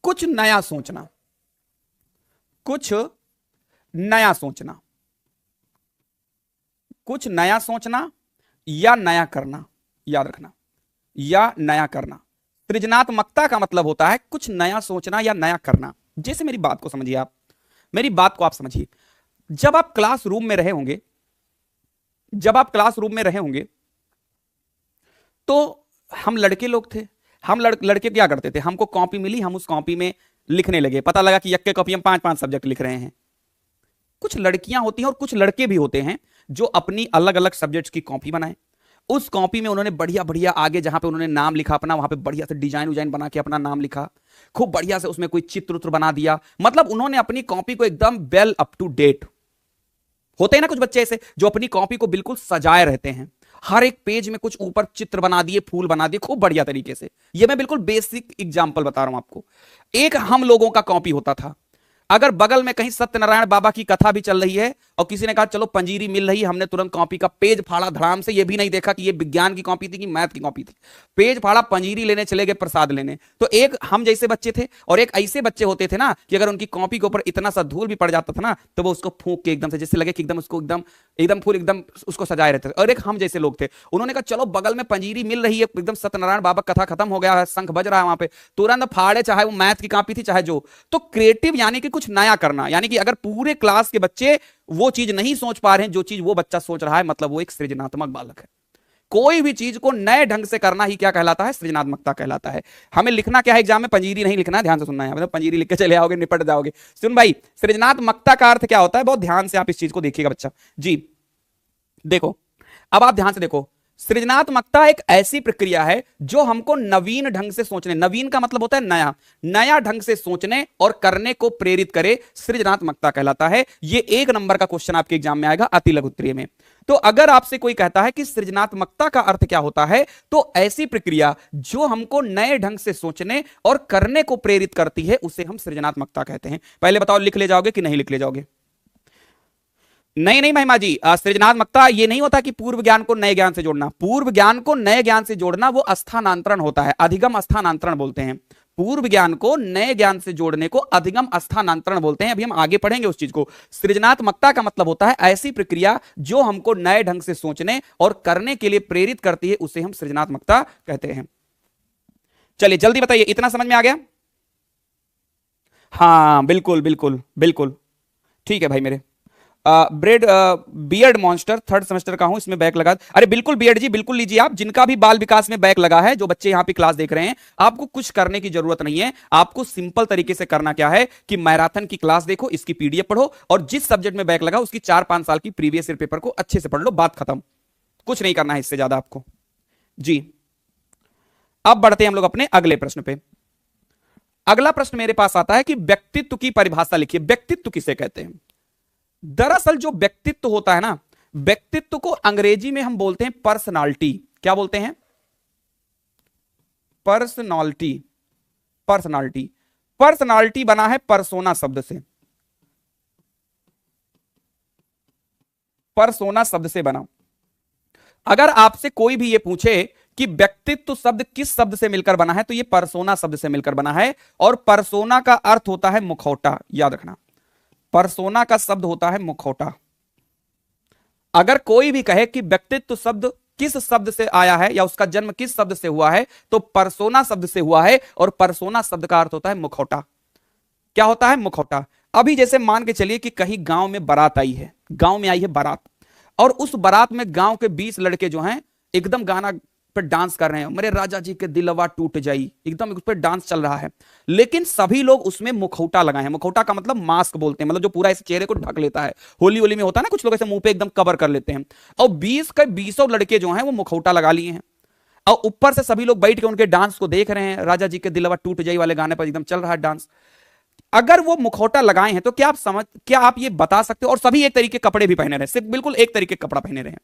S1: कुछ नया सोचना, कुछ नया सोचना, कुछ नया सोचना या नया करना, याद रखना, या नया करना। सृजनात्मकता का मतलब होता है कुछ नया सोचना या नया करना। जैसे मेरी बात को समझिए आप, मेरी बात को आप समझिए। जब आप क्लासरूम में रहे होंगे, जब आप क्लासरूम में रहे होंगे तो हम लड़के लोग थे, हम लड़के क्या करते थे? हमको कॉपी मिली, हम उस कॉपी में लिखने लगे, पता लगा कि यक्के कॉपी हम 5-5 सब्जेक्ट लिख रहे हैं। कुछ लड़कियां होती हैं और कुछ लड़के भी होते हैं जो अपनी अलग अलग सब्जेक्ट्स की कॉपी बनाए। उस कॉपी में उन्होंने बढ़िया बढ़िया आगे जहां पे उन्होंने नाम लिखा अपना, वहां पे बढ़िया से डिजाइन उजाइन बना के अपना नाम लिखा, खूब बढ़िया से उसमें कोई चित्र उत्र बना दिया। मतलब उन्होंने अपनी कॉपी को एकदम वेल अप टू डेट। होते हैं ना कुछ बच्चे ऐसे जो अपनी कॉपी को बिल्कुल सजाए रहते हैं, हर एक पेज में कुछ ऊपर चित्र बना दिए, फूल बना दिए खूब बढ़िया तरीके से। ये मैं बिल्कुल बेसिक एग्जांपल बता रहा हूं आपको। एक हम लोगों का कॉपी होता था, अगर बगल में कहीं सत्यनारायण बाबा की कथा भी चल रही है और किसी ने कहा चलो पंजीरी मिल रही है, हमने तुरंत कॉपी का पेज फाड़ा धड़ाम से, ये भी नहीं देखा कि ये विज्ञान की कॉपी थी कि मैथ की कॉपी थी, पेज फाड़ा, पंजीरी लेने चले गए प्रसाद लेने। तो एक हम जैसे बच्चे थे और एक ऐसे बच्चे होते थे ना कि अगर उनकी कॉपी के ऊपर इतना सा धूल भी पड़ जाता था ना तो वो उसको फूंक के एकदम से, जैसे लगे कि एकदम उसको एकदम एकदम फूल एकदम उसको सजाए रहते थे। और एक हम जैसे लोग थे, उन्होंने कहा चलो बगल में पंजीरी मिल रही है, एकदम सत्यनारायण बाबा कथा खत्म हो गया है, शंख बज रहा है वहां पे, तुरंत फाड़े, चाहे वो मैथ की कॉपी थी चाहे जो। तो क्रिएटिव यानी कि कुछ नया करना, यानी कि अगर पूरे क्लास के बच्चे वो चीज नहीं सोच पा रहे हैं जो चीज वो बच्चा सोच रहा है, मतलब वो एक सृजनात्मक बालक है। कोई भी चीज को नए ढंग से करना ही क्या कहलाता है? सृजनात्मकता कहलाता है। हमें लिखना क्या है एग्जाम में? पंजीरी नहीं लिखना है, ध्यान से सुनना है, मतलब पंजीरी लिख के चले आओगे निपट जाओगे। सुन भाई, सृजनात्मकता का अर्थ क्या होता है? बहुत ध्यान से आप इस चीज को देखिएगा बच्चा जी। देखो अब आप ध्यान से देखो, सृजनात्मकता एक ऐसी प्रक्रिया है जो हमको नवीन ढंग से सोचने, नवीन का मतलब होता है नया, नया ढंग से सोचने और करने को प्रेरित करे, सृजनात्मकता कहलाता है। ये 1 नंबर का क्वेश्चन आपके एग्जाम में आएगा अति लघु उत्तरीय में। तो अगर आपसे कोई कहता है कि सृजनात्मकता का अर्थ क्या होता है, तो ऐसी प्रक्रिया जो हमको नए ढंग से सोचने और करने को प्रेरित करती है उसे हम सृजनात्मकता कहते हैं। पहले बताओ लिख ले जाओगे कि नहीं लिख ले जाओगे? नहीं नहीं महिमा जी, सृजनात्मकता ये नहीं होता कि पूर्व ज्ञान को नए ज्ञान से जोड़ना। पूर्व ज्ञान को नए ज्ञान से जोड़ना वो स्थानांतरण होता है, अधिगम स्थानांतरण बोलते हैं। पूर्व ज्ञान को नए ज्ञान से जोड़ने को अधिगम स्थानांतरण बोलते हैं। अभी हम आगे पढ़ेंगे उस चीज को। सृजनात्मकता का मतलब होता है ऐसी प्रक्रिया जो हमको नए ढंग से सोचने और करने के लिए प्रेरित करती है, उसे हम सृजनात्मकता कहते हैं। चलिए जल्दी बताइए, इतना समझ में आ गया? हाँ बिल्कुल बिल्कुल बिल्कुल, ठीक है भाई मेरे। Bread beard monster 3rd semester का हूं, इसमें बैक लगा। अरे बिल्कुल बियर्ड जी, बिल्कुल लीजिए आप। जिनका भी बाल विकास में बैक लगा है, जो बच्चे यहां पे क्लास देख रहे हैं, आपको कुछ करने की जरूरत नहीं है। आपको सिंपल तरीके से करना क्या है कि मैराथन की क्लास देखो, इसकी पीडीएफ पढ़ो और जिस सब्जेक्ट में बैक लगा उसकी 4-5 साल की प्रीवियस ईयर पेपर को अच्छे से पढ़ लो, बात खत्म। कुछ नहीं करना है इससे ज्यादा आपको जी। अब बढ़ते हैं हम लोग अपने अगले प्रश्न पे। अगला प्रश्न मेरे पास आता है कि व्यक्तित्व की परिभाषा लिखिए। व्यक्तित्व किसे कहते हैं? दरअसल जो व्यक्तित्व होता है ना, व्यक्तित्व को अंग्रेजी में हम बोलते हैं पर्सनालिटी। क्या बोलते हैं? पर्सनालिटी। पर्सनालिटी, पर्सनालिटी बना है परसोना शब्द से। परसोना शब्द से बना। अगर आपसे कोई भी ये पूछे कि व्यक्तित्व शब्द किस शब्द से मिलकर बना है, तो ये परसोना शब्द से मिलकर बना है। और परसोना का अर्थ होता है मुखौटा, याद रखना। परसोना का शब्द होता है मुखौटा। अगर कोई भी कहे कि व्यक्तित्व शब्द किस शब्द से आया है या उसका जन्म किस शब्द से हुआ है, तो परसोना शब्द से हुआ है। और परसोना शब्द का अर्थ होता है मुखौटा। क्या होता है? मुखौटा। अभी जैसे मान के चलिए कि कहीं गांव में बारात आई है, गांव में आई है बारात, और उस बारात में गांव के 20 लड़के जो हैं एकदम गाना पे डांस कर रहे हैं, मेरे राजा जी के दिलवा टूट जाई, एकदम उस पर डांस चल रहा है। लेकिन सभी लोग उसमें मुखौटा लगाए हैं। मुखौटा का मतलब मास्क बोलते हैं, मतलब जो पूरा इस चेहरे को ढक लेता है। होली होली में होता है ना, कुछ लोग ऐसे मुंह पे एकदम कवर कर लेते हैं। और 20 के 20 लड़के जो हैं वो मुखौटा लगा लिए हैं, और ऊपर से सभी लोग बैठ के उनके डांस को देख रहे हैं। राजा जी के दिलवा टूट जाई वाले गाने पर एकदम चल रहा है डांस। अगर वो मुखौटा लगाए हैं तो क्या आप ये बता सकते हो? और सभी एक तरीके के कपड़े भी पहने रहे, सिर्फ बिल्कुल एक तरीके का कपड़ा पहने रहे हैं,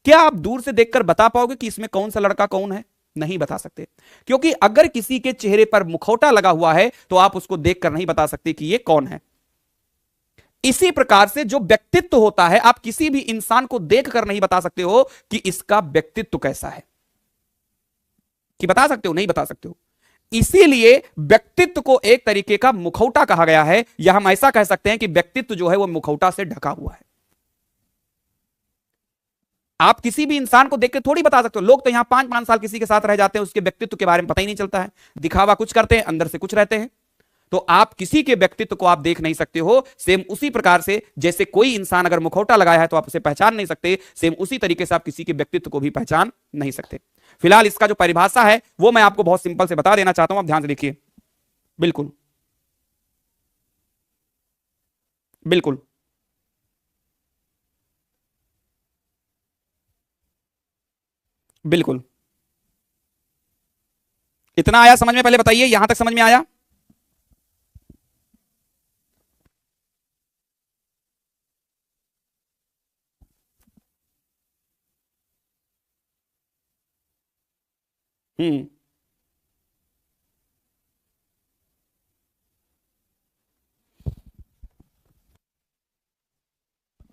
S1: क्या आप दूर से देखकर बता पाओगे कि इसमें कौन सा लड़का कौन है? नहीं बता सकते, क्योंकि अगर किसी के चेहरे पर मुखौटा लगा हुआ है तो आप उसको देखकर नहीं बता सकते कि ये कौन है। इसी प्रकार से जो व्यक्तित्व होता है, आप किसी भी इंसान को देखकर नहीं बता सकते हो कि इसका व्यक्तित्व कैसा है। कि बता सकते हो? नहीं बता सकते हो। इसीलिए व्यक्तित्व को एक तरीके का मुखौटा कहा गया है, या हम ऐसा कह सकते हैं कि व्यक्तित्व जो है वो मुखौटा से ढका हुआ है। आप किसी भी इंसान को देख के थोड़ी बता सकते हो। लोग तो यहां 5-5 साल किसी के साथ रह जाते हैं, उसके व्यक्तित्व के बारे में पता ही नहीं चलता है। दिखावा कुछ करते हैं, अंदर से कुछ रहते हैं। तो आप किसी के व्यक्तित्व को आप देख नहीं सकते हो। सेम उसी प्रकार से जैसे कोई इंसान अगर मुखौटा लगाया है तो आप उसे पहचान नहीं सकते, सेम उसी तरीके से आप किसी के व्यक्तित्व को भी पहचान नहीं सकते। फिलहाल इसका जो परिभाषा है वो मैं आपको बहुत सिंपल से बता देना चाहता हूं, आप ध्यान से देखिए। बिल्कुल बिल्कुल बिल्कुल। इतना आया समझ में? पहले बताइए, यहां तक समझ में आया? हम्म।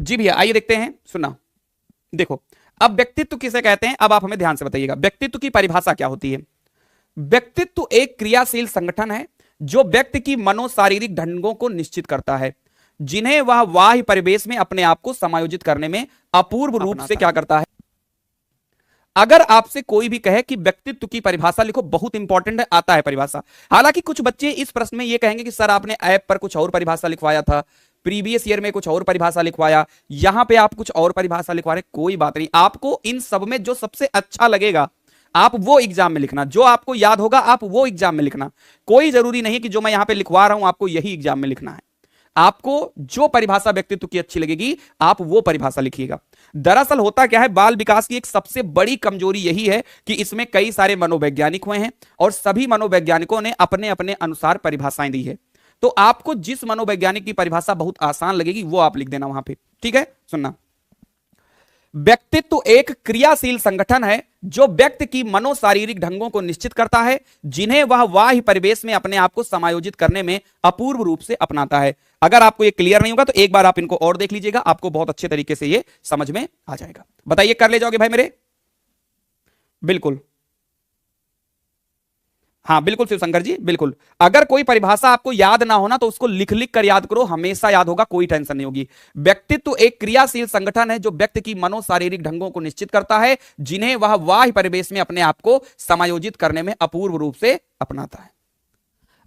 S1: जी भैया, आइए देखते हैं। सुना, देखो अब व्यक्तित्व किसे कहते हैं, अब आप हमें ध्यान से बताइएगा। व्यक्तित्व की परिभाषा क्या होती है? व्यक्तित्व एक क्रियाशील संगठन है जो व्यक्ति की मनोशारीरिक ढंगों को निश्चित करता है, जिन्हें वह बाह्य परिवेश में अपने आप को समायोजित करने में अपूर्व रूप से क्या करता है। अगर आपसे कोई भी कहे कि व्यक्तित्व की परिभाषा लिखो, बहुत इंपॉर्टेंट है, आता है परिभाषा। हालांकि कुछ बच्चे इस प्रश्न में ये कहेंगे कि सर आपने ऐप पर कुछ और परिभाषा लिखवाया था, प्रीवियस ईयर में कुछ और परिभाषा लिखवाया, यहां पे आप कुछ और परिभाषा लिखवा रहे। कोई बात नहीं, आपको इन सब में जो सबसे अच्छा लगेगा आप वो एग्जाम में लिखना, जो आपको याद होगा आप वो एग्जाम में लिखना। कोई जरूरी नहीं कि जो मैं यहां पे लिखवा रहा हूं आपको यही एग्जाम में लिखना है। आपको जो परिभाषा व्यक्तित्व की अच्छी लगेगी आप वो परिभाषा लिखिएगा। दरअसल होता क्या है, बाल विकास की एक सबसे बड़ी कमजोरी यही है कि इसमें कई सारे मनोवैज्ञानिक हुए हैं और सभी मनोवैज्ञानिकों ने अपने अपने अनुसार परिभाषाएं दी है। तो आपको जिस मनोवैज्ञानिक की परिभाषा बहुत आसान लगेगी वो आप लिख देना वहां पे, ठीक है। सुनना, व्यक्तित्व एक क्रियाशील संगठन है जो व्यक्ति की मनोशारीरिक ढंगों को निश्चित करता है, जिन्हें वह बाह्य परिवेश में अपने आप को समायोजित करने में अपूर्व रूप से अपनाता है। अगर आपको ये क्लियर नहीं होगा तो एक बार आप इनको और देख लीजिएगा, आपको बहुत अच्छे तरीके से ये समझ में आ जाएगा। बताइए, कर ले जाओगे भाई मेरे? बिल्कुल, हाँ बिल्कुल शिवशंकर जी, बिल्कुल। अगर कोई परिभाषा आपको याद ना हो ना तो उसको लिख लिख कर याद करो, हमेशा याद होगा, कोई टेंशन नहीं होगी। व्यक्तित्व एक क्रियाशील संगठन है जो व्यक्ति की मनोशारीरिक ढंगों को निश्चित करता है, जिन्हें वह बाह्य परिवेश में अपने आप को समायोजित करने में अपूर्व रूप से अपनाता है।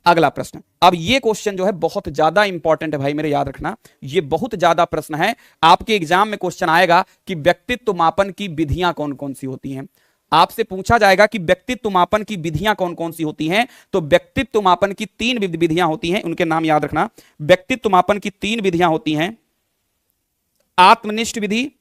S1: अगला प्रश्न, अब ये क्वेश्चन जो है बहुत ज्यादा इंपॉर्टेंट है भाई मेरे, याद रखना, ये बहुत ज्यादा प्रश्न है। आपके एग्जाम में क्वेश्चन आएगा कि व्यक्तित्व मापन की विधियां कौन कौन सी होती हैं। आपसे पूछा जाएगा कि व्यक्तित्व मापन की विधियां कौन कौन सी होती हैं। तो व्यक्तित्व मापन की 3 विधियां होती हैं, उनके नाम याद रखना। व्यक्तित्व मापन की 3 विधियां होती हैं, आत्मनिष्ठ विधि,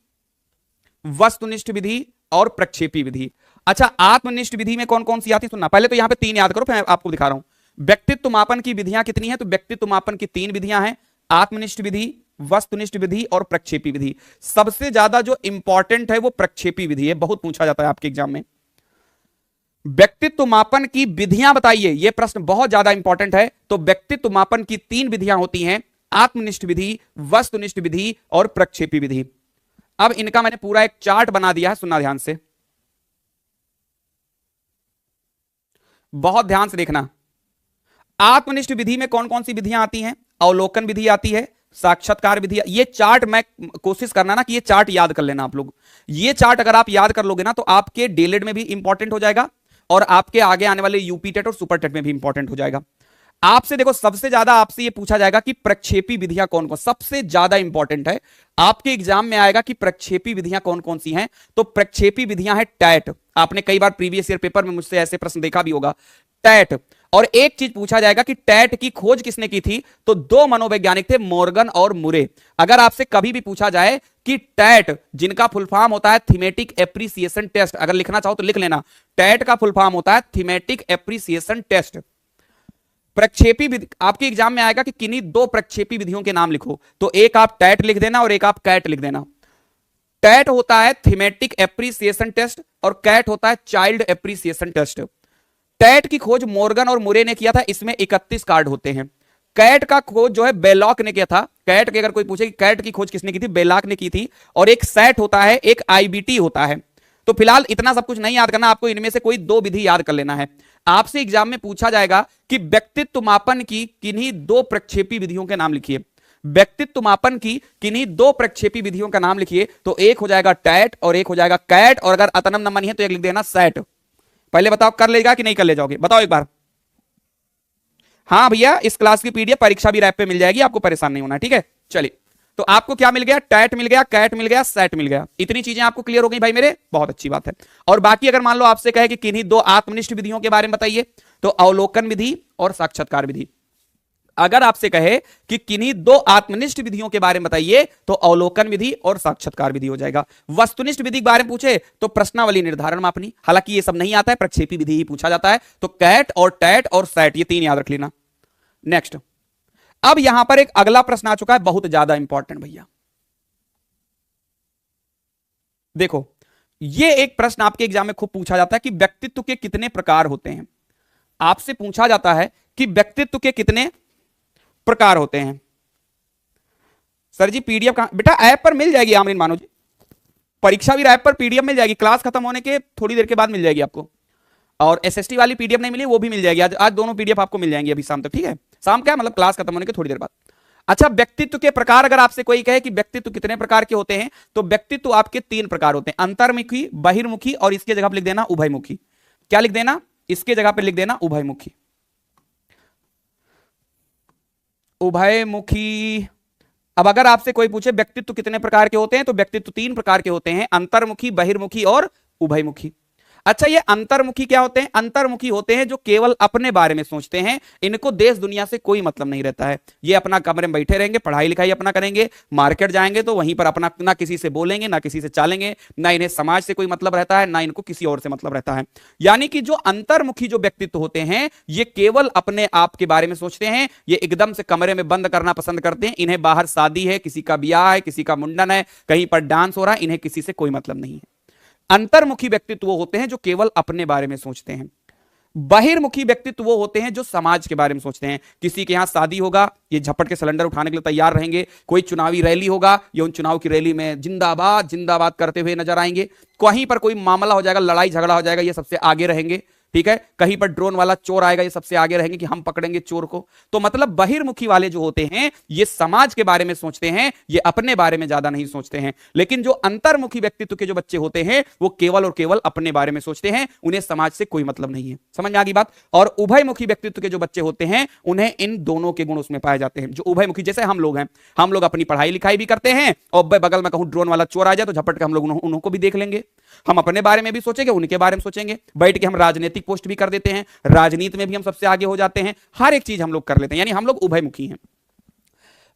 S1: वस्तुनिष्ठ विधि और प्रक्षेपी विधि। अच्छा, आत्मनिष्ठ विधि में कौन कौन सी आती है सुनना, पहले तो यहां पे 3 याद करो, फिर आपको दिखा रहा हूं। व्यक्तित्व मापन की विधियां कितनी है? तो व्यक्तित्व मापन की 3 विधियां हैं, आत्मनिष्ठ विधि, वस्तुनिष्ठ विधि और प्रक्षेपी विधि। सबसे ज्यादा जो इंपॉर्टेंट है वो प्रक्षेपी विधि है, बहुत पूछा जाता है आपके एग्जाम में। व्यक्तित्व मापन की विधियां बताइए, यह प्रश्न बहुत ज्यादा इंपॉर्टेंट है। तो व्यक्तित्व मापन की 3 विधियां होती हैं, आत्मनिष्ठ विधि, वस्तुनिष्ठ विधि और प्रक्षेपी विधि। अब इनका मैंने पूरा एक चार्ट बना दिया है, सुनना ध्यान से, बहुत ध्यान से देखना। आत्मनिष्ठ विधि में कौन कौन सी विधियां आती हैं? अवलोकन विधि आती है, साक्षात्कार विधि। ये चार्ट मैं कोशिश करना ना कि ये चार्ट याद कर लेना आप लोग। ये चार्ट अगर आप याद कर लोगे ना तो आपके डीएलएड में भी इंपॉर्टेंट हो जाएगा और आपके आगे आने वाले यूपी टेट और सुपर टेट में भी इंपॉर्टेंट हो जाएगा। आपसे देखो, सबसे ज्यादा आपसे ये पूछा जाएगा कि प्रक्षेपी विधियां कौन कौन, सबसे ज्यादा इंपॉर्टेंट है आपके एग्जाम में आएगा कि प्रक्षेपी विधियां कौन कौन सी हैं। तो प्रक्षेपी विधियां हैं टैट। आपने कई बार प्रीवियस ईयर पेपर में मुझसे ऐसे प्रश्न देखा भी होगा, टैट। और एक चीज पूछा जाएगा कि टैट की खोज किसने की थी? तो 2 मनोवैज्ञानिक थे, मॉर्गन और मुरे। अगर आपसे कभी भी पूछा जाए कि टैट, जिनका फुल फॉर्म होता है थीमेटिक एप्रिसिएशन टेस्ट, अगर लिखना चाहो तो लिख लेना, टैट का फुल फॉर्म होता है थीमेटिक एप्रिसिएशन टेस्ट। प्रक्षेपी विधि आपके एग्जाम में आएगा कि किन्हीं 2 प्रक्षेपी विधियों के नाम लिखो, तो एक आप टैट लिख देना और एक आप कैट लिख देना। टैट होता है थीमेटिक एप्रिसिएशन टेस्ट और कैट होता है चाइल्ड एप्रिसिएशन टेस्ट। टैट की खोज मॉर्गन और मुरे ने किया था, इसमें 31 कार्ड होते हैं। कैट का खोज जो है बेलॉक ने किया था। कैट के अगर कोई पूछे कि कैट की खोज किसने की थी, बेलॉक ने की थी। और एक सैट होता है, एक आईबीटी होता है। तो फिलहाल इतना सब कुछ नहीं याद करना, आपको इनमें से कोई 2 विधि याद कर लेना है। आपसे एग्जाम में पूछा जाएगा कि व्यक्तित्व मापन की किन्हीं 2 प्रक्षेपी विधियों के नाम लिखिए। व्यक्तित्व मापन की किन्हीं 2 प्रक्षेपी विधियों का नाम लिखिए, तो एक हो जाएगा टैट और एक हो जाएगा कैट, और अगर अतनम नंबर है तो एक लिख देना सैट। पहले बताओ कर लेगा कि नहीं कर ले जाओगे, बताओ एक बार। हाँ भैया, इस क्लास की पीडीएफ परीक्षा भी रैप पे मिल जाएगी, आपको परेशान नहीं होना, ठीक है। चलिए, तो आपको क्या मिल गया? टैट मिल गया, कैट मिल गया, सेट मिल गया। इतनी चीजें आपको क्लियर हो गई भाई मेरे, बहुत अच्छी बात है। और बाकी अगर मान लो आपसे कहे कि किन्हीं 2 आत्मनिष्ठ विधियों के बारे में बताइए, तो अवलोकन विधि और साक्षात्कार विधि। अगर आपसे कहे कि किन्हीं 2 आत्मनिष्ठ विधियों के बारे में बताइए, तो अवलोकन विधि और साक्षात्कार विधि हो जाएगा। वस्तुनिष्ठ विधि के बारे में पूछे तो प्रश्नावली निर्धारण मापनी, हालांकि ये सब नहीं आता है, प्रक्षेपी विधि ही पूछा जाता है। तो कैट और टैट और सेट, ये 3 याद रख लेना। नेक्स्ट, अब यहां पर एक अगला प्रश्न आ चुका है, बहुत ज्यादा इंपॉर्टेंट भैया। देखो, ये एक प्रश्न आपके एग्जाम में खूब पूछा जाता है कि व्यक्तित्व के कितने प्रकार होते हैं। आपसे पूछा जाता है कि व्यक्तित्व के कितने प्रकार होते हैं। सर जी पीडीएफ कहां? बेटा ऐप पर मिल जाएगी आमरीन मानो जी, परीक्षा भी ऐप पर पीडीएफ मिल जाएगी, क्लास खत्म होने के थोड़ी देर के बाद मिल जाएगी आपको। और एसएसटी वाली पीडीएफ नहीं मिली, वो भी मिल जाएगी आज दोनों पीडीएफ आपको मिल जाएंगी अभी शाम तक, ठीक है। शाम क्या मतलब क्लास खत्म होने के थोड़ी देर बाद। अच्छा, व्यक्तित्व के प्रकार अगर आपसे कोई कहे कि व्यक्तित्व कितने प्रकार के होते हैं, तो व्यक्तित्व आपके 3 प्रकार होते हैं, अंतर्मुखी, बहिर्मुखी और इसके जगह पर लिख देना उभयमुखी। क्या लिख देना? इसके जगह पर लिख देना उभयमुखी। उभयमुखी। अब अगर आपसे कोई पूछे व्यक्तित्व कितने प्रकार के होते हैं, तो व्यक्तित्व 3 प्रकार के होते हैं, अंतर्मुखी, बहिर्मुखी और उभयमुखी। अच्छा, ये अंतर्मुखी क्या होते हैं? अंतर्मुखी होते हैं जो केवल अपने बारे में सोचते हैं, इनको देश दुनिया से कोई मतलब नहीं रहता है। ये अपना कमरे में बैठे रहेंगे, पढ़ाई लिखाई अपना करेंगे, मार्केट जाएंगे तो वहीं पर अपना, ना किसी से बोलेंगे ना किसी से चालेंगे, ना इन्हें समाज से कोई मतलब रहता है, ना इनको किसी और से मतलब रहता है। यानी कि जो अंतर्मुखी जो व्यक्तित्व होते हैं, ये केवल अपने आप के बारे में सोचते हैं, ये एकदम से कमरे में बंद करना पसंद करते हैं। इन्हें बाहर शादी है, किसी का ब्याह है, किसी का मुंडन है, कहीं पर डांस हो रहा है, इन्हें किसी से कोई मतलब नहीं है। अंतर्मुखी व्यक्तित्व वो होते हैं जो केवल अपने बारे में सोचते हैं। बहिर्मुखी व्यक्तित्व वो होते हैं जो समाज के बारे में सोचते हैं। किसी के यहां शादी होगा, ये झपट के सिलेंडर उठाने के लिए तैयार रहेंगे। कोई चुनावी रैली होगा, ये उन चुनाव की रैली में जिंदाबाद जिंदाबाद करते हुए नजर आएंगे। कहीं पर कोई मामला हो जाएगा, लड़ाई झगड़ा हो जाएगा, ये सबसे आगे रहेंगे। ठीक है, कहीं पर ड्रोन वाला चोर आएगा, ये सबसे आगे रहेंगे कि हम पकड़ेंगे चोर को। तो मतलब बहिर्मुखी वाले जो होते हैं, ये समाज के बारे में सोचते हैं, ये अपने बारे में ज्यादा नहीं सोचते हैं। लेकिन जो अंतर्मुखी व्यक्तित्व के जो बच्चे होते हैं, वो केवल और केवल अपने बारे में सोचते हैं, उन्हें समाज से कोई मतलब नहीं है। समझ में आ गई बात? और उभयमुखी व्यक्तित्व के जो बच्चे होते हैं, उन्हें इन दोनों के गुण उसमें पाए जाते हैं। जो उभयमुखी, जैसे हम लोग हैं, हम लोग अपनी पढ़ाई लिखाई भी करते हैं, और बगल में कहूं ड्रोन वाला चोर आ जाए तो झपट के हम लोग उनको भी देख लेंगे। हम अपने बारे में भी सोचेंगे, उनके बारे में सोचेंगे। बैठ के हम राजनीतिक पोस्ट भी कर देते हैं, राजनीति में भी हम सबसे आगे हो जाते हैं, हर एक चीज हम लोग कर लेते हैं। यानी हम लोग उभयमुखी हैं।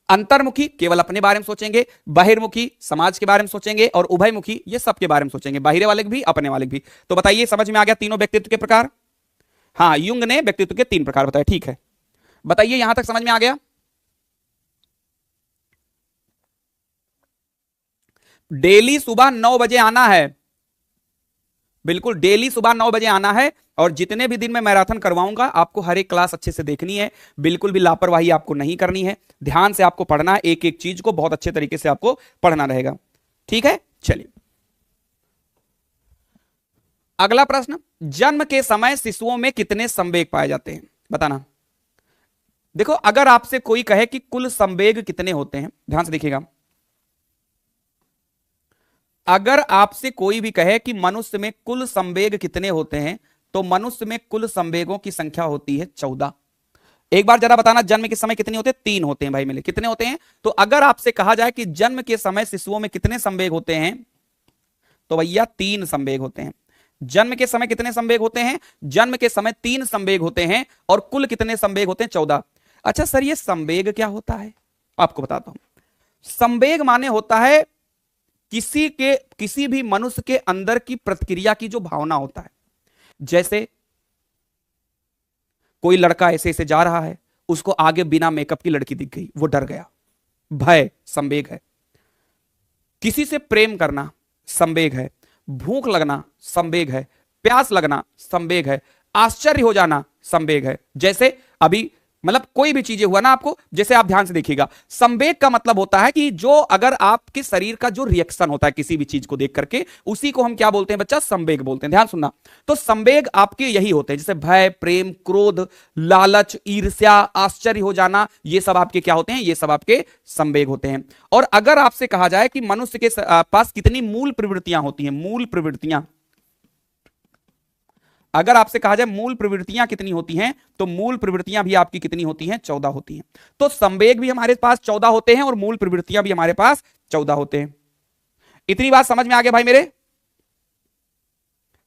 S1: अंतर्मुखी केवल अपने बारे में सोचेंगे, बहिर्मुखी समाज के बारे में सोचेंगे, और उभयमुखी ये सबके बारे में सोचेंगे, बाहरी वाले भी अपने वाले भी। तो बताइए, समझ में आ गया तीनों व्यक्तित्व के प्रकार? हाँ, युंग ने व्यक्तित्व के 3 प्रकार बताए। ठीक है, बताइए यहां तक समझ में आ गया? डेली सुबह 9 बजे आना है, बिल्कुल डेली सुबह 9 बजे आना है। और जितने भी दिन मैं मैराथन करवाऊंगा, आपको हर एक क्लास अच्छे से देखनी है, बिल्कुल भी लापरवाही आपको नहीं करनी है, ध्यान से आपको पढ़ना है, एक एक चीज को बहुत अच्छे तरीके से आपको पढ़ना रहेगा। ठीक है, चलिए अगला प्रश्न, जन्म के समय शिशुओं में कितने संवेग पाए जाते हैं? बताना। देखो, अगर आपसे कोई कहे कि कुल संवेग कितने होते हैं, ध्यान से देखिएगा। अगर आपसे कोई भी कहे कि मनुष्य में कुल संवेग कितने होते हैं, तो मनुष्य में कुल संवेगों की संख्या होती है 14। एक बार जरा बताना, जन्म के समय कितने होते हैं? 3 होते हैं भाई मिले। कितने होते हैं? तो अगर आपसे कहा जाए कि जन्म के समय शिशुओं में कितने संवेग होते हैं, तो भैया 3 संवेग होते हैं। जन्म के समय कितने संवेग होते हैं? जन्म के समय 3 संवेग होते हैं। और कुल कितने संवेग होते हैं? 14। अच्छा सर, ये संवेग क्या होता है? आपको बताता हूं। संवेग माने होता है किसी भी मनुष्य के अंदर की प्रतिक्रिया की जो भावना होता है। जैसे कोई लड़का ऐसे ऐसे जा रहा है, उसको आगे बिना मेकअप की लड़की दिख गई, वो डर गया, भय संवेग है। किसी से प्रेम करना संवेग है, भूख लगना संवेग है, प्यास लगना संवेग है, आश्चर्य हो जाना संवेग है। जैसे अभी मतलब कोई भी चीजें हुआ ना आपको, जैसे आप ध्यान से देखिएगा, संवेग का मतलब होता है कि जो अगर आपके शरीर का जो रिएक्शन होता है किसी भी चीज को देख करके, उसी को हम क्या बोलते हैं बच्चा? संवेग बोलते हैं। ध्यान सुनना। तो संवेग आपके यही होते हैं, जैसे भय, प्रेम, क्रोध, लालच, ईर्ष्या, आश्चर्य हो जाना, ये सब आपके क्या होते हैं? ये सब आपके संवेग होते हैं। और अगर आपसे कहा जाए कि मनुष्य के पास कितनी मूल प्रवृत्तियां होती हैं, मूल प्रवृत्तियां, अगर आपसे कहा जाए मूल प्रवृत्तियां कितनी होती हैं, तो मूल प्रवृत्तियां भी आपकी कितनी होती हैं? 14 होती हैं। तो संवेग भी हमारे पास 14 होते हैं और मूल प्रवृत्तियां भी हमारे पास 14 होते हैं। इतनी बात समझ में आ गया भाई मेरे?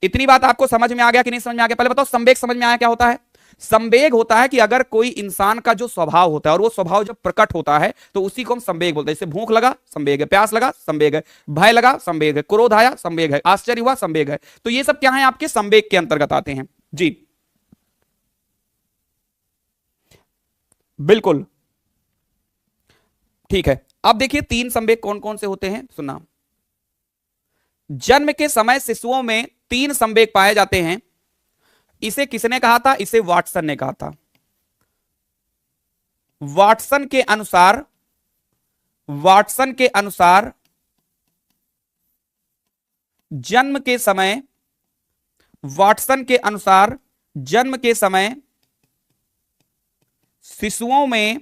S1: इतनी बात आपको समझ में आ गया कि नहीं समझ में आ गया? पहले बताओ, संवेग समझ में आया क्या होता है? संवेग होता है कि अगर कोई इंसान का जो स्वभाव होता है, और वो स्वभाव जब प्रकट होता है, तो उसी को हम संवेग बोलते हैं। जैसे भूख लगा, संवेग है, प्यास लगा, संवेग है, भय लगा, संवेग है, क्रोध आया, संवेग है, आश्चर्य हुआ, संवेग है। तो ये सब क्या है? आपके संवेग के अंतर्गत आते हैं जी। बिल्कुल ठीक है। अब देखिए 3 संवेग कौन कौन से होते हैं, सुना। जन्म के समय शिशुओं में 3 संवेग पाए जाते हैं। इसे किसने कहा था? इसे वाटसन ने कहा था। वाटसन के अनुसार जन्म के समय, वाटसन के अनुसार जन्म के समय शिशुओं में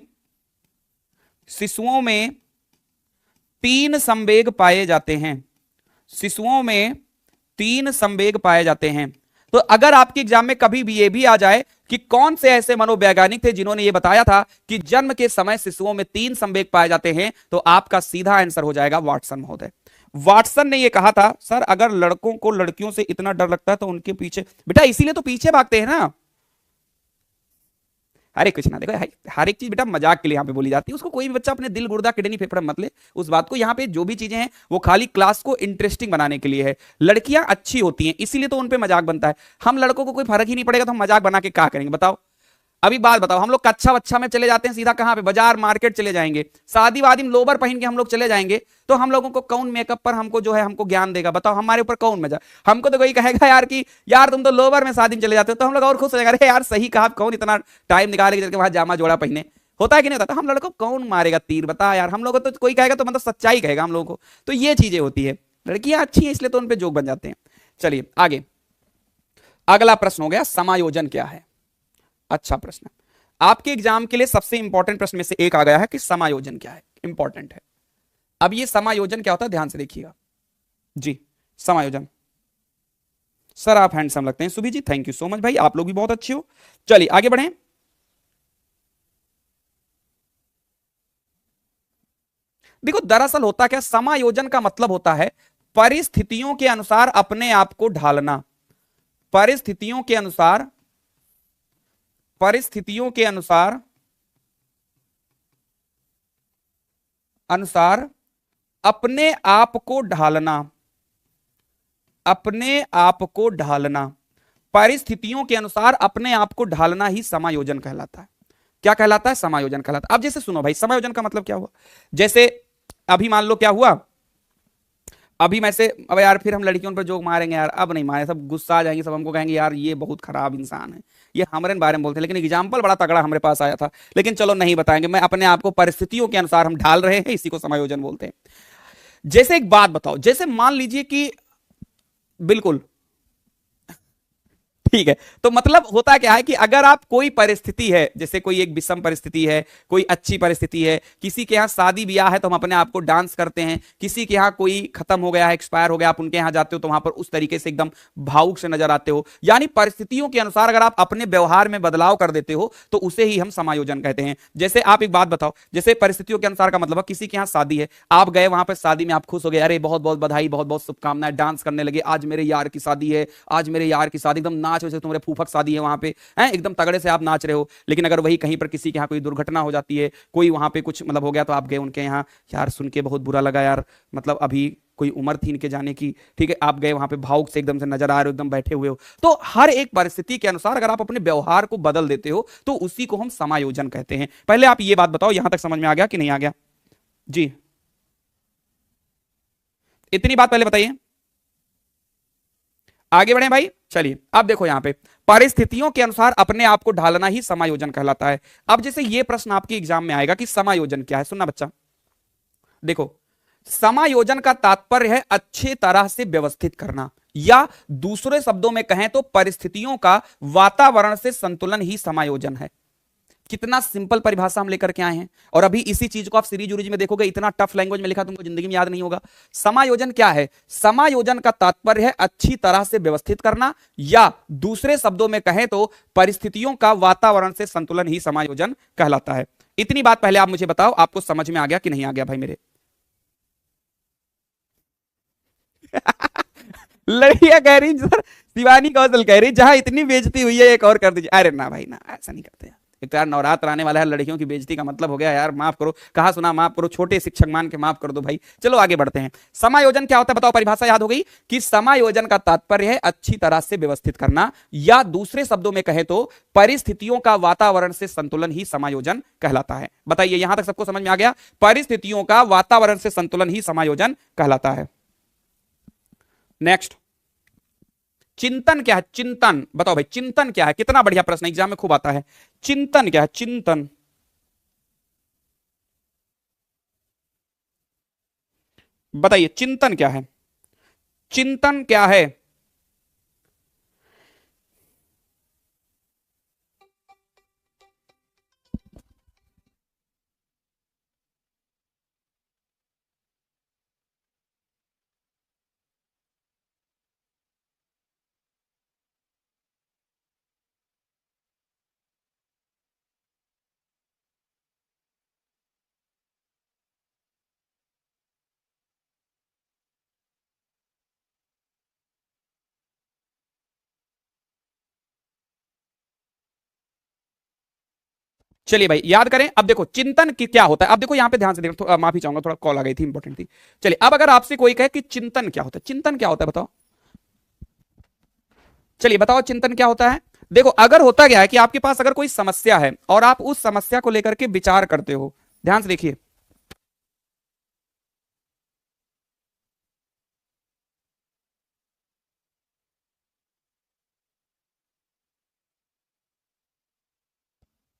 S1: 3 संवेग पाए जाते हैं। शिशुओं में 3 संवेग पाए जाते हैं। तो अगर आपके एग्जाम में कभी भी ये भी आ जाए कि कौन से ऐसे मनोवैज्ञानिक थे जिन्होंने ये बताया था कि जन्म के समय शिशुओं में 3 संवेग पाए जाते हैं, तो आपका सीधा आंसर हो जाएगा वाटसन महोदय। वाटसन ने यह कहा था, सर अगर लड़कों को लड़कियों से इतना डर लगता है तो उनके पीछे, बेटा इसीलिए तो पीछे भागते हैं ना। अरे कुछ ना, देखो हर एक चीज बेटा मजाक के लिए यहाँ पे बोली जाती है, उसको कोई भी बच्चा अपने दिल गुर्दा किडनी फेफड़ा मत ले उस बात को। यहाँ पे जो भी चीजें हैं वो खाली क्लास को इंटरेस्टिंग बनाने के लिए है। लड़कियां अच्छी होती हैं इसीलिए तो उनपे मजाक बनता है। हम लड़कों को कोई फर्क ही नहीं पड़ेगा तो हम मजाक बना के क्या करेंगे बताओ। अभी बात बताओ, हम लोग कच्चा वच्छा में चले जाते हैं सीधा कहां पे, बाजार मार्केट चले जाएंगे, शादी वादी में लोबर पहन के हम लोग चले जाएंगे, तो हम लोगों को कौन मेकअप पर हमको जो है हमको ज्ञान देगा बताओ, हमारे ऊपर कौन मजा। हमको तो कोई कहेगा यार कि यार तुम तो लोबर में शादी में चले जाते हो, तो हम लोग और खुश हो जाएगा, अरे यार सही कहा, कौन इतना टाइम निकाल के चल के वहां जामा जोड़ा पहने। होता है कि नहीं होता, तो हम लोगों को कौन मारेगा तीर बता यार, हम लोग को तो कोई कहेगा तो मतलब सच्चाई कहेगा हम लोगों को। तो ये चीजें होती है, लड़कियां अच्छी हैं इसलिए तो उन पे जोक बन जाते हैं। चलिए आगे, अगला प्रश्न हो गया समायोजन क्या है। अच्छा प्रश्न, आपके एग्जाम के लिए सबसे इंपॉर्टेंट प्रश्न में से एक आ गया है कि समायोजन क्या है, इंपॉर्टेंट है। अब ये समायोजन क्या होता है ध्यान से देखिएगा जी। समायोजन, सर आप हैंडसम लगते हैं सुभी जी, थैंक यू सो मच भाई, आप लोग भी बहुत अच्छे हो। चलिए आगे बढ़ें। देखो दरअसल होता क्या, समायोजन का मतलब होता है परिस्थितियों के अनुसार अपने आप को ढालना। परिस्थितियों के अनुसार, परिस्थितियों के अनुसार, अनुसार अपने आप को ढालना, अपने आप को ढालना, परिस्थितियों के अनुसार अपने आप को ढालना ही समायोजन कहलाता है। क्या कहलाता है, समायोजन कहलाता है। अब जैसे सुनो भाई, समायोजन का मतलब क्या हुआ, जैसे अभी मान लो क्या हुआ, अभी मैं से अब यार फिर हम लड़कियों पर जोक मारेंगे यार, अब नहीं मारे, सब गुस्सा आ जाएंगे, सब हमको कहेंगे यार ये बहुत खराब इंसान है, ये हमारे बारे में बोलते हैं। लेकिन एग्जाम्पल बड़ा तगड़ा हमारे पास आया था, लेकिन चलो नहीं बताएंगे। मैं अपने आप को परिस्थितियों के अनुसार हम ढाल रहे हैं, इसी को समायोजन बोलते हैं। जैसे एक बात बताओ, जैसे मान लीजिए कि बिल्कुल ठीक है, तो मतलब होता क्या है कि अगर आप कोई परिस्थिति है, जैसे कोई एक विषम परिस्थिति है, कोई अच्छी परिस्थिति है, किसी के यहाँ शादी ब्याह है तो हम अपने आप को डांस करते हैं, किसी के यहाँ कोई खत्म हो गया है, एक्सपायर हो गया, आप उनके यहाँ जाते हो तो वहां पर उस तरीके से एकदम भावुक से नजर आते हो। यानी परिस्थितियों के अनुसार अगर आप अपने व्यवहार में बदलाव कर देते हो तो उसे ही हम समायोजन कहते हैं। जैसे आप एक बात बताओ, जैसे परिस्थितियों के अनुसार का मतलब है किसी के यहाँ शादी है, आप गए वहां पर शादी में, आप खुश हो गए, अरे बहुत बहुत बधाई, बहुत बहुत शुभकामनाएं, डांस करने लगे, आज मेरे यार की शादी है, आज मेरे यार की शादी, एकदम नाच, वैसे तुम्हारे फूफक शादी है वहां पे है, एकदम तगड़े से आप नाच रहे हो। लेकिन अगर वही कहीं पर किसी के यहाँ कोई दुर्घटना हो जाती है, कोई वहां पे कुछ मतलब हो गया, तो आप गए उनके यहाँ, यार सुन के बहुत बुरा लगा यार, मतलब अभी कोई उम्र थी इनके जाने की, ठीक है, आप गए वहां पे भावुक से एकदम से नजर आ रहे हो, एकदम बैठे हुए हो। तो हर एक परिस्थिति के अनुसार अगर आप अपने व्यवहार को बदल देते हो तो उसी को हम समायोजन कहते हैं। पहले आप ये बात बताओ, यहां तक समझ में आ गया कि नहीं आ गया जी, इतनी बात पहले बताइए, आगे बढ़े भाई। चलिए अब देखो यहां पे, परिस्थितियों के अनुसार अपने आप को ढालना ही समायोजन कहलाता है। अब जैसे ये प्रश्न आपके एग्जाम में आएगा कि समायोजन क्या है, सुनना बच्चा, देखो समायोजन का तात्पर्य है अच्छे तरह से व्यवस्थित करना, या दूसरे शब्दों में कहें तो परिस्थितियों का वातावरण से संतुलन ही समायोजन है। कितना सिंपल परिभाषा हम लेकर के आए हैं, और अभी इसी चीज को आप सीरीज उरीज में देखोगे, इतना टफ लैंग्वेज में लिखा तुमको जिंदगी में याद नहीं होगा। समायोजन क्या है, समायोजन का तात्पर्य है अच्छी तरह से व्यवस्थित करना, या दूसरे शब्दों में कहें तो परिस्थितियों का वातावरण से संतुलन ही समायोजन कहलाता है। इतनी बात पहले आप मुझे बताओ, आपको समझ में आ गया कि नहीं आ गया भाई मेरे। लड़कियां कह रही सर, शिवानी कौशल कह रही जहां इतनी बेइज्जती हुई है एक और कर दीजिए। अरे ना भाई ना, ऐसा नहीं करते। एक तो यार नवरात्र आने वाला है, लड़कियों की बेइज्जती का मतलब हो गया यार, माफ करो, कहा सुना माफ करो, छोटे शिक्षक मान के माफ कर दो भाई। चलो आगे बढ़ते हैं। समायोजन क्या होता है बताओ, परिभाषा याद हो गई कि समायोजन का तात्पर्य है अच्छी तरह से व्यवस्थित करना, या दूसरे शब्दों में कहे तो परिस्थितियों का वातावरण से संतुलन ही समायोजन कहलाता है। बताइए यहां तक सबको समझ में आ गया, परिस्थितियों का वातावरण से संतुलन ही समायोजन कहलाता है। नेक्स्ट, चिंतन क्या है, चिंतन बताओ भाई, चिंतन क्या है, कितना बढ़िया प्रश्न एग्जाम में खूब आता है। चिंतन क्या है, चिंतन बताइए, चिंतन क्या है, चिंतन क्या है। चलिए भाई याद करें। अब देखो चिंतन की क्या होता है, अब देखो यहां पे ध्यान से देखो, माफी चाहूंगा थोड़ा कॉल आ गई थी, इंपॉर्टेंट थी। चलिए अब अगर आपसे कोई कहे कि चिंतन क्या होता है, चिंतन क्या होता है बताओ, चलिए बताओ चिंतन क्या होता है। देखो अगर होता क्या है कि आपके पास अगर कोई समस्या है और आप उस समस्या को लेकर के विचार करते हो, ध्यान से देखिए,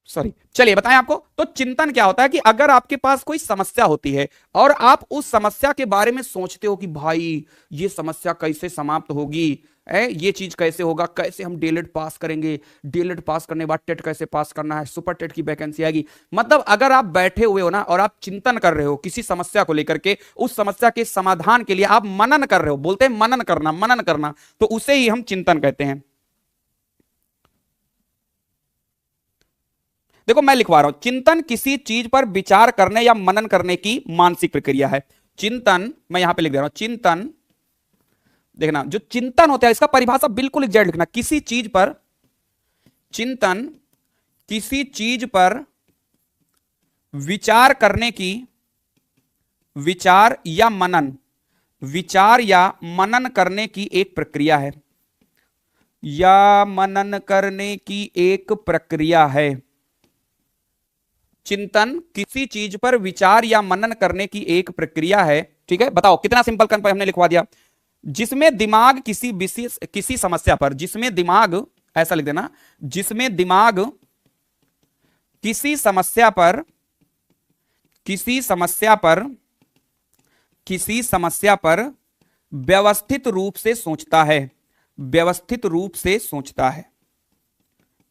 S1: सॉरी, चलिए बताएं आपको, तो चिंतन क्या होता है कि अगर आपके पास कोई समस्या होती है और आप उस समस्या के बारे में सोचते हो कि भाई ये समस्या कैसे समाप्त होगी, ये चीज कैसे होगा, कैसे हम डीएलएड पास करेंगे, डीएलएड पास करने के बाद टेट कैसे पास करना है, सुपर टेट की वैकेंसी आएगी। मतलब अगर आप बैठे हुए हो ना और आप चिंतन कर रहे हो किसी समस्या को लेकर के, उस समस्या के समाधान के लिए आप मनन कर रहे हो, बोलते हैं मनन करना, मनन करना, तो उसे ही हम चिंतन कहते हैं। देखो मैं लिखवा रहा हूं, चिंतन किसी चीज पर विचार करने या मनन करने की मानसिक प्रक्रिया है। चिंतन मैं यहां पे लिख दे रहा हूं, चिंतन, देखना जो चिंतन होता है इसका परिभाषा बिल्कुल एग्जैक्ट लिखना, किसी चीज पर चिंतन, किसी चीज पर विचार करने की, विचार या मनन, विचार या मनन करने की एक प्रक्रिया है, या मनन करने की एक प्रक्रिया है। चिंतन किसी चीज पर विचार या मनन करने की एक प्रक्रिया है। ठीक है, बताओ कितना सिंपल कंसेप्ट हमने लिखवा दिया, जिसमें दिमाग किसी विशेष, किसी समस्या पर, जिसमें दिमाग, ऐसा लिख देना, जिसमें दिमाग किसी समस्या पर, किसी समस्या पर, किसी समस्या पर व्यवस्थित रूप से सोचता है, व्यवस्थित रूप से सोचता है,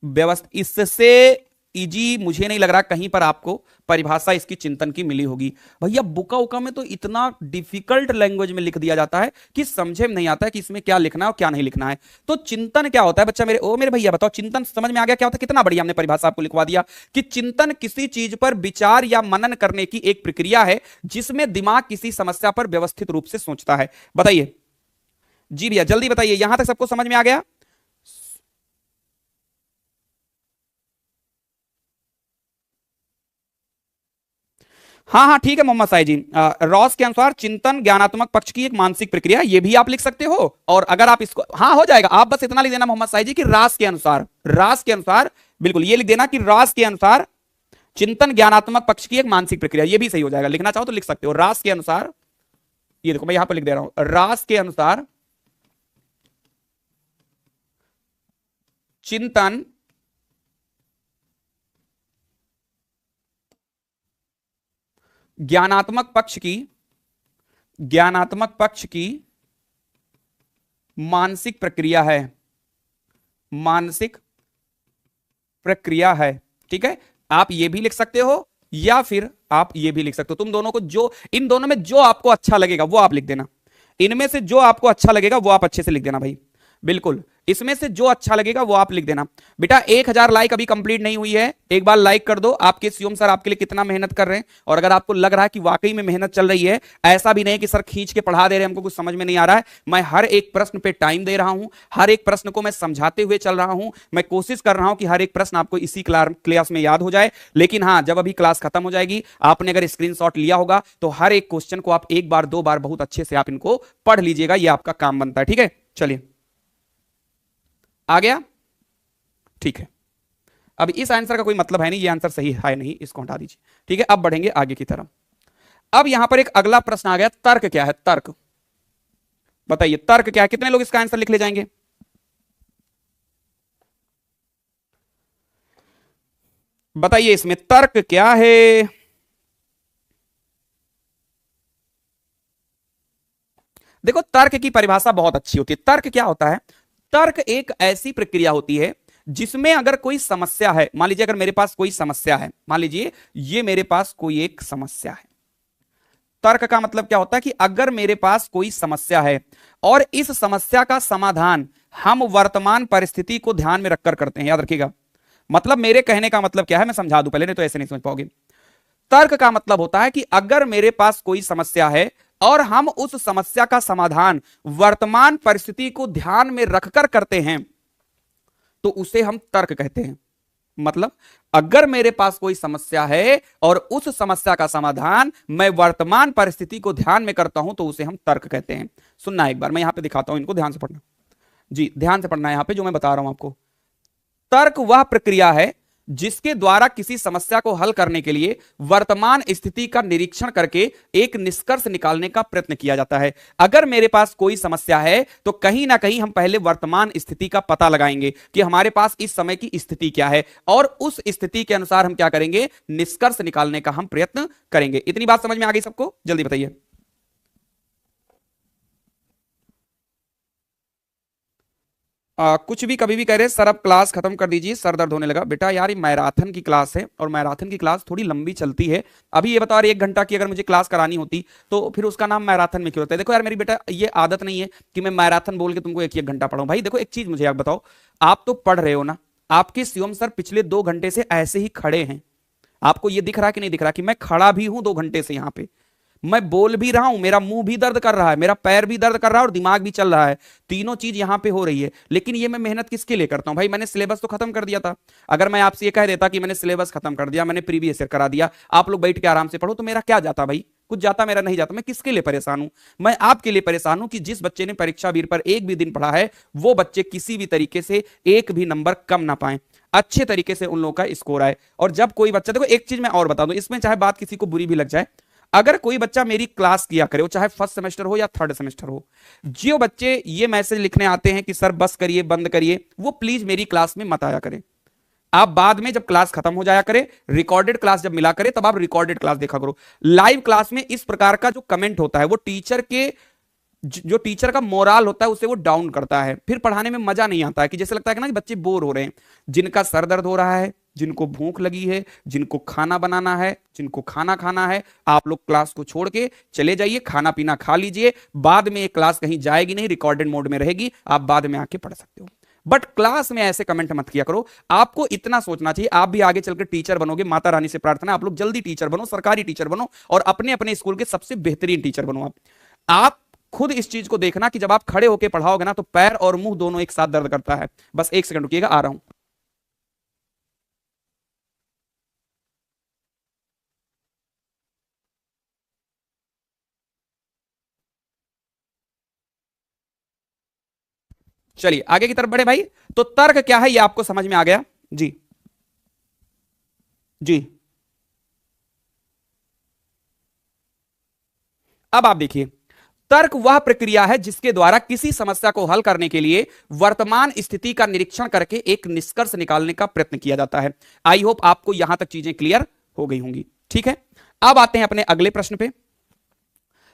S1: व्यवस्थित, इससे इजी मुझे नहीं लग रहा कहीं पर आपको परिभाषा इसकी चिंतन की मिली होगी। भैया बुका उका में तो इतना डिफिकल्ट लैंग्वेज में लिख दिया जाता है कि समझे में नहीं आता है कि इसमें क्या लिखना है और क्या नहीं लिखना है। तो चिंतन क्या होता है बच्चा, मेरे भैया बताओ, चिंतन समझ में आ गया क्या होता है? कितना बढ़िया हमने परिभाषा आपको लिखवा दिया कि चिंतन किसी चीज पर विचार या मनन करने की एक प्रक्रिया है जिसमें दिमाग किसी समस्या पर व्यवस्थित रूप से सोचता है। बताइए जी भैया, जल्दी बताइए, यहां तक सबको समझ में आ गया? हाँ हाँ ठीक है मोहम्मद साई जी, रॉस के अनुसार चिंतन ज्ञानात्मक पक्ष की एक मानसिक प्रक्रिया, ये भी आप लिख सकते हो। और अगर आप इसको, हाँ हो जाएगा, आप बस इतना लिख देना मोहम्मद साई जी कि रास के अनुसार, रास के अनुसार, बिल्कुल ये लिख देना कि रास के अनुसार चिंतन ज्ञानात्मक पक्ष की एक मानसिक प्रक्रिया, ये भी सही हो जाएगा, लिखना चाहो तो लिख सकते हो रास के अनुसार। ये देखो मैं यहां पर लिख दे रहा हूं, रास के अनुसार चिंतन ज्ञानात्मक पक्ष की, ज्ञानात्मक पक्ष की मानसिक प्रक्रिया है, मानसिक प्रक्रिया है। ठीक है, आप ये भी लिख सकते हो या फिर आप ये भी लिख सकते हो, तुम दोनों को जो, इन दोनों में जो आपको अच्छा लगेगा वो आप लिख देना, इनमें से जो आपको अच्छा लगेगा वो आप अच्छे से लिख देना भाई, बिल्कुल इसमें से जो अच्छा लगेगा वो आप लिख देना। बेटा 1000 लाइक अभी कंप्लीट नहीं हुई है, एक बार लाइक कर दो। आपके शिवम सर आपके लिए कितना मेहनत कर रहे हैं, और अगर आपको लग रहा है कि वाकई में मेहनत चल रही है, ऐसा भी नहीं कि सर खींच के पढ़ा दे रहे हैं, हमको कुछ समझ में नहीं आ रहा है, मैं हर एक प्रश्न पे टाइम दे रहा हूं, हर एक प्रश्न को मैं समझाते हुए चल रहा हूं, मैं कोशिश कर रहा हूं कि हर एक प्रश्न आपको इसी क्लास में याद हो जाए। लेकिन हाँ, जब अभी क्लास खत्म हो जाएगी, आपने अगर स्क्रीनशॉट लिया होगा तो हर एक क्वेश्चन को आप एक बार दो बार बहुत अच्छे से आप इनको पढ़ लीजिएगा, ये आपका काम बनता है। ठीक है, चलिए आ गया, ठीक है। अब इस आंसर का कोई मतलब है नहीं, ये आंसर सही है नहीं, इसको हटा दीजिए। ठीक है, अब बढ़ेंगे आगे की तरफ। अब यहां पर एक अगला प्रश्न आ गया, तर्क क्या है, तर्क बताइए, तर्क क्या है, कितने लोग इसका आंसर लिख ले जाएंगे? बताइए इसमें तर्क क्या है? देखो तर्क की परिभाषा बहुत अच्छी होती है। तर्क क्या होता है? तर्क एक ऐसी प्रक्रिया होती है जिसमें अगर कोई समस्या है, मान लीजिए अगर मेरे पास कोई समस्या है, मान लीजिए ये मेरे पास कोई एक समस्या है, तर्क का मतलब क्या होता है कि अगर मेरे पास कोई समस्या है और इस समस्या का समाधान हम वर्तमान परिस्थिति को ध्यान में रखकर करते हैं, याद रखिएगा, मतलब मेरे कहने का मतलब क्या है मैं समझा दूं पहले, नहीं तो ऐसे नहीं समझ पाओगे। तर्क का मतलब होता है कि अगर मेरे पास कोई समस्या है और हम उस समस्या का समाधान वर्तमान परिस्थिति को ध्यान में रखकर करते हैं तो उसे हम तर्क कहते हैं। मतलब अगर मेरे पास कोई समस्या है और उस समस्या का समाधान मैं वर्तमान परिस्थिति को ध्यान में करता हूं तो उसे हम तर्क कहते हैं। सुनना एक बार, मैं यहां पे दिखाता हूं, इनको ध्यान से पढ़ना। जी ध्यान से पढ़ना है यहां पे जो मैं बता रहा हूं आपको। तर्क वह प्रक्रिया है जिसके द्वारा किसी समस्या को हल करने के लिए वर्तमान स्थिति का निरीक्षण करके एक निष्कर्ष निकालने का प्रयत्न किया जाता है। अगर मेरे पास कोई समस्या है तो कहीं ना कहीं हम पहले वर्तमान स्थिति का पता लगाएंगे कि हमारे पास इस समय की स्थिति क्या है, और उस स्थिति के अनुसार हम क्या करेंगे, निष्कर्ष निकालने का हम प्रयत्न करेंगे। इतनी बात समझ में आ गई सबको? जल्दी बताइए। कुछ भी कभी भी कह रहे सर अब क्लास खत्म कर दीजिए, सर दर्द होने लगा। बेटा यार ये मैराथन की क्लास है और मैराथन की क्लास थोड़ी लंबी चलती है। अभी ये बताओ 1 घंटा की अगर मुझे क्लास करानी होती तो फिर उसका नाम मैराथन में क्यों होता है? देखो यार मेरी बेटा ये आदत नहीं है कि मैं मैराथन बोल के तुमको एक 1 घंटा पढ़ाऊं। भाई देखो एक चीज मुझे आप बताओ, आप तो पढ़ रहे हो ना, आपके शिवम सर पिछले 2 घंटे से ऐसे ही खड़े हैं। आपको ये दिख रहा कि नहीं दिख रहा कि मैं खड़ा भी हूं 2 घंटे से यहां पे, मैं बोल भी रहा हूं, मेरा मुंह भी दर्द कर रहा है, मेरा पैर भी दर्द कर रहा है और दिमाग भी चल रहा है, तीनों चीज यहां पे हो रही है। लेकिन ये मैं मेहनत किसके लिए करता हूं? भाई मैंने सिलेबस तो खत्म कर दिया था। अगर मैं आपसे ये कह देता कि मैंने सिलेबस खत्म कर दिया, मैंने प्रीवियस ईयर करा दिया, आप लोग बैठ के आराम से पढ़ो, तो मेरा क्या जाता भाई? कुछ जाता मेरा नहीं जाता। मैं किसके लिए परेशान हूं? मैं आपके लिए परेशान हूं कि जिस बच्चे ने परीक्षा वीर पर एक भी दिन पढ़ा है वो बच्चे किसी भी तरीके से एक भी नंबर कम ना पाए, अच्छे तरीके से उन लोगों का स्कोर आए। और जब कोई बच्चा, देखो एक चीज मैं और बता दूं, इसमें चाहे बात किसी को बुरी भी लग जाए, अगर कोई बच्चा मेरी क्लास किया करे, वो चाहे फर्स्ट सेमेस्टर हो या थर्ड सेमेस्टर हो, जो बच्चे ये मैसेज लिखने आते हैं कि सर बस करिए बंद करिए, वो प्लीज मेरी क्लास में मत आया करें। आप बाद में जब क्लास खत्म हो जाया करे, रिकॉर्डेड क्लास जब मिला करे, तब आप रिकॉर्डेड क्लास देखा करो। लाइव क्लास में इस प्रकार का जो कमेंट होता है वो टीचर के, जो टीचर का मोराल होता है उसे वो डाउन करता है। फिर पढ़ाने में मजा नहीं आता है, कि जैसे लगता है कि ना कि बच्चे बोर हो रहे हैं। जिनका सर दर्द हो रहा है, जिनको भूख लगी है, जिनको खाना बनाना है, जिनको खाना खाना है, आप लोग क्लास को छोड़ के चले जाइए, खाना पीना खा लीजिए। बाद में ये क्लास कहीं जाएगी नहीं, रिकॉर्डेड मोड में रहेगी, आप बाद में आके पढ़ सकते हो। बट क्लास में ऐसे कमेंट मत किया करो। आपको इतना सोचना चाहिए, आप भी आगे चलकर टीचर बनोगे। माता रानी से प्रार्थना है आप लोग जल्दी टीचर बनो, सरकारी टीचर बनो, और अपने अपने स्कूल के सबसे बेहतरीन टीचर बनो। आप खुद इस चीज को देखना कि जब आप खड़े होकर पढ़ाओगे ना तो पैर और मुंह दोनों एक साथ दर्द करता है। बस 1 सेकंड रुकिएगा, आ रहा हूं। चलिए आगे की तरफ बढ़े भाई। तो तर्क क्या है ये आपको समझ में आ गया? जी जी। अब आप देखिए, तर्क वह प्रक्रिया है जिसके द्वारा किसी समस्या को हल करने के लिए वर्तमान स्थिति का निरीक्षण करके एक निष्कर्ष निकालने का प्रयत्न किया जाता है। आई होप आपको यहां तक चीजें क्लियर हो गई होंगी। ठीक है, अब आते हैं अपने अगले प्रश्न पे।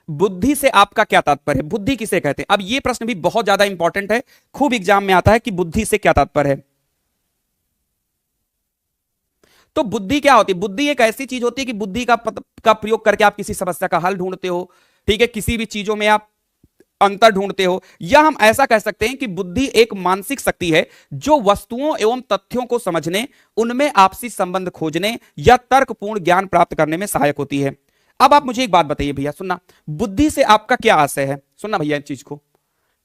S1: बुद्धि से आपका क्या तात्पर्य है? बुद्धि किसे कहते हैं? अब यह प्रश्न भी बहुत ज्यादा इंपॉर्टेंट है, खूब एग्जाम में आता है कि बुद्धि से क्या तात्पर्य है। तो बुद्धि क्या होती है? बुद्धि एक ऐसी चीज होती है कि बुद्धि का प्रयोग करके आप किसी समस्या का हल ढूंढते हो। ठीक है, किसी भी चीजों में आप अंतर ढूंढते हो, या हम ऐसा कह सकते हैं कि बुद्धि एक मानसिक शक्ति है जो वस्तुओं एवं तथ्यों को समझने, उनमें आपसी संबंध खोजने या तर्कपूर्ण ज्ञान प्राप्त करने में सहायक होती है। अब आप मुझे एक बात बताइए भैया, सुनना, बुद्धि से आपका क्या आशय है? सुनना भैया इस चीज को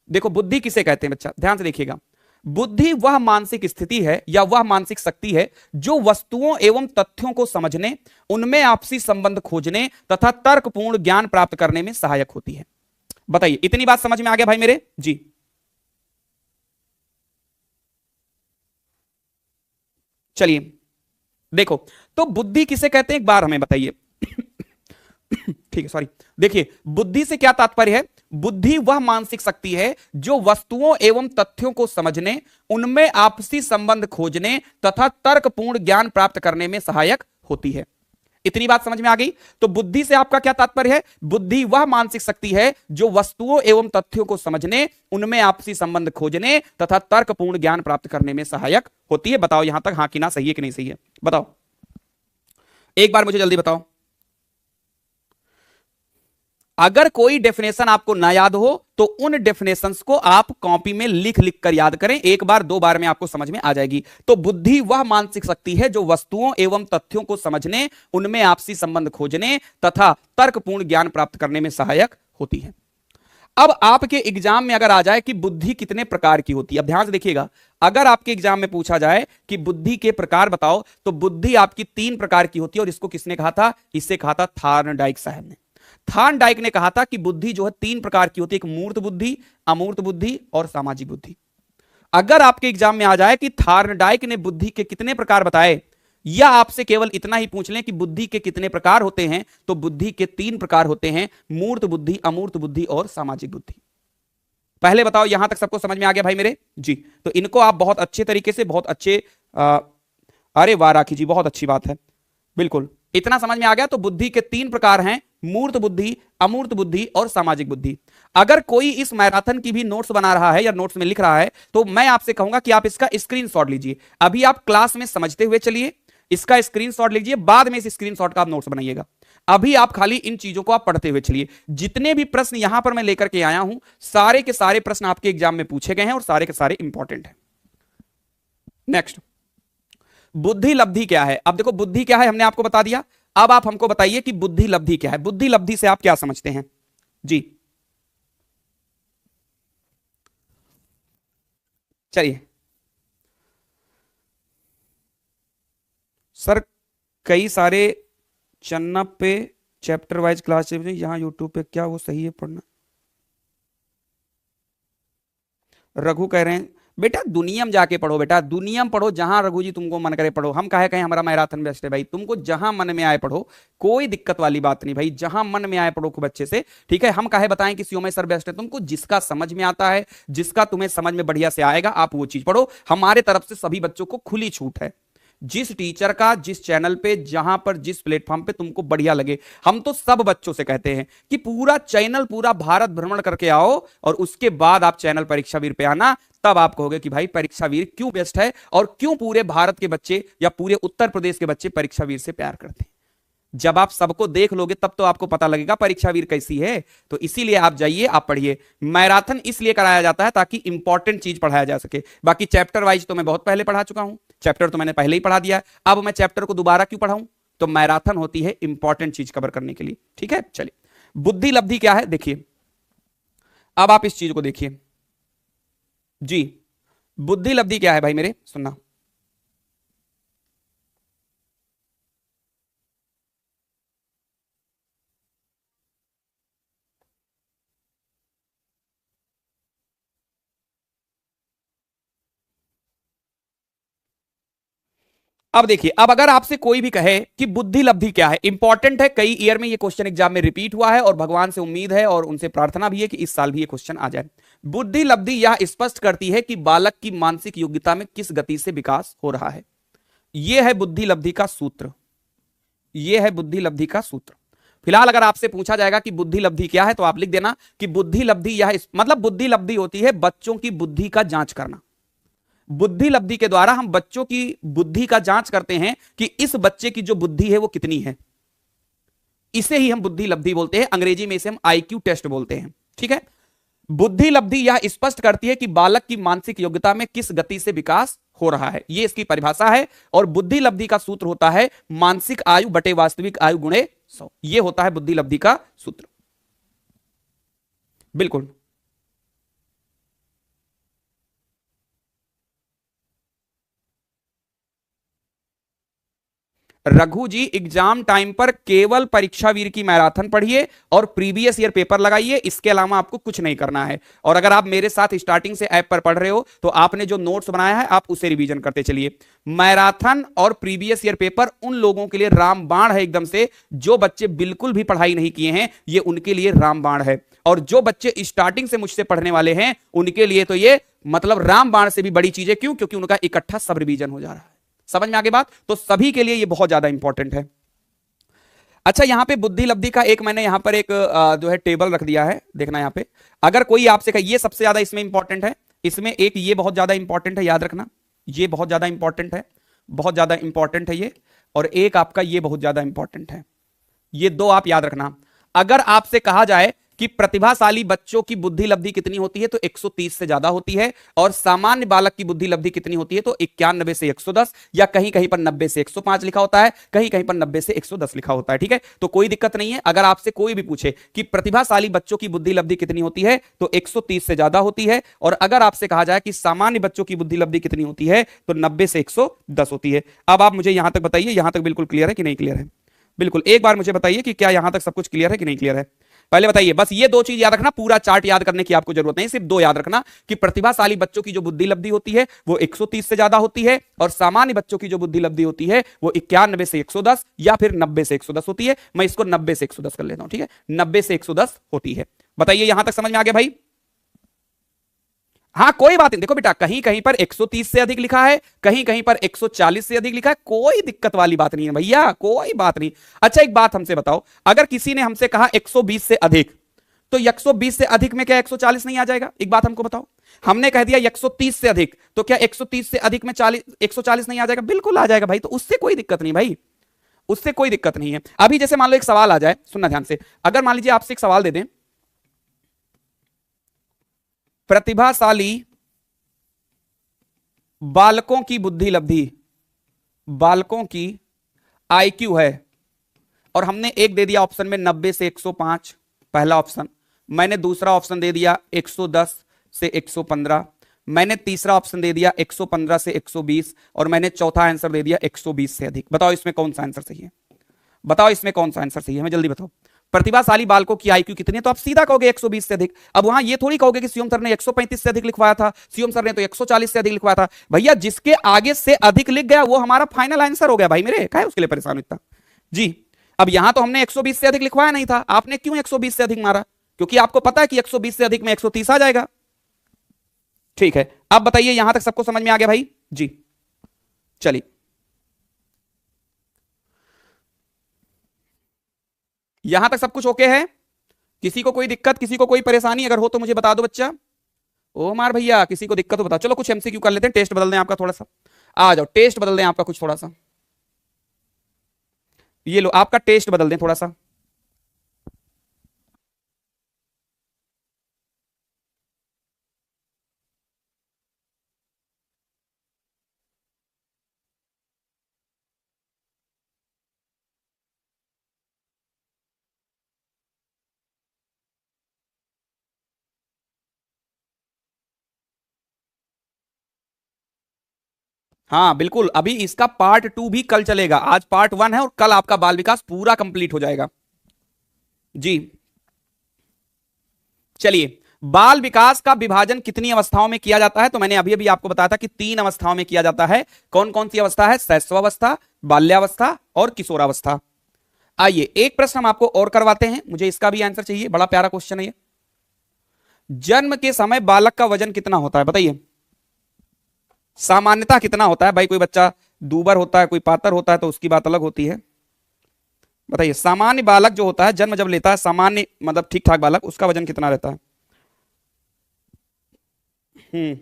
S1: देखो, बुद्धि किसे कहते हैं बच्चा, ध्यान से देखिएगा। बुद्धि वह मानसिक स्थिति है या वह मानसिक शक्ति है जो वस्तुओं एवं तथ्यों को समझने, उनमें आपसी संबंध खोजने तथा तर्कपूर्ण ज्ञान प्राप्त करने में सहायक होती है। बताइए, इतनी बात समझ में आ गया भाई मेरे? जी चलिए देखो, तो बुद्धि किसे कहते हैं एक बार हमें बताइए। ठीक है, सॉरी। देखिए, बुद्धि से क्या तात्पर्य है? बुद्धि वह मानसिक शक्ति है जो वस्तुओं एवं तथ्यों को समझने, उनमें आपसी संबंध खोजने तथा तर्कपूर्ण ज्ञान प्राप्त करने में सहायक होती है। इतनी बात समझ में आ गई? तो बुद्धि से आपका क्या तात्पर्य है? बुद्धि वह मानसिक शक्ति है जो वस्तुओं एवं तथ्यों को समझने, उनमें आपसी संबंध खोजने तथा तर्कपूर्ण ज्ञान प्राप्त करने में सहायक होती है। बताओ यहां तक हाँ कि ना, सही है कि नहीं सही है? बताओ एक बार मुझे जल्दी बताओ। अगर कोई डेफिनेशन आपको ना याद हो तो उन डेफिनेशंस को आप कॉपी में लिख लिख कर याद करें, एक बार 2 बार में आपको समझ में आ जाएगी। तो बुद्धि वह मानसिक शक्ति है जो वस्तुओं एवं तथ्यों को समझने, उनमें आपसी संबंध खोजने तथा तर्कपूर्ण ज्ञान प्राप्त करने में सहायक होती है। अब आपके एग्जाम में अगर आ जाए कि बुद्धि कितने प्रकार की होती है, अब ध्यान से देखिएगा, अगर आपके एग्जाम में पूछा जाए कि बुद्धि के प्रकार बताओ, तो बुद्धि आपकी 3 प्रकार की होती है। और इसको किसने कहा था? इसे कहा था थॉर्नडाइक साहब ने। थॉर्नडाइक ने कहा था कि बुद्धि जो है 3 प्रकार की होती है, एक मूर्त बुद्धि, अमूर्त बुद्धि और सामाजिक बुद्धि। अगर आपके एग्जाम में आ जाए कि थॉर्नडाइक ने बुद्धि के कितने प्रकार बताए, या आपसे केवल इतना ही पूछ लें कि बुद्धि के कितने प्रकार होते हैं, तो बुद्धि के 3 प्रकार होते हैं, मूर्त बुद्धि, अमूर्त बुद्धि और सामाजिक बुद्धि। पहले बताओ, यहां तक सबको समझ में आ गया भाई मेरे जी? तो इनको आप बहुत अच्छे तरीके से, बहुत अच्छे अरे वाह राखी जी, बहुत अच्छी बात है, बिल्कुल इतना समझ में आ गया। तो बुद्धि के 3 प्रकार हैं, मूर्त बुद्धि, अमूर्त बुद्धि और सामाजिक बुद्धि। अगर कोई इस मैराथन की भी नोट्स बना रहा है या नोट्स में लिख रहा है, तो मैं आपसे कहूंगा कि आप इसका स्क्रीनशॉट लीजिए। अभी आप क्लास में समझते हुए चलिए, इसका स्क्रीनशॉट लीजिए, बाद में इस स्क्रीनशॉट का आप नोट्स बनाइएगा। अभी आप खाली इन चीजों को आप पढ़ते हुए चलिए। जितने भी प्रश्न यहां पर मैं लेकर के आया हूं, सारे के सारे प्रश्न आपके एग्जाम में पूछे गए हैं और सारे के सारे इंपॉर्टेंट हैं। नेक्स्ट, बुद्धि लब्धि क्या है? अब देखो, बुद्धि क्या है हमने आपको बता दिया। अब आप हमको बताइए कि बुद्धि लब्धि क्या है। बुद्धि लब्धि से आप क्या समझते हैं जी? चलिए सर, कई सारे चन्ना पे चैप्टर वाइज क्लास यहाँ यूट्यूब पे, क्या वो सही है पढ़ना? रघु कह रहे हैं बेटा दुनिया में जाके पढ़ो, बेटा दुनिया में पढ़ो, जहां रघु जी तुमको मन करे पढ़ो। हम कहे कहें हमारा मैराथन बेस्ट है भाई, तुमको जहां मन में आए पढ़ो, कोई दिक्कत वाली बात नहीं भाई, जहां मन में आए पढ़ो खूब अच्छे से, ठीक है। हम कहे बताएं कि सीओमय सर बेस्ट है, तुमको जिसका समझ में आता है, जिसका तुम्हें समझ में बढ़िया से आएगा, आप वो चीज पढ़ो। हमारे तरफ से सभी बच्चों को खुली छूट है, जिस टीचर का, जिस चैनल पे, जहां पर, जिस प्लेटफॉर्म पे तुमको बढ़िया लगे। हम तो सब बच्चों से कहते हैं कि पूरा चैनल, पूरा भारत भ्रमण करके आओ और उसके बाद आप चैनल परीक्षावीर पे आना, तब आप कहोगे कि भाई परीक्षावीर क्यों बेस्ट है और क्यों पूरे भारत के बच्चे या पूरे उत्तर प्रदेश के बच्चे परीक्षावीर से प्यार करते हैं। जब आप सबको देख लोगे तब तो आपको पता लगेगा परीक्षावीर कैसी है। तो इसीलिए आप जाइए, आप पढ़िए। मैराथन इसलिए कराया जाता है ताकि इंपॉर्टेंट चीज पढ़ाया जा सके। बाकी चैप्टर वाइज तो मैं बहुत पहले पढ़ा चुका हूं, चैप्टर तो मैंने पहले ही पढ़ा दिया, अब मैं चैप्टर को दोबारा क्यों पढ़ाऊं? तो मैराथन होती है इंपॉर्टेंट चीज कवर करने के लिए, ठीक है। चलिए, बुद्धि लब्धि क्या है देखिए, अब आप इस चीज को देखिए जी। बुद्धि लब्धि क्या है भाई मेरे, सुनना। अब देखिए, अब अगर आपसे कोई भी कहे कि बुद्धि लब्धि क्या है, इंपॉर्टेंट है, कई ईयर में ये क्वेश्चन एग्जाम में रिपीट हुआ है और भगवान से उम्मीद है और उनसे प्रार्थना भी है कि इस साल भी ये क्वेश्चन आ जाए। बुद्धि लब्धि यह स्पष्ट करती है कि बालक की मानसिक योग्यता में किस गति से विकास हो रहा है। यह है बुद्धि लब्धि का सूत्र, यह है बुद्धि लब्धि का सूत्र। फिलहाल अगर आपसे पूछा जाएगा कि बुद्धि लब्धि क्या है, तो आप लिख देना कि बुद्धि लब्धि यह, मतलब बुद्धि लब्धि होती है बच्चों की बुद्धि का जांच करना। बुद्धि लब्धि के द्वारा हम बच्चों की बुद्धि का जांच करते हैं कि इस बच्चे की जो बुद्धि है वो कितनी है। इसे ही हम बुद्धि लब्धि बोलते हैं, अंग्रेजी में इसे हम आईक्यू टेस्ट बोलते हैं, ठीक है। बुद्धि लब्धि यह स्पष्ट करती है कि बालक की मानसिक योग्यता में किस गति से विकास हो रहा है, यह इसकी परिभाषा है। और बुद्धि लब्धि का सूत्र होता है मानसिक आयु बटे वास्तविक आयु गुणे 100। यह होता है बुद्धि लब्धि का सूत्र, बिल्कुल। रघु जी एग्जाम टाइम पर केवल परीक्षावीर की मैराथन पढ़िए और प्रीवियस ईयर पेपर लगाइए, इसके अलावा आपको कुछ नहीं करना है। और अगर आप मेरे साथ स्टार्टिंग से ऐप पर पढ़ रहे हो तो आपने जो नोट्स बनाया है आप उसे रिवीजन करते चलिए। मैराथन और प्रीवियस ईयर पेपर उन लोगों के लिए रामबाण है एकदम से, जो बच्चे बिल्कुल भी पढ़ाई नहीं किए हैं, ये उनके लिए रामबाण है। और जो बच्चे स्टार्टिंग से मुझसे पढ़ने वाले हैं उनके लिए तो ये मतलब रामबाण से भी बड़ी चीज है। क्यों? क्योंकि उनका इकट्ठा सब रिवीजन हो जा रहा है। समझ में आगे बात? तो सभी के लिए ये बहुत ज्यादा इंपॉर्टेंट है। अच्छा, यहां पे बुद्धि लब्धि का एक मैंने यहां पर एक जो है टेबल रख दिया है, देखना यहां पे। अगर कोई आपसे कहे ये सबसे ज्यादा इसमें इंपॉर्टेंट है, इसमें एक ये बहुत ज्यादा इंपॉर्टेंट है, याद रखना, ये बहुत ज्यादा इंपॉर्टेंट है, बहुत ज्यादा इंपॉर्टेंट है ये, और एक आपका ये बहुत ज्यादा इंपॉर्टेंट है। ये दो आप याद रखना। अगर आपसे कहा जाए कि प्रतिभाशाली बच्चों की बुद्धि लब्धि कितनी होती है, तो 130 से ज्यादा होती है, और सामान्य बालक की बुद्धि लब्धि कितनी होती है, तो 91 से 110, या कहीं कहीं पर 90 से 105 लिखा होता है, कहीं कहीं पर 90 से 110 लिखा होता है। ठीक है, तो कोई दिक्कत नहीं है। अगर आपसे कोई भी पूछे कि प्रतिभाशाली बच्चों की बुद्धि लब्धि कितनी होती है, तो 130 से ज्यादा होती है, और अगर आपसे कहा जाए कि सामान्य बच्चों की बुद्धि लब्धि कितनी होती है, तो 90 से 110 होती है। अब आप मुझे यहां तक बताइए, यहां तक बिल्कुल क्लियर है कि नहीं क्लियर है? बिल्कुल, एक बार मुझे बताइए कि क्या यहां तक सब कुछ क्लियर है कि नहीं क्लियर है? पहले बताइए, बस ये दो चीज याद रखना, पूरा चार्ट याद करने की आपको जरूरत नहीं, सिर्फ दो याद रखना कि प्रतिभाशाली बच्चों की जो बुद्धि लब्धि होती है वो 130 से ज्यादा होती है, और सामान्य बच्चों की जो बुद्धि लब्धि होती है वो 91 से 110 या फिर 90 से 110 होती है। मैं इसको 90 से 110 कर लेता हूं, ठीक है, 90 से 110 होती है। बताइए यहां तक समझ में आ गया भाई? हाँ कोई बात नहीं, देखो बेटा, कहीं कहीं पर 130 से अधिक लिखा है, कहीं कहीं पर 140 से अधिक लिखा है, कोई दिक्कत वाली बात नहीं है भैया, कोई बात नहीं। अच्छा एक बात हमसे बताओ, अगर किसी ने हमसे कहा 120 से अधिक, तो 120 से अधिक में क्या 140 नहीं आ जाएगा? एक बात हमको बताओ, हमने कह दिया 130 से अधिक, तो क्या 130 से अधिक में 140 नहीं आ जाएगा? बिल्कुल आ जाएगा भाई, तो उससे कोई दिक्कत नहीं भाई, उससे कोई दिक्कत नहीं है। अभी जैसे मान लो एक सवाल आ जाए, सुनना ध्यान से, अगर मान लीजिए आपसे एक सवाल दे दें, प्रतिभाशाली बालकों की बुद्धि लब्धि, बालकों की आईक्यू है, और हमने एक दे दिया ऑप्शन में 90 से 105, पहला ऑप्शन, मैंने दूसरा ऑप्शन दे दिया 110 से 115, मैंने तीसरा ऑप्शन दे दिया 115 से 120, और मैंने चौथा आंसर दे दिया 120 से अधिक। बताओ इसमें कौन सा आंसर सही है? बताओ इसमें कौन सा आंसर सही है, हमें जल्दी बताओ। प्रतिभाशाली बालकों की आईक्यू कितनी है, तो आप सीधा कहोगे 120 से अधिक। अब वहां ये थोड़ी कहोगे कि शिवम सर ने 135 से अधिक लिखवाया था, शिवम सर ने तो 140 से अधिक लिखवाया था। भैया जिसके आगे से अधिक लिख गया वो हमारा फाइनल आंसर हो गया भाई मेरे, क्या है उसके लिए परेशान इतना जी। अब यहां तो हमने 120 से अधिक लिखवाया नहीं था, आपने क्यों 120 से अधिक मारा? क्योंकि आपको पता है कि 120 से अधिक में 130 आ जाएगा। ठीक है, अब बताइए यहां तक सबको समझ में आ गया भाई जी? चलिए, यहां तक सब कुछ ओके है? किसी को कोई दिक्कत, किसी को कोई परेशानी अगर हो तो मुझे बता दो बच्चा। ओ मार भैया, किसी को दिक्कत हो बता। चलो कुछ एमसीक्यू कर लेते हैं, टेस्ट बदल दें आपका थोड़ा सा, आ जाओ टेस्ट बदल दें आपका कुछ थोड़ा सा, ये लो आपका टेस्ट बदल दें थोड़ा सा। हाँ बिल्कुल, अभी इसका पार्ट 2 भी कल चलेगा, आज पार्ट 1 है और कल आपका बाल विकास पूरा कंप्लीट हो जाएगा जी। चलिए, बाल विकास का विभाजन कितनी अवस्थाओं में किया जाता है, तो मैंने अभी अभी आपको बताया था कि 3 अवस्थाओं में किया जाता है। कौन कौन सी अवस्था है? शैशवावस्था, बाल्यावस्था और किशोरावस्था। आइए एक प्रश्न हम आपको और करवाते हैं, मुझे इसका भी आंसर चाहिए, बड़ा प्यारा क्वेश्चन है ये। जन्म के समय बालक का वजन कितना होता है बताइए? सामान्यतः कितना होता है भाई? कोई बच्चा दूबर होता है, कोई पातर होता है, तो उसकी बात अलग होती है। बताइए सामान्य बालक जो होता है, जन्म जब लेता है, सामान्य मतलब ठीक ठाक बालक, उसका वजन कितना रहता है? हम्म,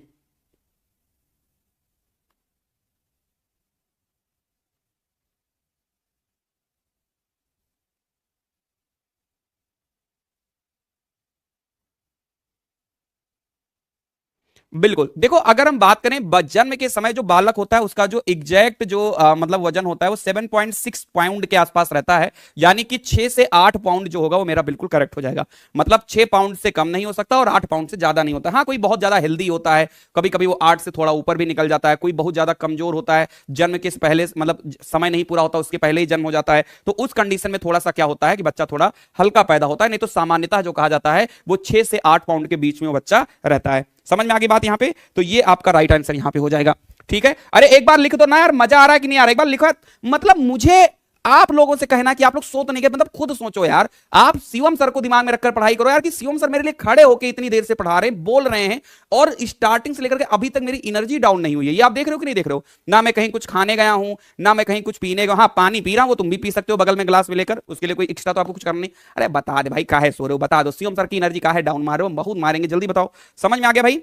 S1: बिल्कुल। देखो अगर हम बात करें जन्म के समय जो बालक होता है उसका जो एग्जैक्ट जो मतलब वजन होता है वो 7.6 पाउंड के आसपास रहता है, यानी कि 6 से 8 पाउंड जो होगा वो मेरा बिल्कुल करेक्ट हो जाएगा। मतलब 6 पाउंड से कम नहीं हो सकता और 8 पाउंड से ज्यादा नहीं होता। हाँ कोई बहुत ज्यादा हेल्दी होता है, कभी कभी वो 8 से थोड़ा ऊपर भी निकल जाता है, कोई बहुत ज्यादा कमजोर होता है, जन्म के पहले मतलब समय नहीं पूरा होता उसके पहले ही जन्म हो जाता है, तो उस कंडीशन में थोड़ा सा क्या होता है कि बच्चा थोड़ा हल्का पैदा होता है, नहीं तो सामान्यतः जो कहा जाता है वो 6 से 8 पाउंड के बीच में वो बच्चा रहता है। समझ में आ गई बात यहां पे? तो ये आपका राइट आंसर यहां पे हो जाएगा। ठीक है, अरे एक बार लिख दो ना यार, मजा आ रहा है कि नहीं आ रहा? एक बार लिखो, मतलब मुझे आप लोगों से कहना कि आप लोग सोच नहीं गए, मतलब खुद सोचो यार। आप शिवम सर को दिमाग में रखकर पढ़ाई करो यार, कि शिवम सर मेरे लिए खड़े होकर इतनी देर से पढ़ा रहे हैं, बोल रहे हैं, और स्टार्टिंग से लेकर के अभी तक मेरी एनर्जी डाउन नहीं हुई है। ये आप देख रहे हो कि नहीं देख रहे हो? ना मैं कहीं कुछ खाने गया हूं, ना मैं कहीं कुछ पीने गया। हाँ पानी पी रहा हूं, वो तुम भी पी सकते हो बगल में ग्लास में लेकर, उसके लिए कोई एक्स्ट्रा तो आपको कुछ करना नहीं। अरे बता दे भाई, काहे सो रहे हो? बता दो शिवम सर की एनर्जी काहे डाउन मार रहे हो? बहुत मारेंगे, जल्दी बताओ। समझ में आ गया भाई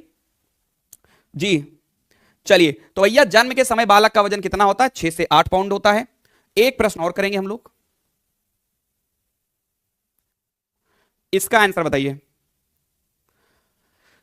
S1: जी? चलिए, तो भैया जन्म के समय बालक का वजन कितना होता है? 6 से 8 पाउंड होता है। एक प्रश्न और करेंगे हम लोग, इसका आंसर बताइए।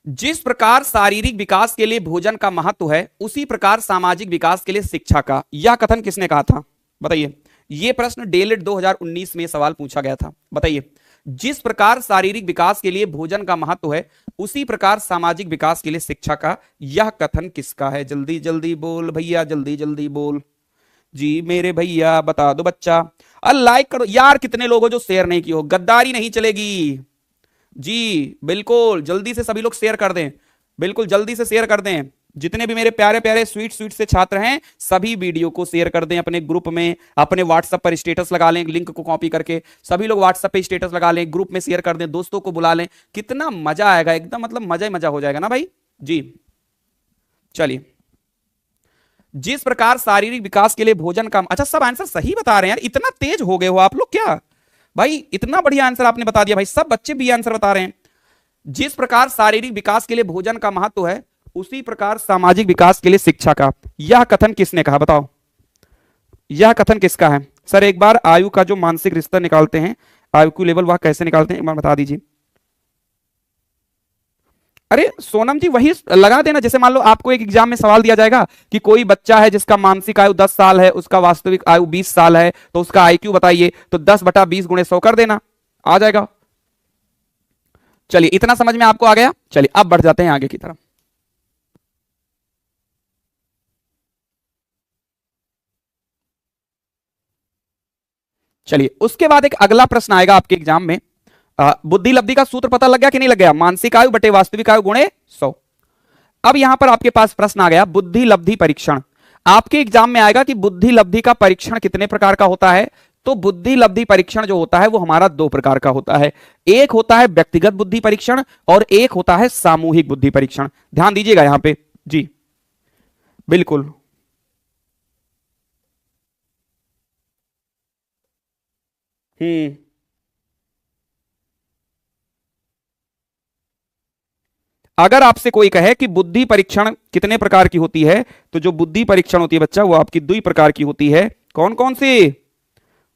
S1: जिस प्रकार शारीरिक विकास के लिए भोजन का महत्व है, उसी प्रकार सामाजिक विकास के लिए शिक्षा का, यह कथन किसने कहा था? बताइए। यह प्रश्न डेलिट 2019 में सवाल पूछा गया था। बताइए। जिस प्रकार शारीरिक विकास के लिए भोजन का महत्व है, उसी प्रकार सामाजिक विकास के लिए शिक्षा का, यह कथन किसका है? जल्दी जल्दी बोल भैया, जल्दी जल्दी बोल जी मेरे भैया, बता दो बच्चा। अरे लाइक करो यार, कितने लोग हो जो शेयर नहीं किए हो? गद्दारी नहीं चलेगी जी, बिल्कुल जल्दी से सभी लोग शेयर कर दें, बिल्कुल जल्दी से शेयर कर दें। जितने भी मेरे प्यारे प्यारे स्वीट स्वीट से छात्र हैं, सभी वीडियो को शेयर कर दें अपने ग्रुप में, अपने व्हाट्सएप पर स्टेटस लगा लें, लिंक को कॉपी करके सभी लोग व्हाट्सएप पे स्टेटस लगा लें, ग्रुप में शेयर कर दें, दोस्तों को बुला लें। कितना मजा आएगा, एकदम मतलब मजा ही मजा हो जाएगा ना भाई जी। चलिए। जिस प्रकार शारीरिक विकास के लिए भोजन का, अच्छा सब आंसर सही बता रहे हैं यार, इतना तेज हो गए हो आप लोग क्या भाई? इतना बढ़िया आंसर आपने बता दिया भाई, सब बच्चे भी आंसर बता रहे हैं। जिस प्रकार शारीरिक विकास के लिए भोजन का महत्व है, उसी प्रकार सामाजिक विकास के लिए शिक्षा का, यह कथन किसने कहा? बताओ, यह कथन किसका है? सर एक बार आयु का जो मानसिक रिश्ता निकालते हैं, आयु की लेवल वह कैसे निकालते हैं, एक बार बता दीजिए। अरे सोनम जी वही लगा देना। जैसे मान लो आपको एक एग्जाम में सवाल दिया जाएगा कि कोई बच्चा है जिसका मानसिक आयु 10 साल है, उसका वास्तविक आयु 20 साल है, तो उसका आईक्यू बताइए, तो 10/20 × 100 कर देना, आ जाएगा। चलिए इतना समझ में आपको आ गया। चलिए अब बढ़ जाते हैं आगे की तरफ। चलिए उसके बाद एक अगला प्रश्न आएगा आपके एग्जाम में। बुद्धि लब्धि का सूत्र पता लग गया कि नहीं लग गया? मानसिक आयु बटे वास्तविक आयु गुणे 100। अब यहां पर आपके पास प्रश्न आ गया बुद्धि लब्धि परीक्षण। आपके एग्जाम में आएगा कि बुद्धि लब्धि का परीक्षण कितने प्रकार का होता है? तो बुद्धि लब्धि परीक्षण जो होता है वो हमारा 2 प्रकार का होता है। एक होता है व्यक्तिगत बुद्धि परीक्षण और एक होता है सामूहिक बुद्धि परीक्षण। ध्यान दीजिएगा यहां पे जी, बिल्कुल। अगर आपसे कोई कहे कि बुद्धि परीक्षण कितने प्रकार की होती है, तो जो बुद्धि परीक्षण होती है बच्चा वो आपकी 2 प्रकार की होती है। कौन कौन सी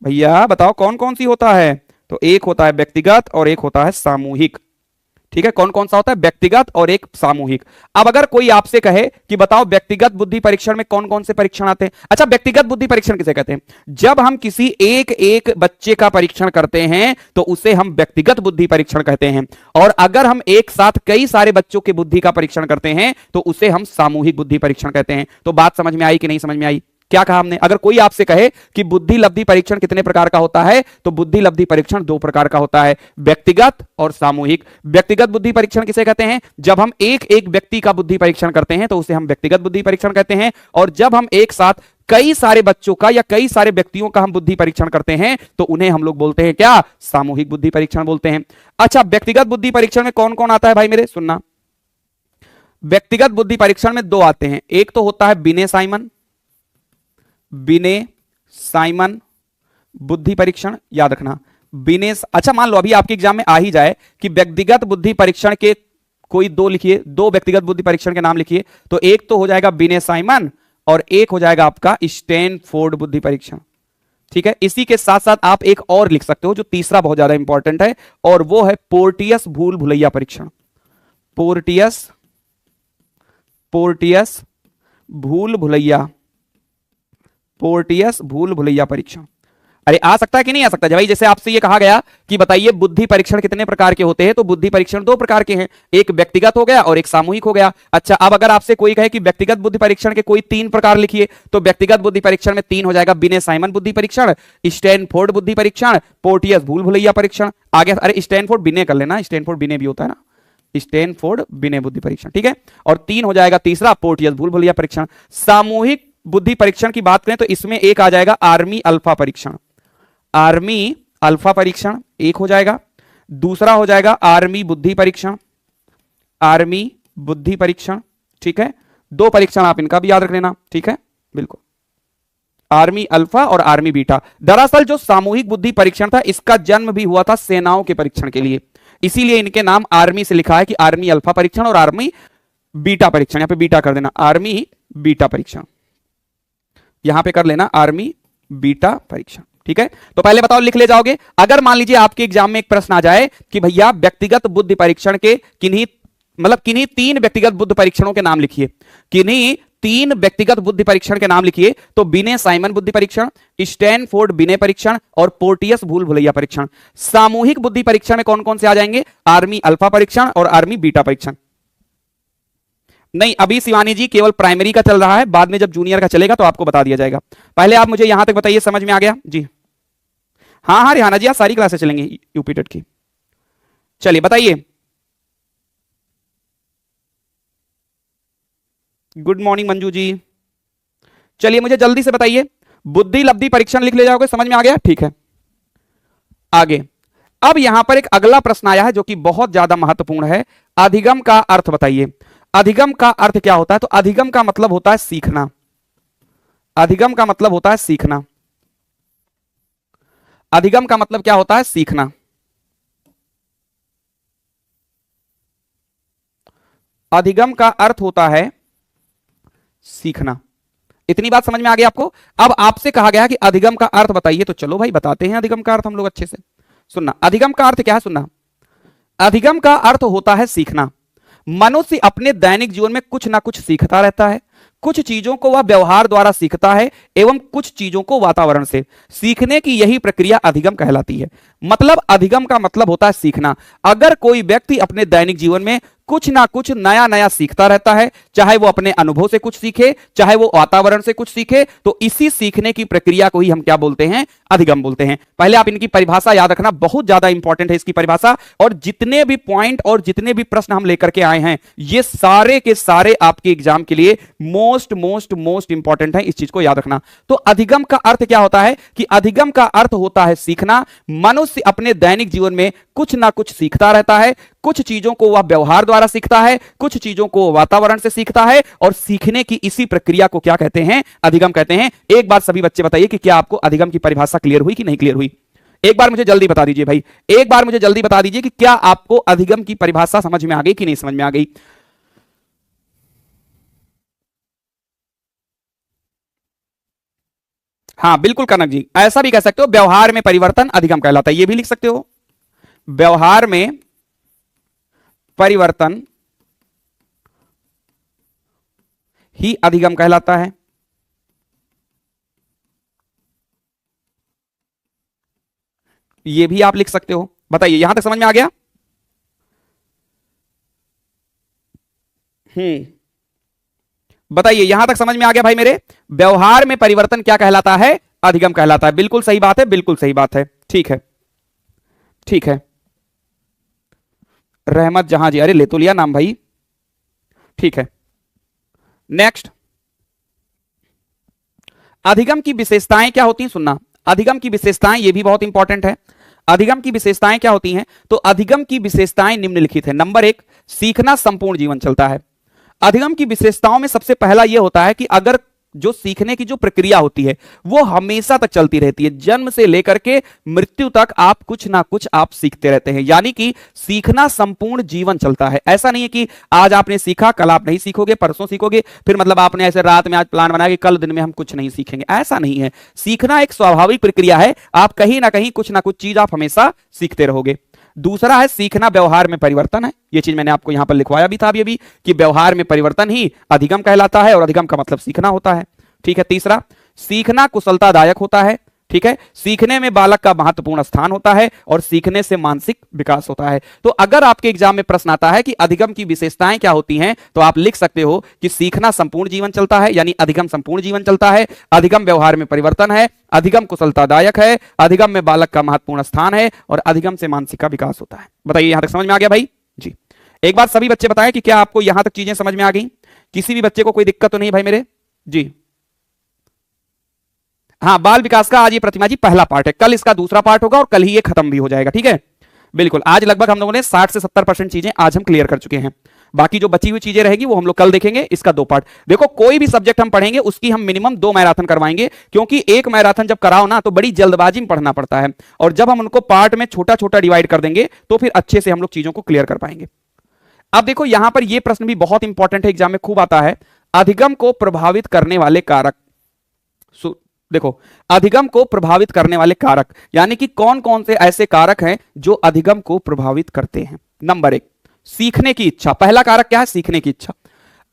S1: भैया बताओ, कौन कौन सी होता है? तो एक होता है व्यक्तिगत और एक होता है सामूहिक। ठीक है, कौन कौन सा होता है? व्यक्तिगत और एक सामूहिक। अब अगर कोई आपसे कहे कि बताओ व्यक्तिगत बुद्धि परीक्षण में कौन कौन से परीक्षण आते हैं? अच्छा व्यक्तिगत बुद्धि परीक्षण किसे कहते हैं? जब हम किसी एक एक बच्चे का परीक्षण करते हैं तो उसे हम व्यक्तिगत बुद्धि परीक्षण कहते हैं, और अगर हम एक साथ कई सारे बच्चों की बुद्धि का परीक्षण करते हैं तो उसे हम सामूहिक बुद्धि परीक्षण कहते हैं। तो बात समझ में आई कि नहीं समझ में आई? क्या कहा हमने? अगर कोई आपसे कहे कि बुद्धि लब्धि परीक्षण कितने प्रकार का होता है, तो बुद्धि लब्धि परीक्षण 2 प्रकार का होता है, व्यक्तिगत और सामूहिक। व्यक्तिगत बुद्धि परीक्षण किसे कहते हैं? जब हम एक एक व्यक्ति का बुद्धि परीक्षण करते हैं तो उसे हम व्यक्तिगत बुद्धि परीक्षण कहते हैं, और जब हम एक साथ कई सारे बच्चों का या कई सारे व्यक्तियों का हम बुद्धि परीक्षण करते हैं तो उन्हें हम लोग बोलते हैं क्या? सामूहिक बुद्धि परीक्षण बोलते हैं। अच्छा व्यक्तिगत बुद्धि परीक्षण में कौन कौन आता है भाई मेरे? सुनना, व्यक्तिगत बुद्धि परीक्षण में 2 आते हैं। एक तो होता है बिने साइमन, बिने साइमन बुद्धि परीक्षण, याद रखना बिने। अच्छा मान लो अभी आपके एग्जाम में आ ही जाए कि व्यक्तिगत बुद्धि परीक्षण के कोई 2 लिखिए, 2 व्यक्तिगत बुद्धि परीक्षण के नाम लिखिए, तो एक तो हो जाएगा बिने साइमन और एक हो जाएगा आपका स्टैनफोर्ड बुद्धि परीक्षण। ठीक है, इसी के साथ साथ आप एक और लिख सकते हो जो तीसरा बहुत ज्यादा इंपॉर्टेंट है, और वो है पोर्टियस भूल भुलैया परीक्षण। पोर्टियस भूल भुलैया, पोर्टियस भूल भुलैया परीक्षण। अरे आ सकता है कि नहीं आ सकता? भाई जैसे आपसे ये कहा गया कि बताइए बुद्धि परीक्षण कितने प्रकार के होते हैं, तो बुद्धि परीक्षण 2 प्रकार के हैं, एक व्यक्तिगत हो गया और एक सामूहिक हो गया। अच्छा अब अगर आपसे कोई कहे कि व्यक्तिगत बुद्धि परीक्षण के कोई 3 प्रकार लिखिए, तो व्यक्तिगत बुद्धि परीक्षण में 3 हो जाएगा, बिने साइमन बुद्धि परीक्षण, स्टैनफोर्ड बुद्धि परीक्षण, पोर्टियस भूल भुलैया परीक्षण। आगे अरे स्टैनफोर्ड बिने कर लेना, स्टैनफोर्ड बिने भी होता है ना, स्टैनफोर्ड बिने बुद्धि परीक्षण। ठीक है, और 3 हो जाएगा तीसरा पोर्टियस भूल भुलैया परीक्षण। सामूहिक बुद्धि परीक्षण की बात करें तो इसमें एक आ जाएगा आर्मी अल्फा परीक्षण, आर्मी अल्फा परीक्षण एक हो जाएगा। दूसरा हो जाएगा आर्मी बुद्धि परीक्षण, आर्मी बुद्धि परीक्षण। ठीक है, 2 परीक्षण आप इनका भी याद रख लेना। ठीक है, बिल्कुल, आर्मी अल्फा और आर्मी बीटा। दरअसल जो सामूहिक बुद्धि परीक्षण था इसका जन्म भी हुआ था सेनाओं के परीक्षण के लिए, इसीलिए इनके नाम आर्मी से लिखा है कि आर्मी अल्फा परीक्षण और आर्मी बीटा परीक्षण। यहां पे बीटा कर देना, आर्मी बीटा परीक्षण, यहां पे कर लेना आर्मी बीटा परीक्षण। ठीक है, तो पहले बताओ लिख ले जाओगे। अगर मान लीजिए आपके एग्जाम में एक प्रश्न आ जाए कि भैया व्यक्तिगत बुद्धि परीक्षण के किन्हीं 3 व्यक्तिगत बुद्धि परीक्षणों के नाम लिखिए, किन्हीं 3 व्यक्तिगत बुद्धि परीक्षण के नाम लिखिए, तो बिने साइमन बुद्धि परीक्षण, स्टैनफोर्ड बिने परीक्षण और पोर्टियस भूल भुलैया परीक्षण। सामूहिक बुद्धि परीक्षण में कौन कौन से आ जाएंगे? आर्मी अल्फा परीक्षण और आर्मी बीटा परीक्षण। नहीं, अभी शिवानी जी केवल प्राइमरी का चल रहा है, बाद में जब जूनियर का चलेगा तो आपको बता दिया जाएगा। पहले आप मुझे यहां तक बताइए, समझ में आ गया जी? हाँ हाँ रिहाना जी, आज सारी क्लासेस चलेंगी यूपी टेट की। चलिए बताइए। Good morning Manju ji. चलिए मुझे जल्दी से बताइए, बुद्धि लब्धि परीक्षण लिख ले जाओगे, समझ में आ गया? ठीक है, आगे। अब यहां पर एक अगला प्रश्न आया है जो कि बहुत ज्यादा महत्वपूर्ण है। अधिगम का अर्थ बताइए। अधिगम का अर्थ क्या होता है? तो अधिगम का मतलब होता है सीखना। अधिगम का मतलब होता है सीखना। अधिगम का मतलब क्या होता है? सीखना। अधिगम का अर्थ होता है सीखना। इतनी बात समझ में आ गई आपको? अब आपसे कहा गया कि अधिगम का अर्थ बताइए, तो चलो भाई बताते हैं अधिगम का अर्थ हम लोग अच्छे से। सुनना, अधिगम का अर्थ क्या है? सुनना, अधिगम का अर्थ होता है सीखना। मनुष्य अपने दैनिक जीवन में कुछ ना कुछ सीखता रहता है। कुछ चीजों को वह व्यवहार द्वारा सीखता है एवं कुछ चीजों को वातावरण से। सीखने की यही प्रक्रिया अधिगम कहलाती है। मतलब अधिगम का मतलब होता है सीखना। अगर कोई व्यक्ति अपने दैनिक जीवन में कुछ ना कुछ नया नया सीखता रहता है, चाहे वो अपने अनुभव से कुछ सीखे, चाहे वो वातावरण से कुछ सीखे, तो इसी सीखने की प्रक्रिया को ही हम क्या बोलते हैं? अधिगम बोलते हैं। पहले आप इनकी परिभाषा याद रखना, बहुत ज्यादा इंपॉर्टेंट है इसकी परिभाषा। और जितने भी पॉइंट और जितने भी प्रश्न हम लेकर के आए हैं, ये सारे के सारे आपके एग्जाम के लिए मोस्ट मोस्ट मोस्ट इंपॉर्टेंट है, इस चीज को याद रखना। तो अधिगम का अर्थ क्या होता है? कि अधिगम का अर्थ होता है सीखना। मनुष्य अपने दैनिक जीवन में कुछ ना कुछ सीखता रहता है। कुछ चीजों को वह व्यवहार द्वारा सीखता है, कुछ चीजों को वातावरण से सीखता है, और सीखने की इसी प्रक्रिया को क्या कहते हैं? अधिगम कहते हैं। एक बार सभी बच्चे बताइए कि क्या आपको अधिगम की परिभाषा क्लियर हुई कि नहीं क्लियर हुई? एक बार मुझे जल्दी बता दीजिए भाई, एक बार मुझे जल्दी बता दीजिए कि क्या आपको अधिगम की परिभाषा समझ में आ गई कि नहीं समझ में आ गई? हाँ बिल्कुल कनक जी, ऐसा भी कह सकते हो, व्यवहार में परिवर्तन अधिगम कहलाता है, ये भी लिख सकते हो। व्यवहार में परिवर्तन ही अधिगम कहलाता है। ये भी आप लिख सकते हो। बताइए, यहां तक समझ में आ गया? बताइए, यहां तक समझ में आ गया भाई मेरे? व्यवहार में परिवर्तन क्या कहलाता है? अधिगम कहलाता है। बिल्कुल सही बात है, बिल्कुल सही बात है। ठीक है, ठीक है। रहमत जहां जी, अरे ले तो लिया नाम भाई। ठीक है, नेक्स्ट। अधिगम की विशेषताएं क्या होती हैं? सुनना, अधिगम की विशेषताएं, ये भी बहुत इंपॉर्टेंट है। अधिगम की विशेषताएं क्या होती हैं? तो अधिगम की विशेषताएं निम्नलिखित है। नंबर 1, सीखना संपूर्ण जीवन चलता है। अधिगम की विशेषताओं में सबसे पहला यह होता है कि अगर जो सीखने की जो प्रक्रिया होती है वो हमेशा तक चलती रहती है। जन्म से लेकर के मृत्यु तक आप कुछ ना कुछ आप सीखते रहते हैं, यानी कि सीखना संपूर्ण जीवन चलता है। ऐसा नहीं है कि आज आपने सीखा कल आप नहीं सीखोगे, परसों सीखोगे, फिर मतलब आपने ऐसे रात में आज प्लान बनाया कि कल दिन में हम कुछ नहीं सीखेंगे, ऐसा नहीं है। सीखना एक स्वाभाविक प्रक्रिया है, आप कहीं ना कहीं कुछ ना कुछ चीज आप हमेशा सीखते रहोगे। दूसरा है सीखना व्यवहार में परिवर्तन है। ये चीज मैंने आपको यहां पर लिखवाया भी था अभी कि व्यवहार में परिवर्तन ही अधिगम कहलाता है, और अधिगम का मतलब सीखना होता है। ठीक है। तीसरा, सीखना कुशलतादायक होता है। ठीक है, सीखने में बालक का महत्वपूर्ण स्थान होता है और सीखने से मानसिक विकास होता है। तो अगर आपके एग्जाम में प्रश्न आता है कि अधिगम की विशेषताएं क्या होती हैं, तो आप लिख सकते हो कि सीखना संपूर्ण जीवन चलता है, यानी अधिगम संपूर्ण जीवन चलता है, अधिगम व्यवहार में परिवर्तन है, अधिगम कुशलतादायक है, अधिगम में बालक का महत्वपूर्ण स्थान है, और अधिगम से मानसिक का विकास होता है। बताइए, यहां तक समझ में आ गया भाई जी? एक बार सभी बच्चे बताएं कि क्या आपको यहां तक चीजें समझ में आ गई? किसी भी बच्चे को कोई दिक्कत तो नहीं भाई मेरे जी? हाँ, बाल विकास का आज ये प्रतिमा जी पहला पार्ट है, कल इसका दूसरा पार्ट होगा और कल ही ये खत्म भी हो जाएगा। ठीक है, बिल्कुल। आज लगभग हम लोगों ने 60 से 70% चीजें आज हम क्लियर कर चुके हैं। बाकी जो बची हुई चीजें रहेगी वो हम लोग कल देखेंगे, इसका 2 पार्ट। देखो, कोई भी सब्जेक्ट हम पढ़ेंगे उसकी हम मिनिमम 2 मैराथन करवाएंगे, क्योंकि एक मैराथन जब कराओ ना तो बड़ी जल्दबाजी में पढ़ना पड़ता है, और जब हम उनको पार्ट में छोटा छोटा डिवाइड कर देंगे तो फिर अच्छे से हम लोग चीजों को क्लियर कर पाएंगे। अब देखो, यहां पर यह प्रश्न भी बहुत इंपॉर्टेंट है, एग्जाम में खूब आता है। अधिगम को प्रभावित करने वाले कारक। देखो, अधिगम को प्रभावित करने वाले कारक, यानी कि कौन कौन से ऐसे कारक हैं जो अधिगम को प्रभावित करते हैं। नंबर एक, सीखने की इच्छा। पहला कारक क्या है? सीखने की इच्छा।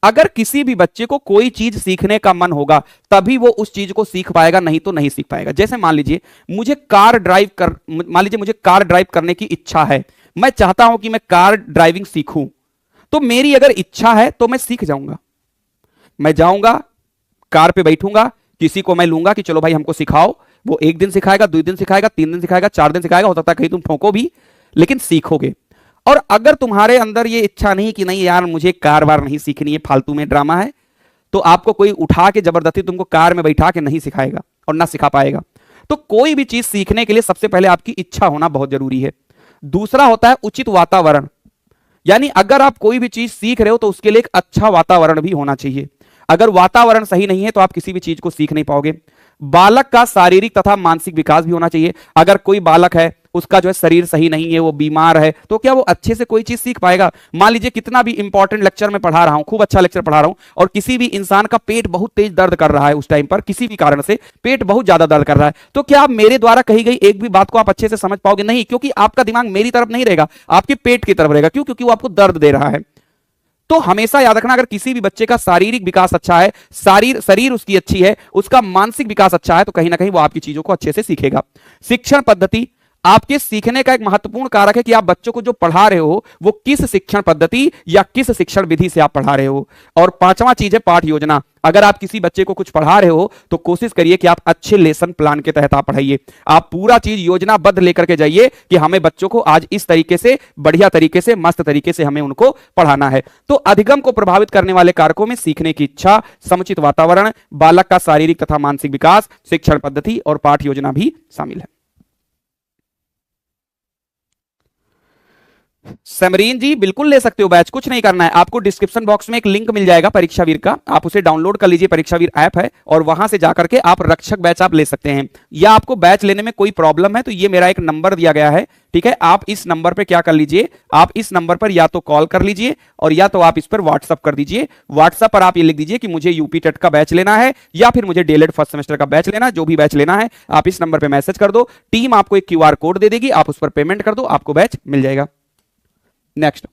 S1: अगर किसी भी बच्चे को कोई चीज सीखने का मन होगा तभी वो उस चीज को सीख पाएगा, नहीं तो नहीं सीख पाएगा। जैसे मान लीजिए मुझे कार ड्राइव करने की इच्छा है, मैं चाहता हूं कि मैं कार ड्राइविंग सीखूं, तो मेरी अगर इच्छा है तो मैं सीख जाऊंगा। मैं जाऊंगा, कार पे बैठूंगा, किसी को मैं लूंगा कि चलो भाई हमको सिखाओ, वो 1 दिन सिखाएगा, 2 दिन सिखाएगा, 3 दिन सिखाएगा, 4 दिन सिखाएगा, हो सकता है कहीं तुम ठोको भी, लेकिन सीखोगे। और अगर तुम्हारे अंदर ये इच्छा नहीं कि नहीं यार मुझे कार बार नहीं सीखनी है, फालतू में ड्रामा है, तो आपको कोई उठा के जबरदस्ती तुमको कार में बैठा के नहीं सिखाएगा और ना सिखा पाएगा। तो कोई भी चीज सीखने के लिए सबसे पहले आपकी इच्छा होना बहुत जरूरी है। दूसरा होता है उचित वातावरण, यानी अगर आप कोई भी चीज सीख रहे हो तो उसके लिए एक अच्छा वातावरण भी होना चाहिए। अगर वातावरण सही नहीं है तो आप किसी भी चीज को सीख नहीं पाओगे। बालक का शारीरिक तथा मानसिक विकास भी होना चाहिए। अगर कोई बालक है उसका जो है शरीर सही नहीं है, वो बीमार है, तो क्या वो अच्छे से कोई चीज सीख पाएगा? मान लीजिए कितना भी इंपॉर्टेंट लेक्चर मैं पढ़ा रहा हूं, खूब अच्छा लेक्चर पढ़ा रहा हूं, और किसी भी इंसान का पेट बहुत तेज दर्द कर रहा है, उस टाइम पर किसी भी कारण से पेट बहुत ज्यादा दर्द कर रहा है, तो क्या आप मेरे द्वारा कही गई एक भी बात को आप अच्छे से समझ पाओगे? नहीं, क्योंकि आपका दिमाग मेरी तरफ नहीं रहेगा, आपके पेट की तरफ रहेगा। क्यों? क्योंकि वो आपको दर्द दे रहा है। तो हमेशा याद रखना, अगर किसी भी बच्चे का शारीरिक विकास अच्छा है, शरीर उसकी अच्छी है, उसका मानसिक विकास अच्छा है, तो कहीं ना कहीं वो आपकी चीजों को अच्छे से सीखेगा। शिक्षण पद्धति आपके सीखने का एक महत्वपूर्ण कारक है कि आप बच्चों को जो पढ़ा रहे हो वो किस शिक्षण पद्धति या किस शिक्षण विधि से आप पढ़ा रहे हो। और पांचवा चीज है पाठ योजना। अगर आप किसी बच्चे को कुछ पढ़ा रहे हो तो कोशिश करिए कि आप अच्छे लेसन प्लान के तहत आप पढ़ाइए। आप पूरा चीज योजनाबद्ध लेकर के जाइए कि हमें बच्चों को आज इस तरीके से, बढ़िया तरीके से, मस्त तरीके से हमें उनको पढ़ाना है। तो अधिगम को प्रभावित करने वाले कारकों में सीखने की इच्छा, समुचित वातावरण, बालक का शारीरिक तथा मानसिक विकास, शिक्षण पद्धति और पाठ योजना भी शामिल है। समरीन जी बिल्कुल ले सकते हो बैच, कुछ नहीं करना है आपको। डिस्क्रिप्शन बॉक्स में एक लिंक मिल जाएगा परीक्षावीर का, आप उसे डाउनलोड कर लीजिए, परीक्षावीर ऐप है, और वहां से जाकर के आप रक्षक बैच आप ले सकते हैं। या आपको बैच लेने में कोई प्रॉब्लम है तो ये मेरा एक नंबर दिया गया है, ठीक है, आप इस नंबर पे क्या कर लीजिए, आप इस नंबर पर या तो कॉल कर लीजिए और या तो आप इस पर व्हाट्सअप कर दीजिए। व्हाट्सअप पर आप ये लिख दीजिए कि मुझे यूपी टेट का बैच लेना है या फिर मुझे डीएलएड फर्स्ट सेमेस्टर का बैच लेना है, जो भी बैच लेना है आप इस नंबर पर मैसेज कर दो, टीम आपको एक क्यूआर कोड दे देगी, आप उस पर पेमेंट कर दो, आपको बैच मिल जाएगा। नेक्स्ट,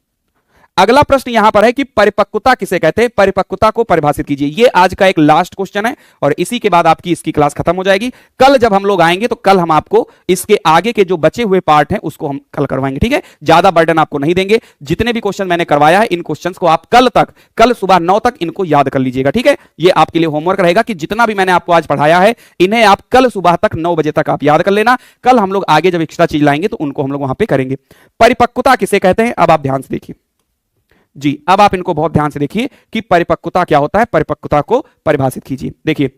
S1: अगला प्रश्न यहां पर है कि परिपक्वता किसे कहते हैं? परिपक्वता को परिभाषित कीजिए। ये आज का एक लास्ट क्वेश्चन है और इसी के बाद आपकी इसकी क्लास खत्म हो जाएगी। कल जब हम लोग आएंगे तो कल हम आपको इसके आगे के जो बचे हुए पार्ट हैं उसको हम कल करवाएंगे, ठीक है। ज्यादा बर्डन आपको नहीं देंगे। जितने भी क्वेश्चन मैंने करवाया है इन क्वेश्चंस को आप कल सुबह 9 तक इनको याद कर लीजिएगा, ठीक है। ये आपके लिए होमवर्क रहेगा कि जितना भी मैंने आपको आज पढ़ाया है इन्हें आप कल सुबह तक 9 बजे तक आप याद कर लेना। कल हम लोग आगे जब एक्स्ट्रा चीज लाएंगे तो उनको हम लोग वहां पे करेंगे। परिपक्वता किसे कहते हैं? अब आप ध्यान से देखिए जी, अब आप इनको बहुत ध्यान से देखिए कि परिपक्वता क्या होता है, परिपक्वता को परिभाषित कीजिए। देखिए,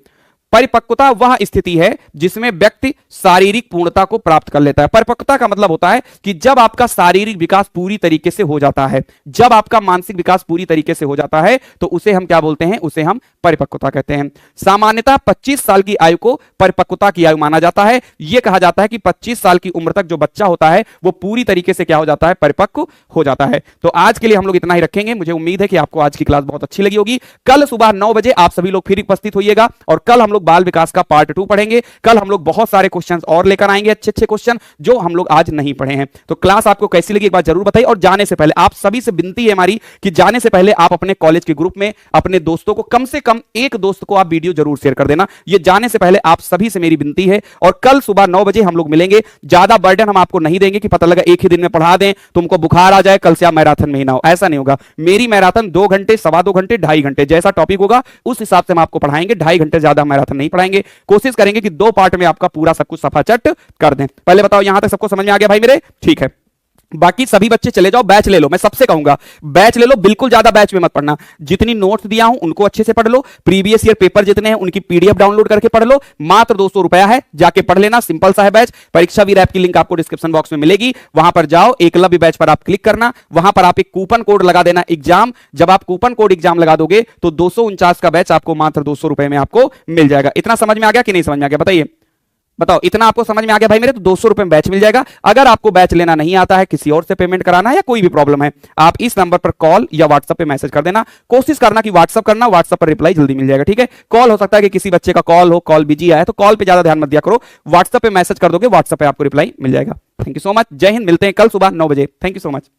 S1: परिपक्वता वह स्थिति है जिसमें व्यक्ति शारीरिक पूर्णता को प्राप्त कर लेता है। परिपक्वता का मतलब होता है कि जब आपका शारीरिक विकास पूरी तरीके से हो जाता है, जब आपका मानसिक विकास पूरी तरीके से हो जाता है तो उसे हम क्या बोलते हैं? उसे हम परिपक्वता कहते हैं। सामान्यतः 25 साल की आयु को परिपक्वता की आयु माना जाता है। यह कहा जाता है कि 25 साल की उम्र तक जो बच्चा होता है वो पूरी तरीके से क्या हो जाता है? परिपक्व हो जाता है। तो आज के लिए हम लोग इतना ही रखेंगे। मुझे उम्मीद है कि आपको आज की क्लास बहुत अच्छी लगी होगी। कल सुबह 9 बजे आप सभी लोग फिर उपस्थित होइएगा और कल हम लोग बाल विकास का पार्ट 2 पढ़ेंगे। कल हम लोग बहुत सारे क्वेश्चंस और लेकर आएंगे, अच्छे अच्छे क्वेश्चन जो हम लोग आज नहीं पढ़े हैं। तो क्लास आपको कैसी लगी एक बार जरूर बताइए। और जाने से पहले आप सभी से विनती है हमारी कि जाने से पहले आप अपने कॉलेज के ग्रुप में अपने दोस्तों को, कम से कम एक दोस्त को आप वीडियो जरूर शेयर कर देना। ये जाने से पहले आप सभी से मेरी विनती है। और कल सुबह 9 बजे हम लोग मिलेंगे। ज्यादा बर्डन हम आपको नहीं देंगे कि पता लगा एक ही दिन में पढ़ा दें, तुमको बुखार आ जाए, कल से आप मैराथन में ही ना हो। ऐसा नहीं होगा। मेरी मैराथन 2 घंटे, 2.25 घंटे, 2.5 घंटे, जैसा टॉपिक होगा उस हिसाब से हम आपको पढ़ाएंगे। 2.5 घंटे ज्यादा मैराथन नहीं पढ़ाएंगे। कोशिश करेंगे कि 2 पार्ट में आपका पूरा सब कुछ सफाचट कर दें। पहले बताओ यहां तक सबको समझ में आ गया भाई मेरे? ठीक है। बाकी सभी बच्चे चले जाओ, बैच ले लो। मैं सबसे कहूंगा बैच ले लो, बिल्कुल ज्यादा बैच में मत पढ़ना। जितनी नोट्स दिया हूं उनको अच्छे से पढ़ लो। प्रीवियस ईयर पेपर जितने हैं उनकी पीडीएफ डाउनलोड करके पढ़ लो। मात्र 200 रुपया है, जाके पढ़ लेना। सिंपल सा है बैच। परीक्षावीर ऐप की लिंक आपको डिस्क्रिप्शन बॉक्स में मिलेगी, वहां पर जाओ, एकलव्य बैच पर आप क्लिक करना। वहां पर आप एक कूपन कोड लगा देना एग्जाम। जब आप कूपन कोड एग्जाम लगा दोगे तो 249 का बैच आपको मात्र 200 रुपए में आपको मिल जाएगा। इतना समझ में आ गया कि नहीं समझ में आ गया बताइए? बताओ, इतना आपको समझ में आ गया भाई मेरे? तो 200 रुपए में बैच मिल जाएगा। अगर आपको बैच लेना नहीं आता है, किसी और से पेमेंट कराना है या कोई भी प्रॉब्लम है, आप इस नंबर पर कॉल या व्हाट्सएप पे मैसेज कर देना। कोशिश करना कि व्हाट्सएप करना, व्हाट्सएप पर रिप्लाई जल्दी मिल जाएगा, ठीक है? कॉल हो सकता है कि किसी बच्चे का कॉल हो, कॉल बिजी आया, तो कॉल पे ज्यादा ध्यान मत दिया करो, व्हाट्सएप पे मैसेज कर दोगे, व्हाट्सएप पे आपको रिप्लाई मिल जाएगा। थैंक यू सो मच, जय हिंद, मिलते हैं कल सुबह 9 बजे। Thank you so much.